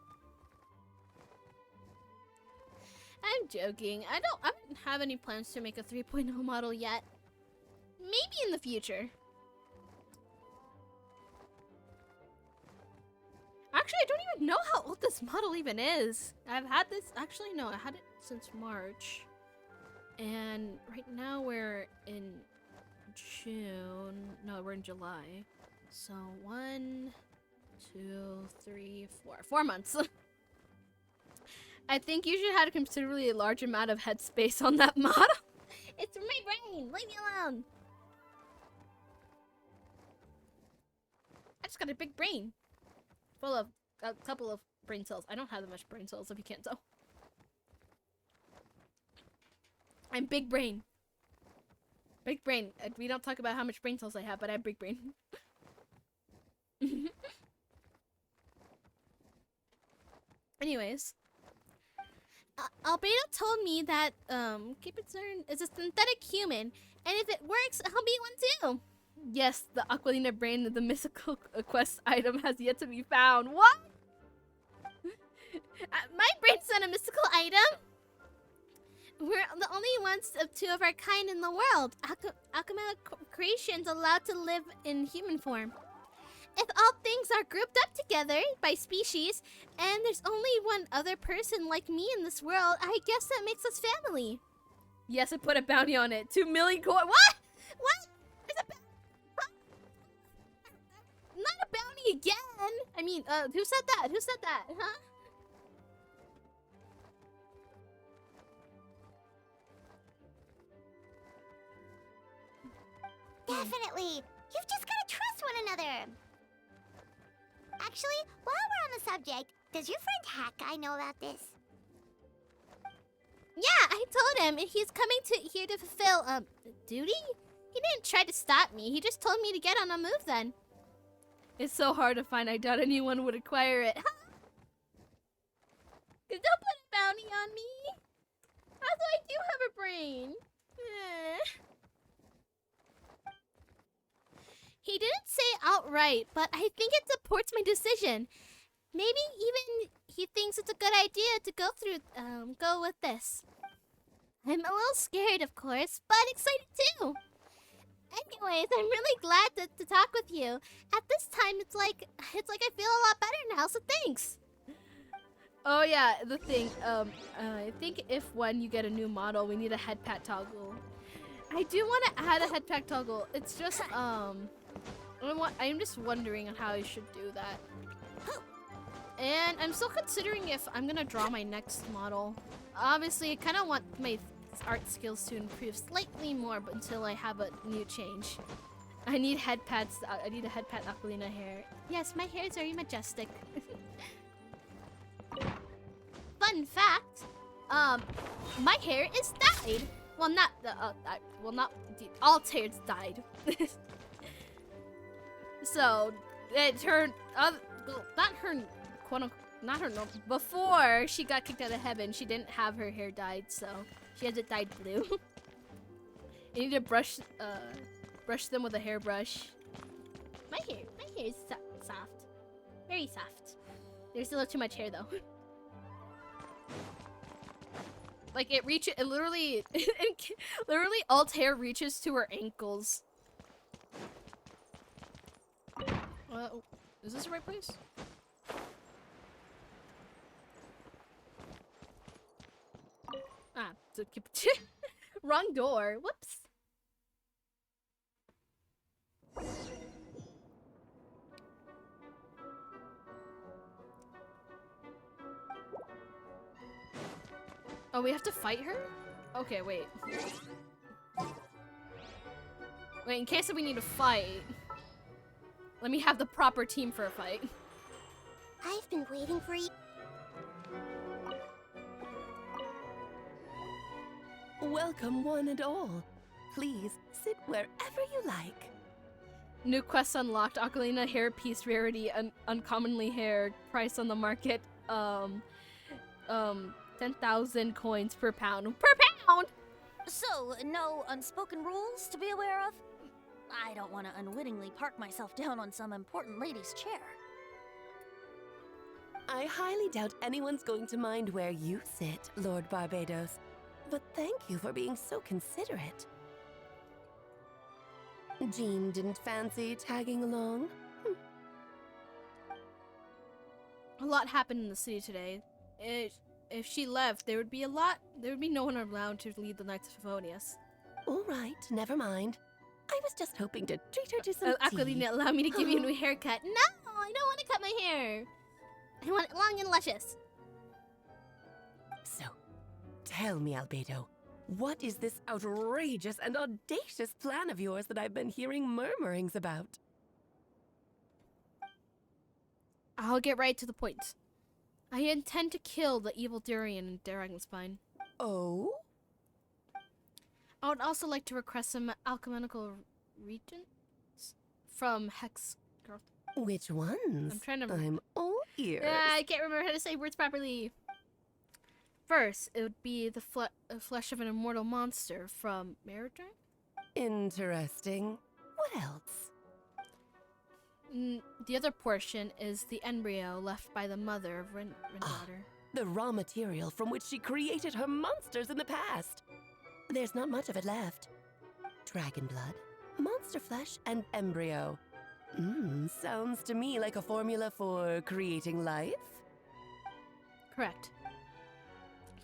I'm joking. I don't have any plans to make a 3.0 model yet. Maybe in the future. Actually, I don't even know how old this model even is. I've had this, actually no, I had it since March. And right now we're in June. No, we're in July. So 1, 2, 3, 4. 4 months. I think you should have a considerably large amount of headspace on that model. It's for my brain. Leave me alone. I just got a big brain. Full of a couple of brain cells. I don't have that much brain cells if you can't tell. I'm big brain. Big brain. We don't talk about how much brain cells I have, but I have big brain. Anyways, Albedo told me that Kipitsurn is a synthetic human, and if it works, I'll be one too. Yes, the Aquilina brain of the mystical quest item has yet to be found. What? My brain's not a mystical item. We're the only ones of two of our kind in the world. Alchemical creations allowed to live in human form. If all things are grouped up together by species, and there's only one other person like me in this world, I guess that makes us family. Yes, I put a bounty on it. 2 million coin. What? What? There's a not a bounty again. I mean, who said that? Who said that? Huh? Definitely. You've just gotta trust one another. Actually, while we're on the subject, does your friend Hack know about this? Yeah, I told him, and he's coming here to fulfill duty. He didn't try to stop me. He just told me to get on a move. Then it's so hard to find. I doubt anyone would acquire it. Don't put a bounty on me. Although I do have a brain. He didn't say it outright, but I think it supports my decision. Maybe even he thinks it's a good idea to go with this. I'm a little scared, of course, but excited too. Anyways, I'm really glad to talk with you. At this time, it's like I feel a lot better now, so thanks. Oh yeah, the thing. I think if when you get a new model, we need a head pat toggle. I do want to add a head pat toggle. It's just I'm just wondering how I should do that. And I'm still considering if I'm gonna draw my next model. Obviously, I kind of want my art skills to improve slightly more, but until I have a new change. I need head pads. I need a head pat Aquilina hair. Yes, my hair is very majestic. Fun fact, my hair is dyed. Well, not Alt's hair's dyed. So it turned not her before she got kicked out of heaven. She didn't have her hair dyed, so she has it dyed blue. You need to brush them with a hairbrush. My hair is soft, very soft. There's a little too much hair though. Like it literally, Alt's hair reaches to her ankles. Is this the right place? Ah, so keep wrong door. Whoops. Oh, we have to fight her? Okay, wait. Wait, in case we need to fight, let me have the proper team for a fight. I've been waiting for you. Welcome, one and all. Please sit wherever you like. New quest unlocked. Aquilina hairpiece rarity, uncommonly hair. Price on the market. 10,000 coins per pound. Per pound! So, no unspoken rules to be aware of? I don't want to unwittingly park myself down on some important lady's chair. I highly doubt anyone's going to mind where you sit, Lord Barbados. But thank you for being so considerate. Jean didn't fancy tagging along? A lot happened in the city today. If she left, there would be no one allowed to lead the Knights of Favonius. All right, never mind. I was just hoping to treat her to some tea. Aquilina, allow me to give you a new haircut. No, I don't want to cut my hair. I want it long and luscious. So, tell me, Albedo, what is this outrageous and audacious plan of yours that I've been hearing murmurings about? I'll get right to the point. I intend to kill the evil Durian in Dragonspine. Oh? I would also like to request some alchemical regents from Hex Girl. Which ones? I'm trying to. I'm all ears. Yeah, I can't remember how to say words properly. First, it would be the flesh of an immortal monster from Merodrome? Interesting. What else? The other portion is the embryo left by the mother of Rendaughter. The raw material from which she created her monsters in the past. There's not much of it left. Dragon blood, monster flesh, and embryo. Sounds to me like a formula for creating life. Correct.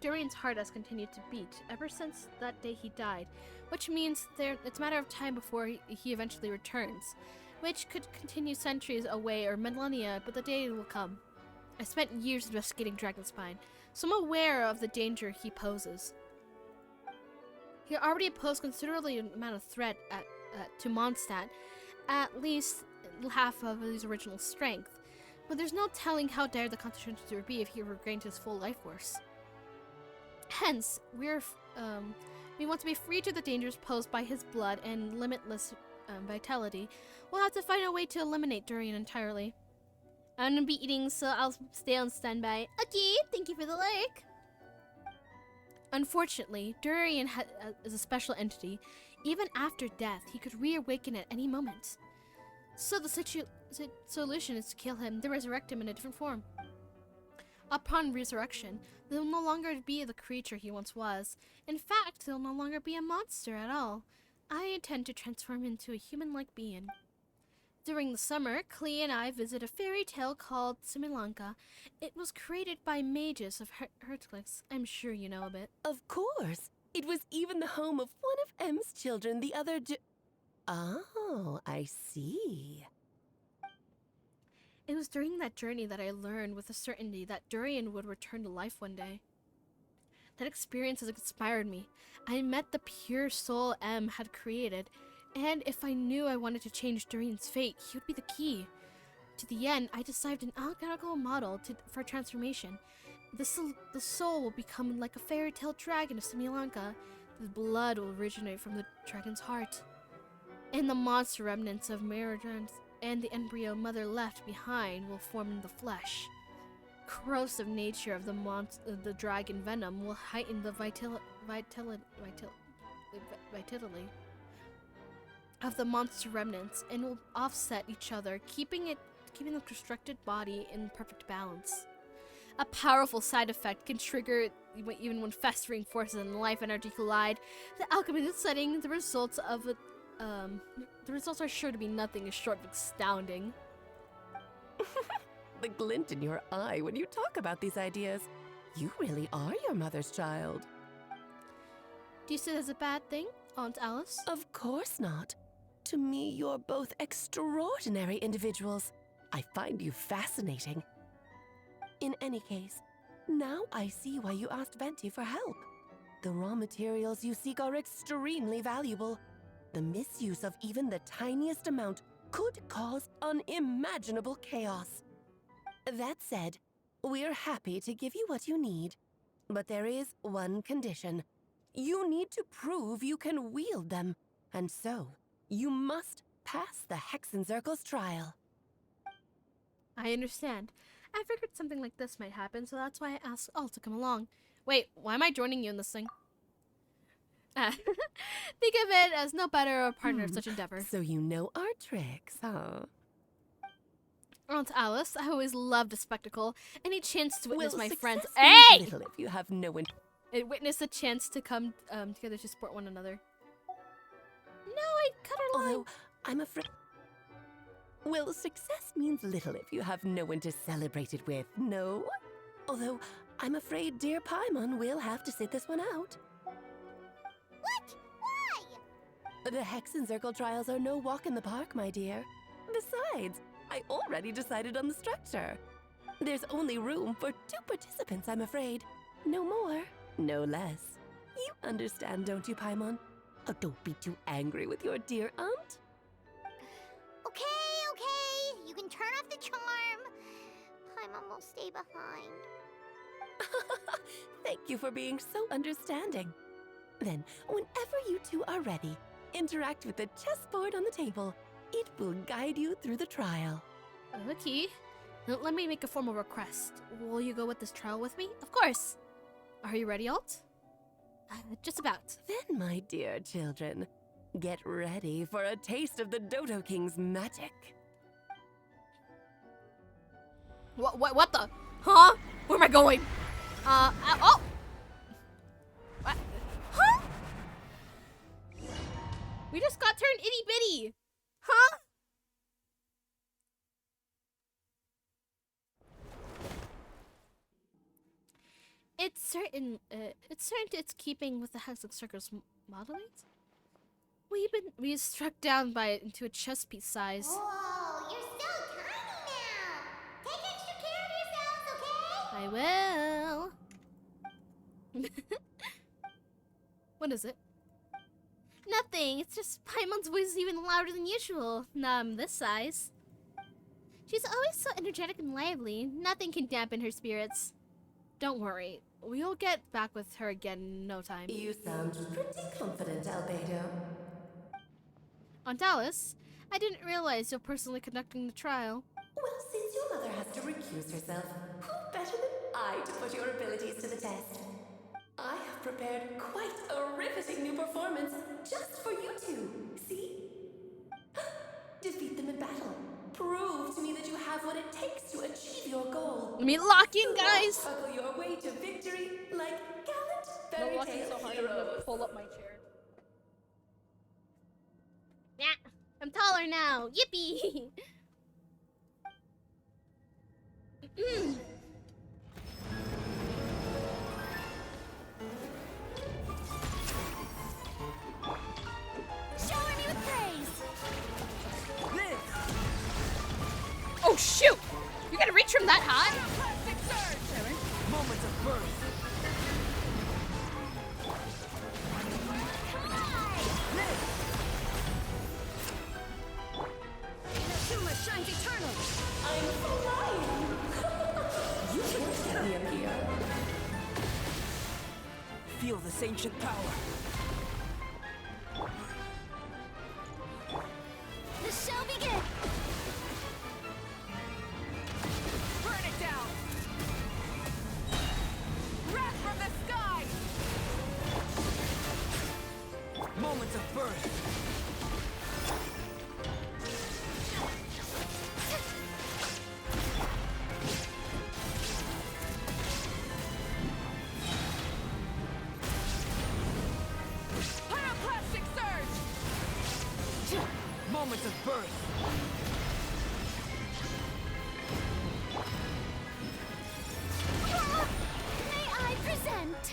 Durian's heart has continued to beat ever since that day he died, which means it's a matter of time before he eventually returns, which could continue centuries away or millennia, but the day will come. I spent years investigating Dragonspine, so I'm aware of the danger he poses. He already posed considerably amount of threat to Mondstadt, at least half of his original strength, but there's no telling how dire the consequences would be if he regained his full life force. Hence, we want to be free to the dangers posed by his blood and limitless vitality. We'll have to find a way to eliminate Durian entirely. I'm gonna be eating, so I'll stay on standby. Okay, thank you for the like. Unfortunately, Durian is a special entity. Even after death, he could reawaken at any moment. So the solution is to kill him, then resurrect him in a different form. Upon resurrection, he'll no longer be the creature he once was. In fact, he'll no longer be a monster at all. I intend to transform him into a human-like being. During the summer, Klee and I visit a fairy tale called Similanka. It was created by mages of Herclix. I'm sure you know of it. Of course. It was even the home of one of M's children the other Oh, I see. It was during that journey that I learned with a certainty that Durian would return to life one day. That experience has inspired me. I met the pure soul M had created, and if I knew I wanted to change Durian's fate, he would be the key. To the end, I decided an alchemical model for transformation. The soul will become like a fairy tale dragon of Similanka. The blood will originate from the dragon's heart. And the monster remnants of Merodrome and the embryo mother left behind will form in the flesh. Corrosive nature of the dragon venom will heighten the vitality of the monster remnants and will offset each other, keeping the constructed body in perfect balance. A powerful side effect can trigger even when festering forces and life energy collide. The alchemist setting the results are sure to be nothing short of astounding. The glint in your eye when you talk about these ideas. You really are your mother's child. Do you see it as a bad thing, Aunt Alice? Of course not. To me, you're both extraordinary individuals. I find you fascinating. In any case, now I see why you asked Venti for help. The raw materials you seek are extremely valuable. The misuse of even the tiniest amount could cause unimaginable chaos. That said, we're happy to give you what you need. But there is one condition. You need to prove you can wield them. And so, you must pass the Hexenzirkel's trial. I understand. I figured something like this might happen, so that's why I asked all to come along. Wait, why am I joining you in this thing? Think of it as no better a partner of such endeavor. So you know our tricks, huh? Aunt Alice, I always loved a spectacle. Any chance to witness my friends. Hey! Hey! Little if you have no one. Witness a chance to come together to support one another. No, I cut her line. Although I'm afraid. Well, success means little if you have no one to celebrate it with, no? Although I'm afraid dear Paimon will have to sit this one out. What? Why? The Hexenzirkel trials are no walk in the park, my dear. Besides, I already decided on the structure. There's only room for 2 participants, I'm afraid. No more, no less. You understand, don't you, Paimon? Oh, don't be too angry with your dear aunt. Okay. You can turn off the charm. Paimon will stay behind. Thank you for being so understanding. Then, whenever you two are ready, interact with the chessboard on the table. It will guide you through the trial. Okay. Let me make a formal request. Will you go with this trial with me? Of course. Are you ready, Alt? Just about. Then, my dear children, get ready for a taste of the Dodo King's magic. What the? Huh? Where am I going? Oh! What? Huh? We just got turned itty bitty. Huh? It's certain it's keeping with the Hexagon Circle's modeling. We struck down by it into a chess piece size. Whoa, you're so tiny now. Take extra care of yourselves, okay? I will. What is it? Nothing. It's just Paimon's voice is even louder than usual. Now I'm this size. She's always so energetic and lively. Nothing can dampen her spirits. Don't worry. We'll get back with her again in no time. You sound pretty confident, Albedo. On Dallas, I didn't realize you're personally conducting the trial. Well, since your mother has to recuse herself, who better than I to put your abilities to the test? I have prepared quite a riveting new performance just for you two. See? Defeat them in battle. Prove to me that you have what it takes to achieve your goal. Let me lock in, guys. Struggle your way to victory like gallant fairy tale heroes. Pull up my chair. Yeah, I'm taller now. Yippee! Shower me with praise. Oh shoot! You gotta reach from that high? Moments of birth. Inazuma shines eternal. I'm flying. You can't get me up here. Feel this ancient power. The show begins. Burn it down! Wrath from the sky! Moments of birth. Pyroclastic surge! Moments of birth. May I present?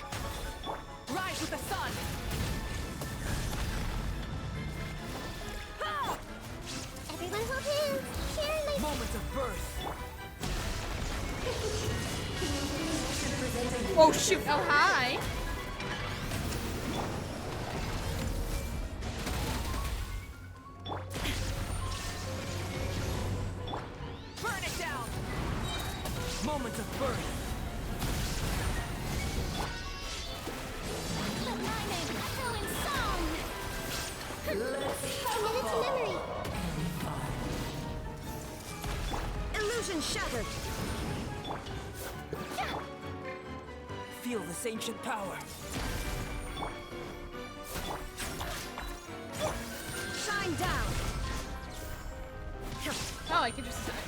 Rise with the sun! Ah! Everyone hold hands. Here, ladies. Moments of birth. Oh shoot! Oh hi! Burn it down! Moments of birth. Let my name echo in song. Commit it to memory. Illusion shattered. Feel this ancient power. Shine down. Oh, I can just attack.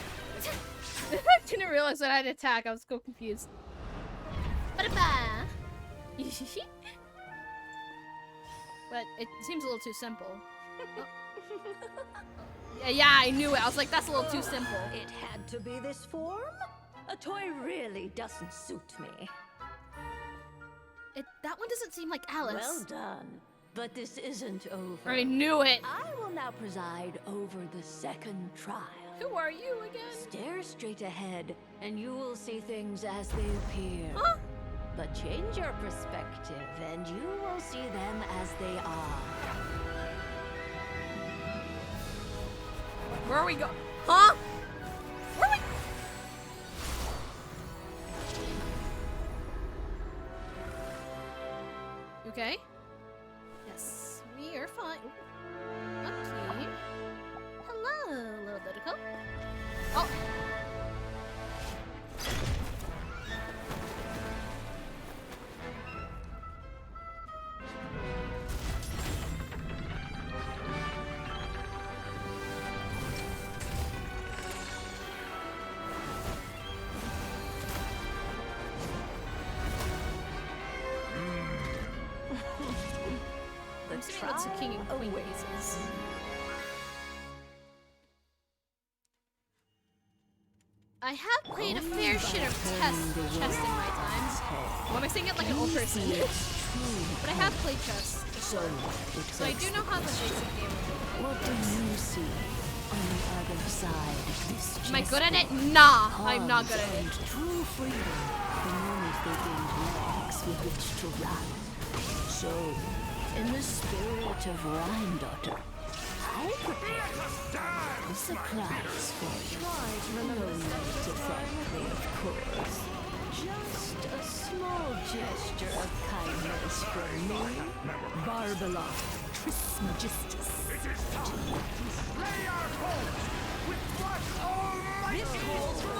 I didn't realize that I had to attack. I was so confused. Ba-da-ba. But it seems a little too simple. Oh. Yeah, I knew it. I was like, that's a little too simple. It had to be this form? A toy really doesn't suit me. That one doesn't seem like Alice. Well done. But this isn't over. I knew it. I will now preside over the second trial. Who are you again? Stare straight ahead, and you will see things as they appear. Huh? But change your perspective, and you will see them as they are. Where are we going? Huh? Where are we? Okay. Yes, we are fine. Okay. Hello, little Dodoco. Oh. Let's king and queen pieces. I have played a fair share of chess in my time. Well, am I saying it like an old person? But I have played chess. So I do know how the basic game works. What do you see on the other side of this? Am I good at it? Nah, I'm not good at it. True freedom, the moment they gained legs with which to run. So, in the spirit of Rhine-daughter, I prepared a surprise for you. No need to thank me, of course. Just a small gesture of kindness from me, Barbalon Trismegistus. Lay our hope with what This calls for a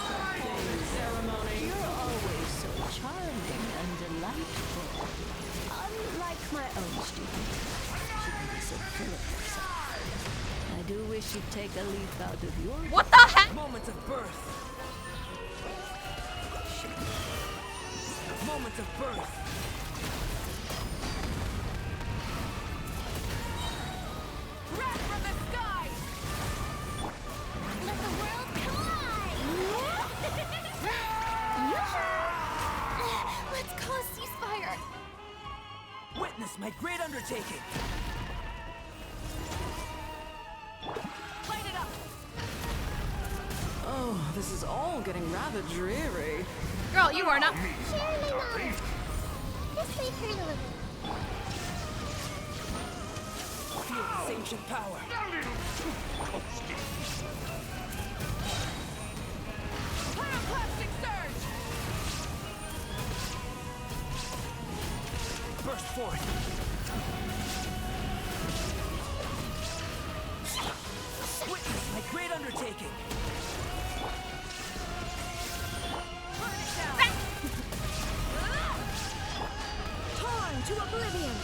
ceremony. You're always so charming and delightful. Unlike my own student, she can be so full of herself. I do wish you'd take a leaf out of your... What the heck? Moments of birth. Moments of birth. Red from the sky! Let the world collide! Let's call a ceasefire! Witness my great undertaking. Light it up! Oh, this is all getting rather dreary. Girl, you are not. Surely not. Just leave her alone. Feel this ancient power. Pyroclastic surge! Burst forth. Witness my great undertaking. Burn it down! Torn to oblivion.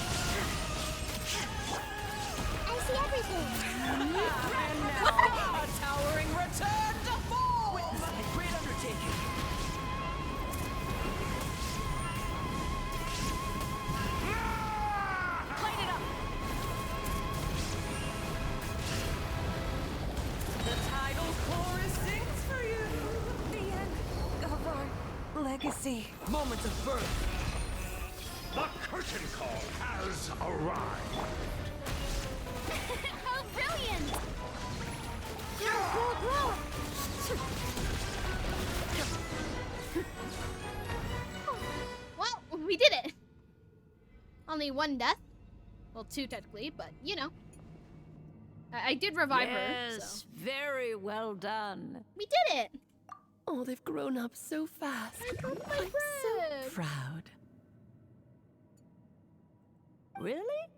I see everything. And now, a towering return to form! Witness my great undertaking. Light it up! The tidal chorus sings for you. The end of our legacy. Moments of birth. The curtain call has arrived. How brilliant! Grow. Well, we did it. Only one death. Well, two technically, but you know. I did revive her. So. Very well done. We did it. Oh, they've grown up so fast. I'm so proud. Really?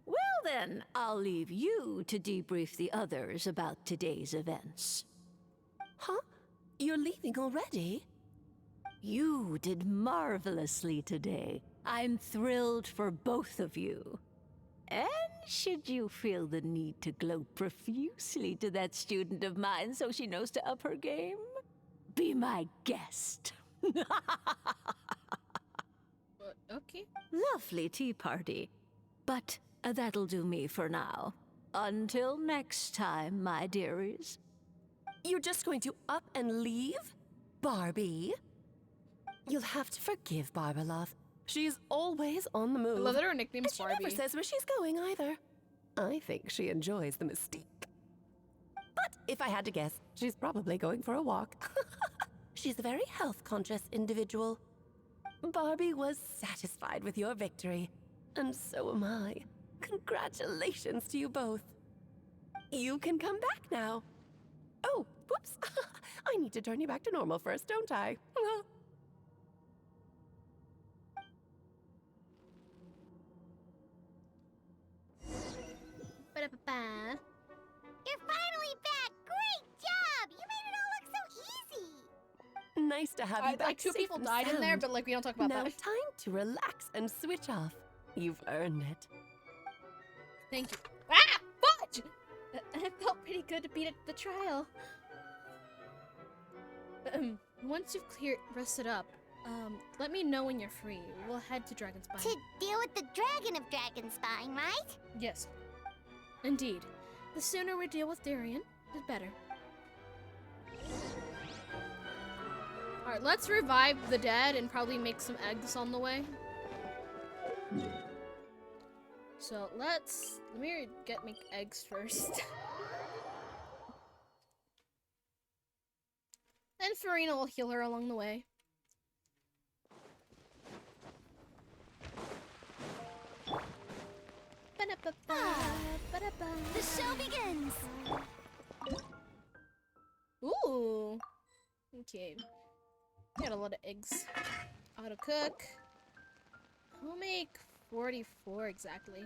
Well then, I'll leave you to debrief the others about today's events. Huh? You're leaving already? You did marvelously today. I'm thrilled for both of you. And should you feel the need to gloat profusely to that student of mine so she knows to up her game, be my guest. Okay. Lovely tea party. But that'll do me for now. Until next time, my dearies. You're just going to up and leave? Barbie? You'll have to forgive Barbalov. She's always on the move. I love that her nickname's and she Barbie. never says where she's going either. I think she enjoys the mystique. But if I had to guess, she's probably going for a walk. She's a very health-conscious individual. Barbie was satisfied with your victory, and so am I. Congratulations to you both. You can come back now. Oh, whoops. I need to turn you back to normal first, don't I? Ba-da-ba-ba. You're finally back! Great job! You made it all look so easy! Nice to have you back. Like two safe people and died in there, sound. but like we don't talk about now that. Time to relax and switch off. You've earned it. Thank you. Ah! Fudge! It felt pretty good to beat the trial. Once you've rested up, Let me know when you're free. We'll head to Dragonspine. To deal with the Dragon of Dragonspine, right? Yes. Indeed. The sooner we deal with Darien, the better. Alright, let's revive the dead and probably make some eggs on the way. So let me make eggs first. And Farina will heal her along the way. The show begins! Ooh! Okay. Got a lot of eggs. Auto cook. We'll make 44 exactly.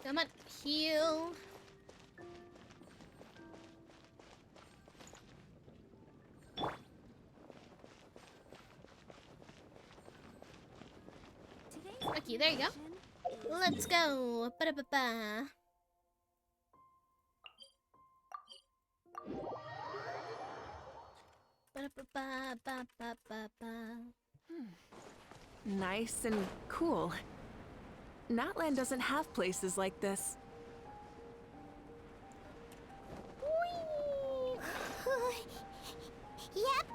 Come on, heal. Okay, there you go. Let's go. Ba-da-ba-ba. Ba-da-ba-ba-ba-ba-ba. Nice and cool. Natland doesn't have places like this. Yep,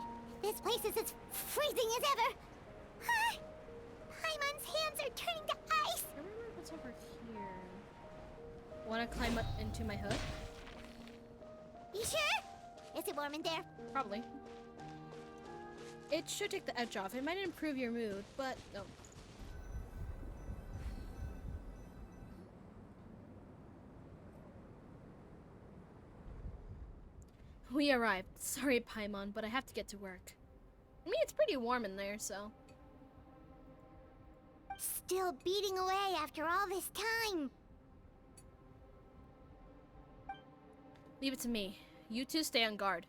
this place is as freezing as ever. Paimon's hands are turning to ice. I remember what's over here. Wanna climb up into my hood? You sure? Is it warm in there? Probably. It should take the edge off. It might improve your mood, but no. We arrived. Sorry, Paimon, but I have to get to work. I mean, it's pretty warm in there, so. Still beating away after all this time. Leave it to me. You two stay on guard.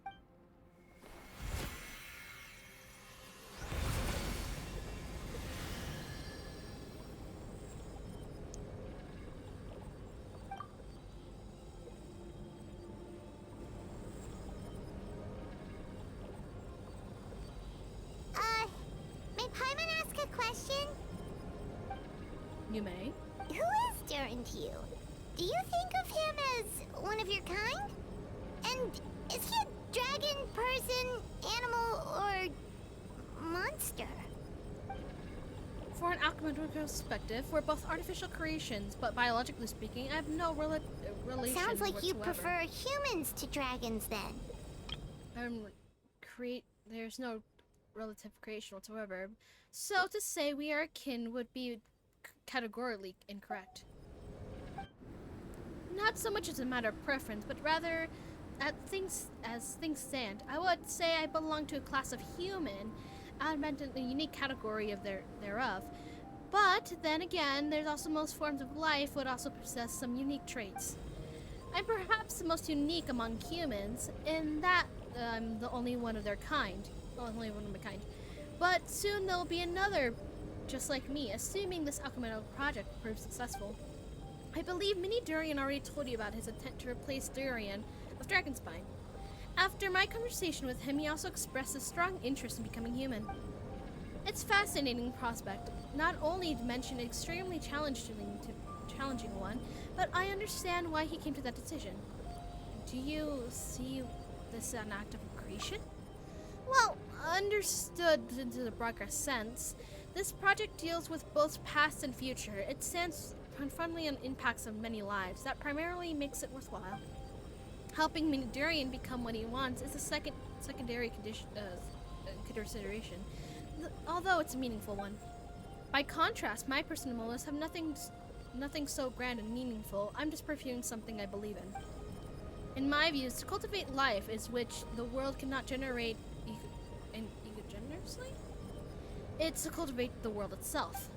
May Paimon ask a question? You may. Who is Durin to you? Do you think of him as one of your kind? And is he a dragon, person, animal, or monster? For an alchemical perspective, we're both artificial creations, but biologically speaking, I have no relation Sounds like you whatsoever. prefer humans to dragons, then. There's no relative creation whatsoever. So to say we are akin would be categorically incorrect. Not so much as a matter of preference, but rather as things stand. I would say I belong to a class of human, adamant a unique category of thereof. But then again, there's also most forms of life would also possess some unique traits. I'm perhaps the most unique among humans in that I'm the only one of their kind. Only one of my kind. But soon there'll be another just like me, assuming this alchemical project proves successful. I believe Mini Durian already told you about his intent to replace Durian of Dragonspine. After my conversation with him, he also expressed a strong interest in becoming human. It's a fascinating prospect, not only to mention an extremely challenging one, but I understand why he came to that decision. Do you see this as an act of creation? Well, understood into the broader sense, this project deals with both past and future. It stands profoundly on impacts of many lives. That primarily makes it worthwhile. Helping Durian become what he wants is a secondary consideration, although it's a meaningful one. By contrast, my personal motives have nothing so grand and meaningful. I'm just pursuing something I believe in. In my views, to cultivate life is which the world cannot generate egregiously. It's to cultivate the world itself.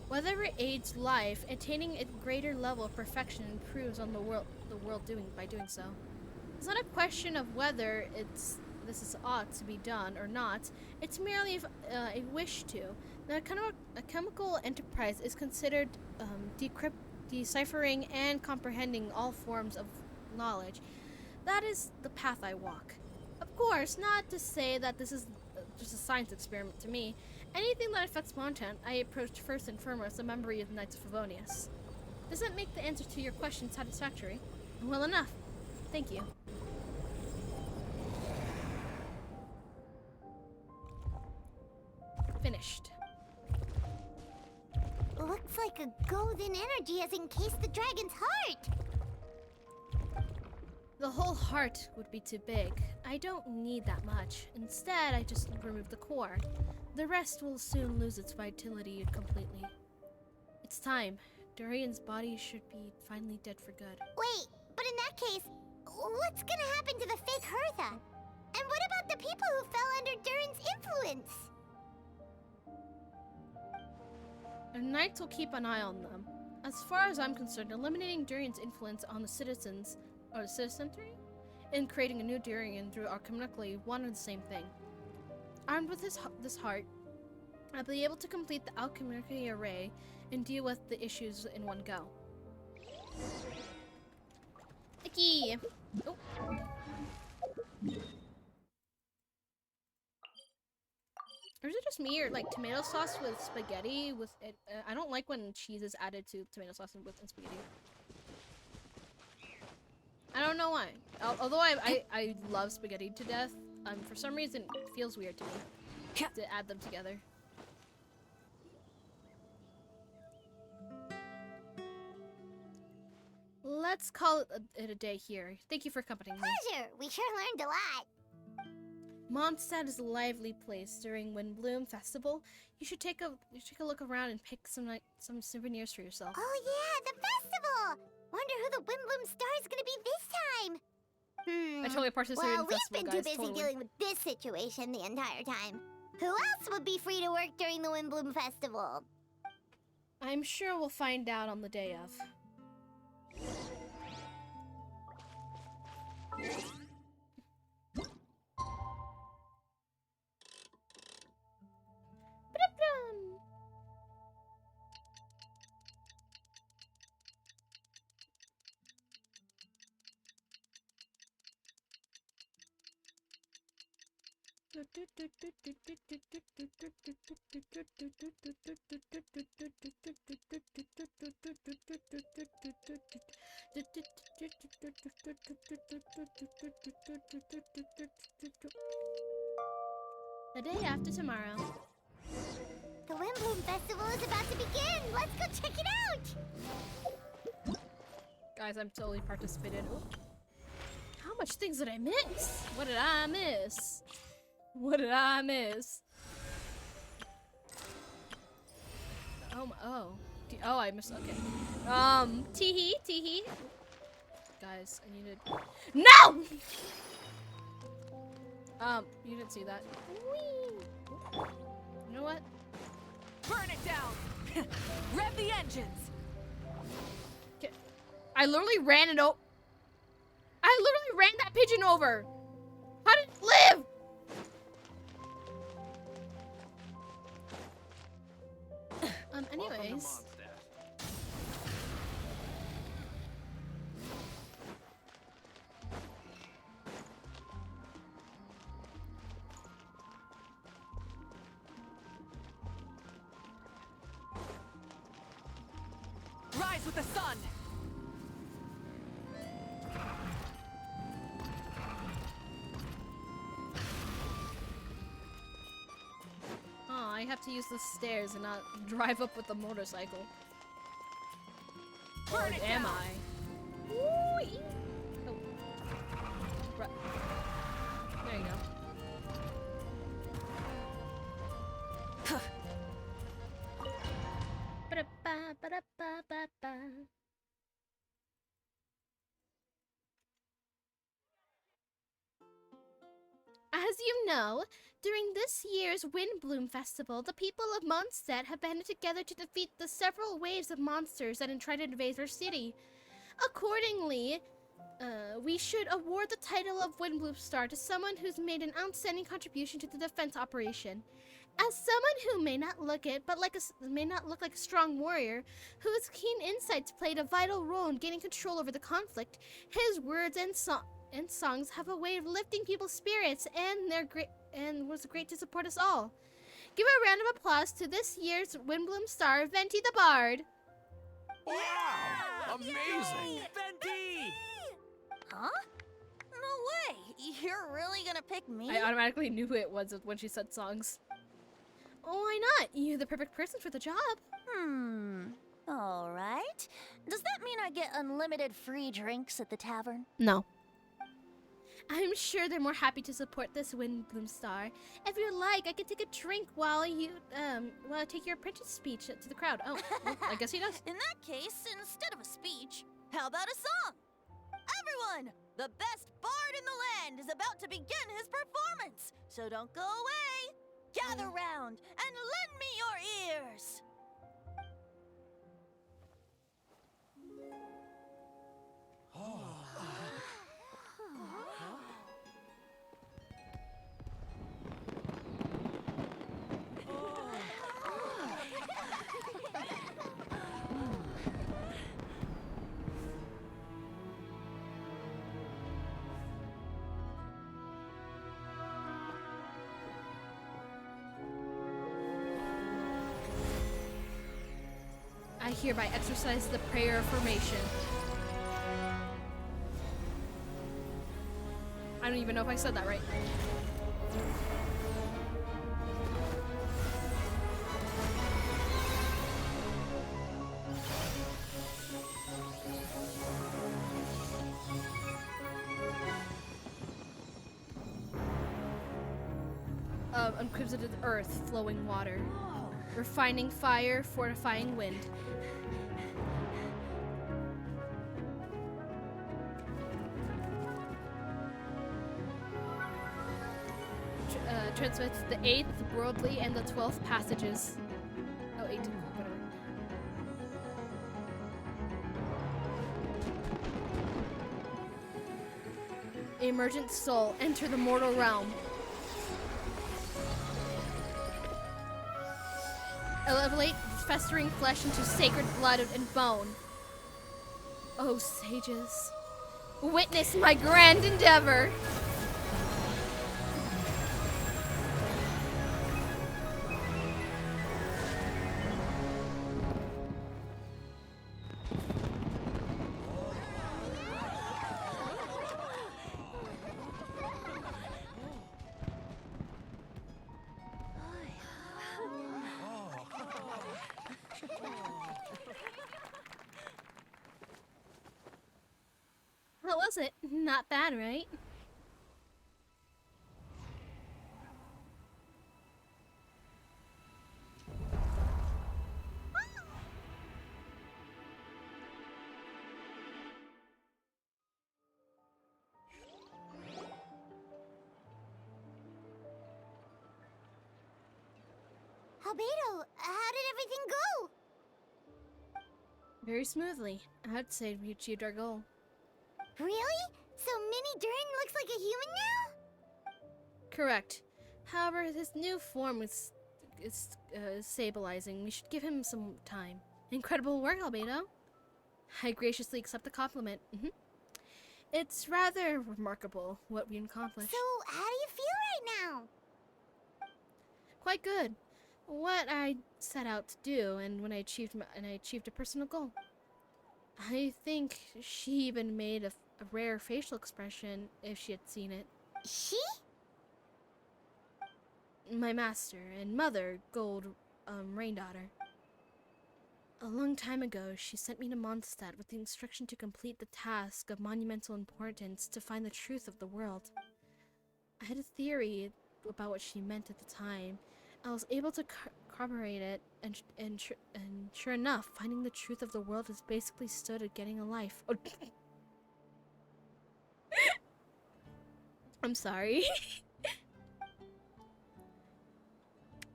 Whether it aids life, attaining a greater level of perfection improves on the world by doing so. It's not a question of whether this ought to be done or not. It's merely a wish to. Now, a chemical enterprise is considered deciphering and comprehending all forms of knowledge. That is the path I walk. Of course, not to say that this is just a science experiment to me. Anything that affects content, I approach first and foremost the memory of the Knights of Favonius. Does that make the answer to your question satisfactory? Well enough. Thank you. Finished. Looks like a golden energy has encased the dragon's heart. The whole heart would be too big. I don't need that much. Instead, I just remove the core. The rest will soon lose its vitality completely. It's time. Durian's body should be finally dead for good. Wait, but in that case, what's gonna happen to the fake Hertha? And what about the people who fell under Durin's influence? The Knights will keep an eye on them. As far as I'm concerned, eliminating Durian's influence on the citizens, or the citizenry, and creating a new Durian through are communically one and the same thing. Armed with this heart, I'll be able to complete the alchemy array and deal with the issues in one go. Icky! Oh. Or is it just me, or like tomato sauce with spaghetti with it? I don't like when cheese is added to tomato sauce with spaghetti. I don't know why. Although I love spaghetti to death, for some reason it feels weird to me to add them together. Let's call it a day here. Thank you for accompanying me. Pleasure! We sure learned a lot. Mondstadt is a lively place during Windbloom Festival. You should take a look around and pick some souvenirs for yourself. Oh yeah, the festival! Wonder who the Windbloom star is gonna be this time. I totally participated in the festival, we've been guys, too busy totally. dealing with this situation the entire time. Who else would be free to work during the Windbloom Festival? I'm sure we'll find out on the day of. The day after tomorrow. The Windbloom Festival is about to begin! Let's go check it out! Guys, I'm totally participating. How much things did I miss? What did I miss? What did I miss? Oh, I missed. Okay. Teehee. Guys, I needed. No! You didn't see that. Whee! You know what? Burn it down! Rev the engines! Okay. I literally ran it over. I literally ran that pigeon over. How did it live? Anyways. Rise with the sun! Oh, I have to use the stairs and not drive up with the motorcycle. Or am I? Whee! Oh. Right. There you go. Ba-da-ba-ba-da-ba-ba-ba. As you know, during this year's Windbloom Festival, the people of Mondstadt have banded together to defeat the several waves of monsters that tried to invade our city. Accordingly, We should award the title of Windbloom Star to someone who's made an outstanding contribution to the defense operation. As someone who may not look like a strong warrior, whose keen insights played a vital role in gaining control over the conflict, his words and songs have a way of lifting people's spirits, and was great to support us all. Give a round of applause to this year's Windbloom Star, Venti the Bard. Wow! Amazing! Venti! Huh? No way! You're really gonna pick me? I automatically knew who it was when she said songs. Oh, why not? You're the perfect person for the job. Alright. Does that mean I get unlimited free drinks at the tavern? No. I'm sure they're more happy to support this Windbloom Star. If you like, I could take a drink while I take your apprentice speech to the crowd. Oh, well, I guess he does. In that case, instead of a speech, how about a song? Everyone! The best bard in the land is about to begin his performance, so don't go away! Gather round and lend me your ears! I hereby exercise the prayer of formation. I don't even know if I said that right. Uncrypted earth, flowing water. Refining fire, fortifying wind. Transmits the 8th, worldly, and the 12th passages. Oh, 18th, whatever. Emergent soul, enter the mortal realm. Elevate festering flesh into sacred blood and bone. Oh, sages, witness my grand endeavor. How was it? Not bad, right? Albedo, how did everything go? Very smoothly. I'd say we achieved our goal. Really? So Mini Durin looks like a human now? Correct. However, his new form is stabilizing. We should give him some time. Incredible work, Albedo. I graciously accept the compliment. It's rather remarkable what we accomplished. So, how do you feel right now? Quite good. What I set out to do, and when I achieved a personal goal. I think she even made a rare facial expression if she had seen it. She? My master and mother, Gold Raindaughter. A long time ago, she sent me to Mondstadt with the instruction to complete the task of monumental importance to find the truth of the world. I had a theory about what she meant at the time. I was able to corroborate it, and sure enough, finding the truth of the world is basically stood at getting a life. Oh. I'm sorry.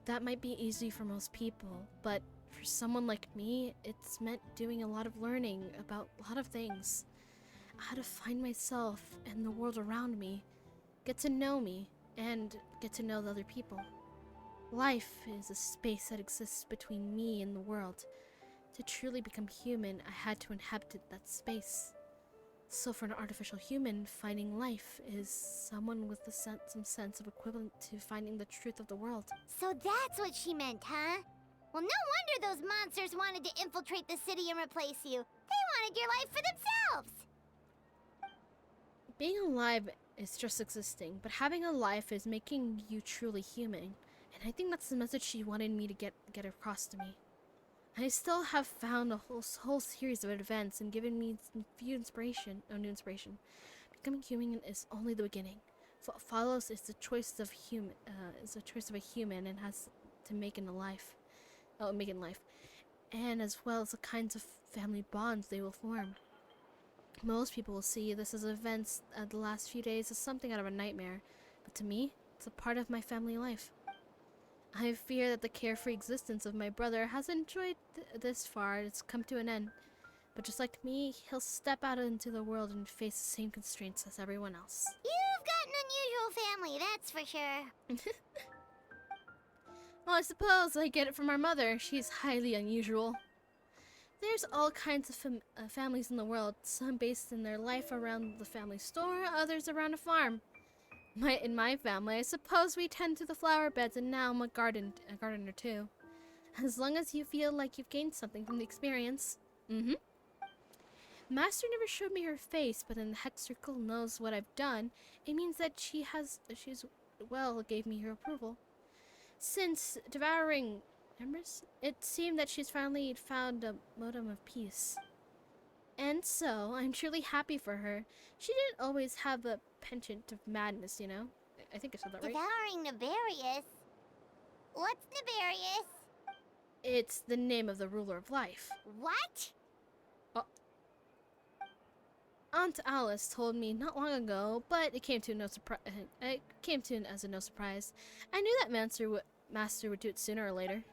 That might be easy for most people, but for someone like me, it's meant doing a lot of learning about a lot of things. how to find myself and the world around me, get to know me, and get to know the other people. Life is a space that exists between me and the world. To truly become human, I had to inhabit that space. So for an artificial human, finding life is someone with some sense of equivalent to finding the truth of the world. So that's what she meant, huh? Well, no wonder those monsters wanted to infiltrate the city and replace you. They wanted your life for themselves! Being alive is just existing, but having a life is making you truly human. And I think that's the message she wanted me to get across to me. I still have found a whole series of events and given me new inspiration. Becoming human is only the beginning. What follows is the choice of a human and has to make in life, and as well as the kinds of family bonds they will form. Most people will see this as events the last few days as something out of a nightmare, but to me, it's a part of my family life. I fear that the carefree existence of my brother has enjoyed this far. It's come to an end. But just like me, he'll step out into the world and face the same constraints as everyone else. You've got an unusual family, that's for sure. Well, I suppose I get it from our mother. She's highly unusual. There's all kinds of families in the world, some based in their life around the family store, others around a farm. In my family, I suppose we tend to the flower beds, and now I'm a gardener too. As long as you feel like you've gained something from the experience. Master never showed me her face, but in the Hex Circle knows what I've done. It means that she's gave me her approval. Since devouring members, it seemed that she's finally found a modem of peace. And so, I'm truly happy for her. She didn't always have a penchant of madness, you know? I think I said that right. Devouring Nefarious? What's Nefarious? It's the name of the ruler of life. What? Aunt Alice told me not long ago, but it came to no surprise. It came to as a no surprise. I knew that Master would do it sooner or later.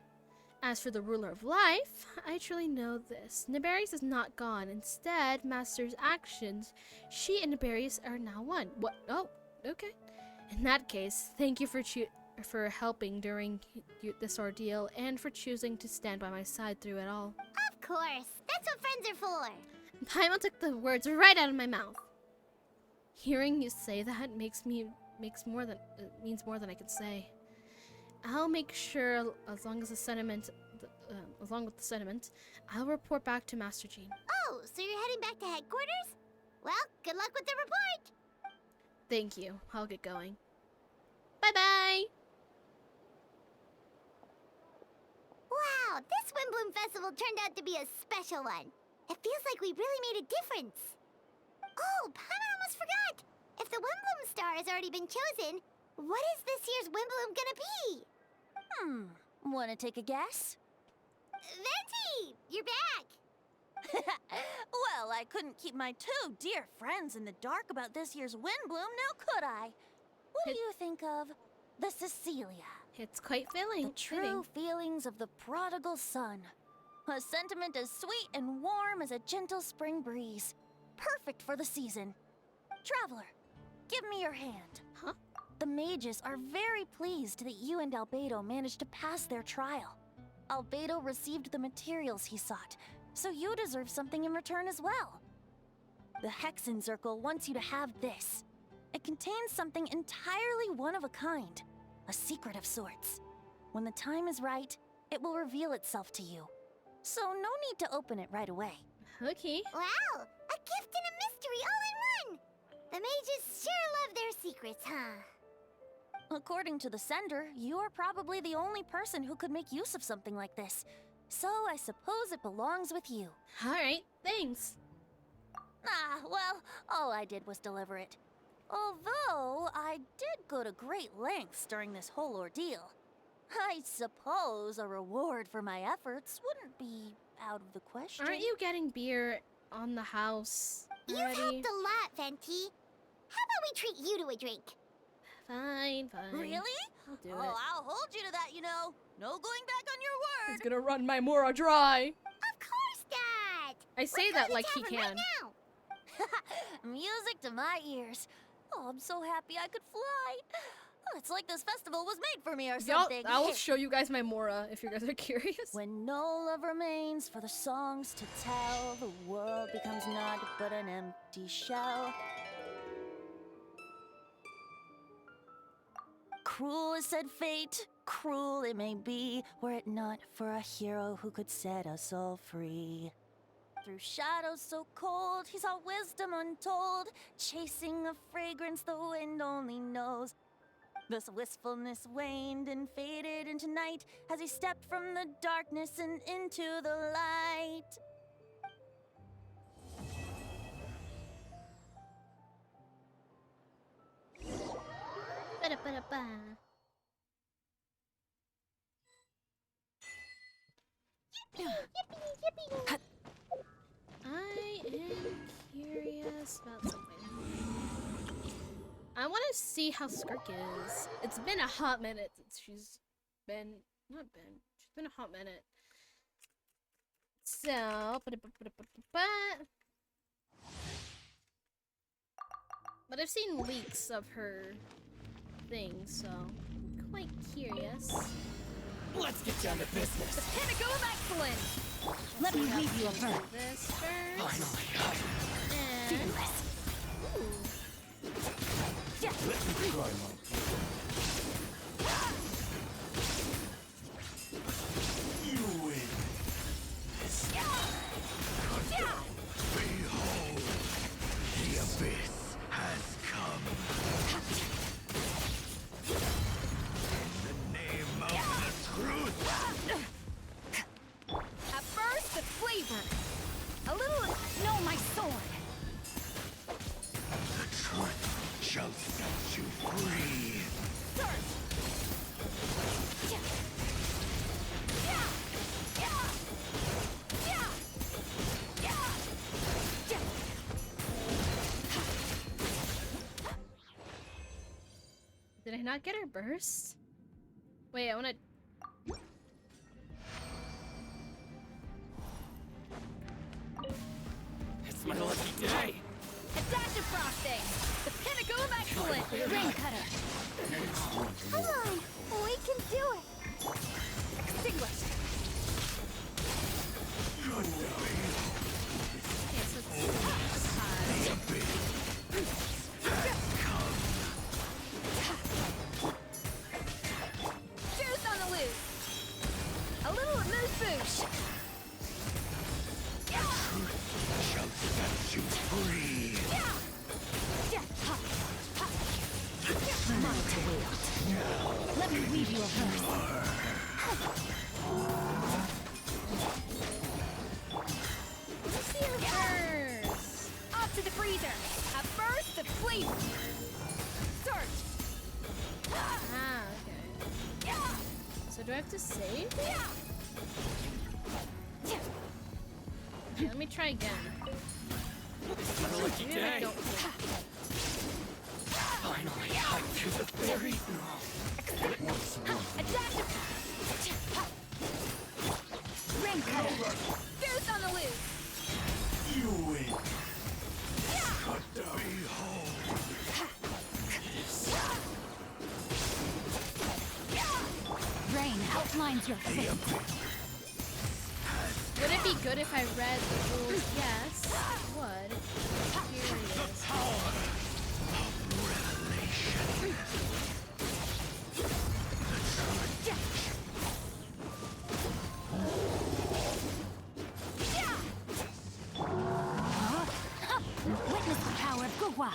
As for the ruler of life, I truly know this. Nefarious is not gone. Instead, Master's actions, she and Nefarious are now one. What? Oh, okay. In that case, thank you for helping during this ordeal and for choosing to stand by my side through it all. Of course. That's what friends are for. Paimon took the words right out of my mouth. Hearing you say that means more than I can say. I'll make sure, along with the sentiment, I'll report back to Master Jean. Oh, so you're heading back to headquarters? Well, good luck with the report. Thank you. I'll get going. Bye-bye! Wow, this Windbloom Festival turned out to be a special one. It feels like we really made a difference. Oh, Paimon almost forgot. If the Windbloom star has already been chosen, what is this year's Windbloom gonna be? Wanna take a guess? Venti, you're back. Well, I couldn't keep my two dear friends in the dark about this year's Windbloom, now could I? What do you think of the Cecilia? It's quite fitting. The true feelings of the prodigal son. A sentiment as sweet and warm as a gentle spring breeze. Perfect for the season. Traveler, give me your hand. Huh? The mages are very pleased that you and Albedo managed to pass their trial. Albedo received the materials he sought, so you deserve something in return as well. The Hexen Circle wants you to have this. It contains something entirely one of a kind, a secret of sorts. When the time is right, it will reveal itself to you. So no need to open it right away. Okay. Wow, a gift and a mystery all in one. The mages sure love their secrets, huh? According to the sender, you are probably the only person who could make use of something like this. So I suppose it belongs with you. Alright, thanks. Well, all I did was deliver it. Although, I did go to great lengths during this whole ordeal. I suppose a reward for my efforts wouldn't be out of the question. Aren't you getting beer on the house already? You've helped a lot, Venti. How about we treat you to a drink? Fine. Really? I'll do it. I'll hold you to that, you know. No going back on your word. He's gonna run my Mora dry. Of course not. I say Let's that go like to he the tavern can. right now. Music to my ears. Oh, I'm so happy I could fly. It's like this festival was made for me or something. I will show you guys my Mora if you guys are curious. When no love remains for the songs to tell, the world becomes naught but an empty shell. Cruel is said fate, cruel it may be, were it not for a hero who could set us all free. Through shadows so cold, he saw wisdom untold, chasing a fragrance the wind only knows. Thus wistfulness waned and faded into night as he stepped from the darkness and into the light. Ba-da-ba-da-ba. Yippee! I am curious about something. I want to see how Skirk is. It's been a hot minute since she's been... She's been a hot minute. So... But I've seen leaks of her things, so I'm quite curious. Let's get down to business. The pinnacle of excellence! Let me read you a verse. This first. Finally, And... Ooh. let me try one. You win. Behold, the abyss has come. In the name of the truth. At first, the flavor. A little... No, my sword. The truth shall set you free. Did I not get her burst? Wait, I wanna... It's my lucky day. Adaptive frosting. The pinnacle of excellence. Rain cutter. Come on, we can do it. Extinguish. Okay, so it's high. Juice on the loose. A little moose boosh. Shall set you free. Mine to wield. Let me read you a verse. Let's see her first. Off to the freezer. At first, the flavor. Search. Ah, okay. So do I have to save? Okay, let me try again. It's my lucky Maybe I day. don't save. Finally, I'm to the very... Adaptive. Rain cutter. Juice on the loose. You win. Behold. Rain outlines your fate. Would it be good if I read the rules? Yes, it would. Curious. Witness the power of Gugwa.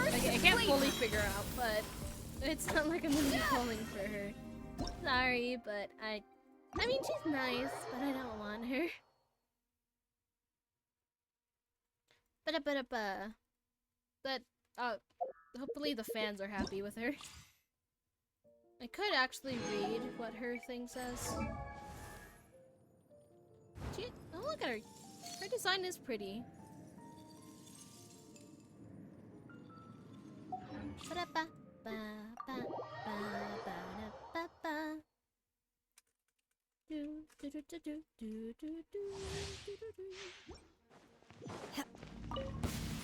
I can't fully figure out, but it's not like I'm gonna be calling for her. Sorry, but I mean, she's nice, but I don't want her. But hopefully the fans are happy with her. I could actually read what her thing says. Oh, look at her. Her design is pretty. Ba-da-ba-ba-ba-ba-ba-ba-ba. Do, do, do, do, do, do, do, do, do.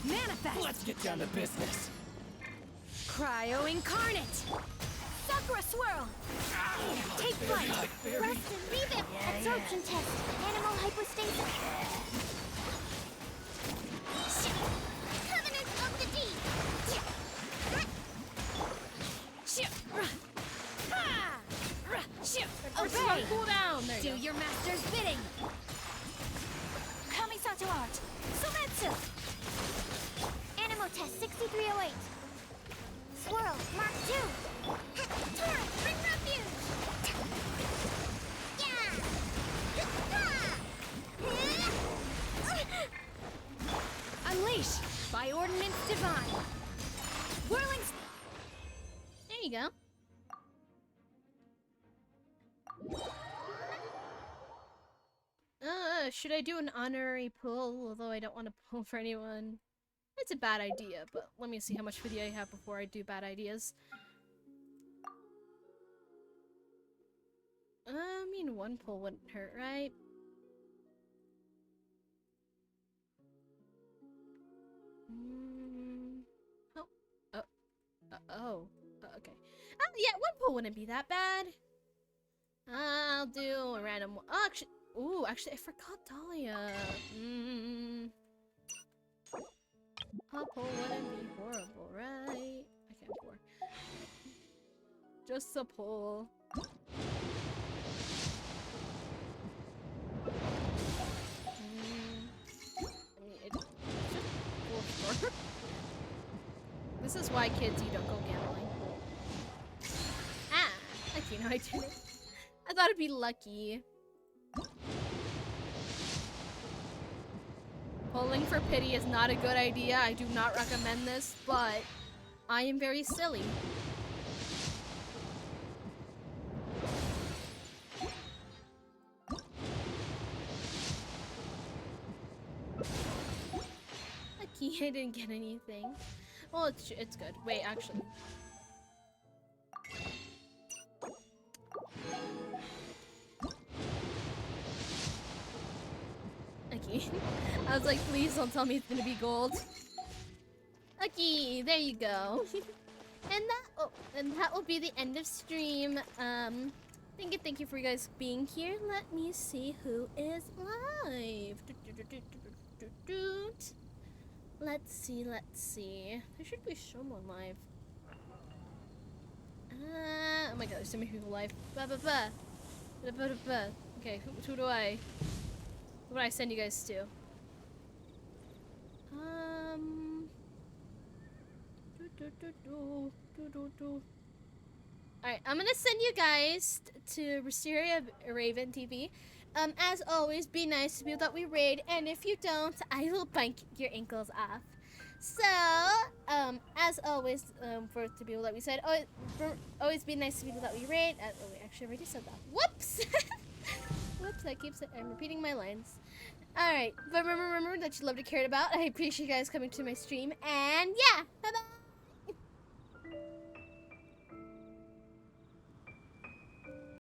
Manifest! Let's get down to business. Cryo Incarnate! Sakura Swirl! Take flight! Rest and revamp! Absorption test! Animal hypostasis! Covenant of the Deep! Obey! Cool down! There you Do go. your master's bidding! Kamisato Art! Sumetsu! Animal test 6308! Swirl, Mark 2! Torrent, bring refuge! Unleash! By Ordinance Divine! Whirling... There you go. Should I do an honorary pull? Although I don't want to pull for anyone. It's a bad idea, but let me see how much video I have before I do bad ideas. I mean, one pull wouldn't hurt, right? Okay. Yeah, one pull wouldn't be that bad. I'll do a random one. Oh, actually, I forgot Dahlia. A pull wouldn't be horrible, right? I can't pour. Just a pull. This is why kids, you don't go gambling. Ah! Okay, no, I didn't. I thought it'd be lucky. Pulling for pity is not a good idea. I do not recommend this, but I am very silly. Lucky I didn't get anything. Well, it's good. Wait, actually. Okay. I was like, please don't tell me it's gonna be gold. Okay, there you go. and that will be the end of stream. Thank you for you guys being here. Let me see who is live. Let's see. There should be someone live. Oh my god, there's so many people live. Okay, who do I send you guys to? Alright, I'm gonna send you guys to Wisteria Raven TV. As always, be nice to people that we raid, and if you don't, I will bite your ankles off. So, as always, to people that we said, always be nice to people that we raid. Oh, we actually already said that. Whoops! Whoops, I'm repeating my lines. Alright, but remember that you loved and cared about. I appreciate you guys coming to my stream, and yeah, bye-bye!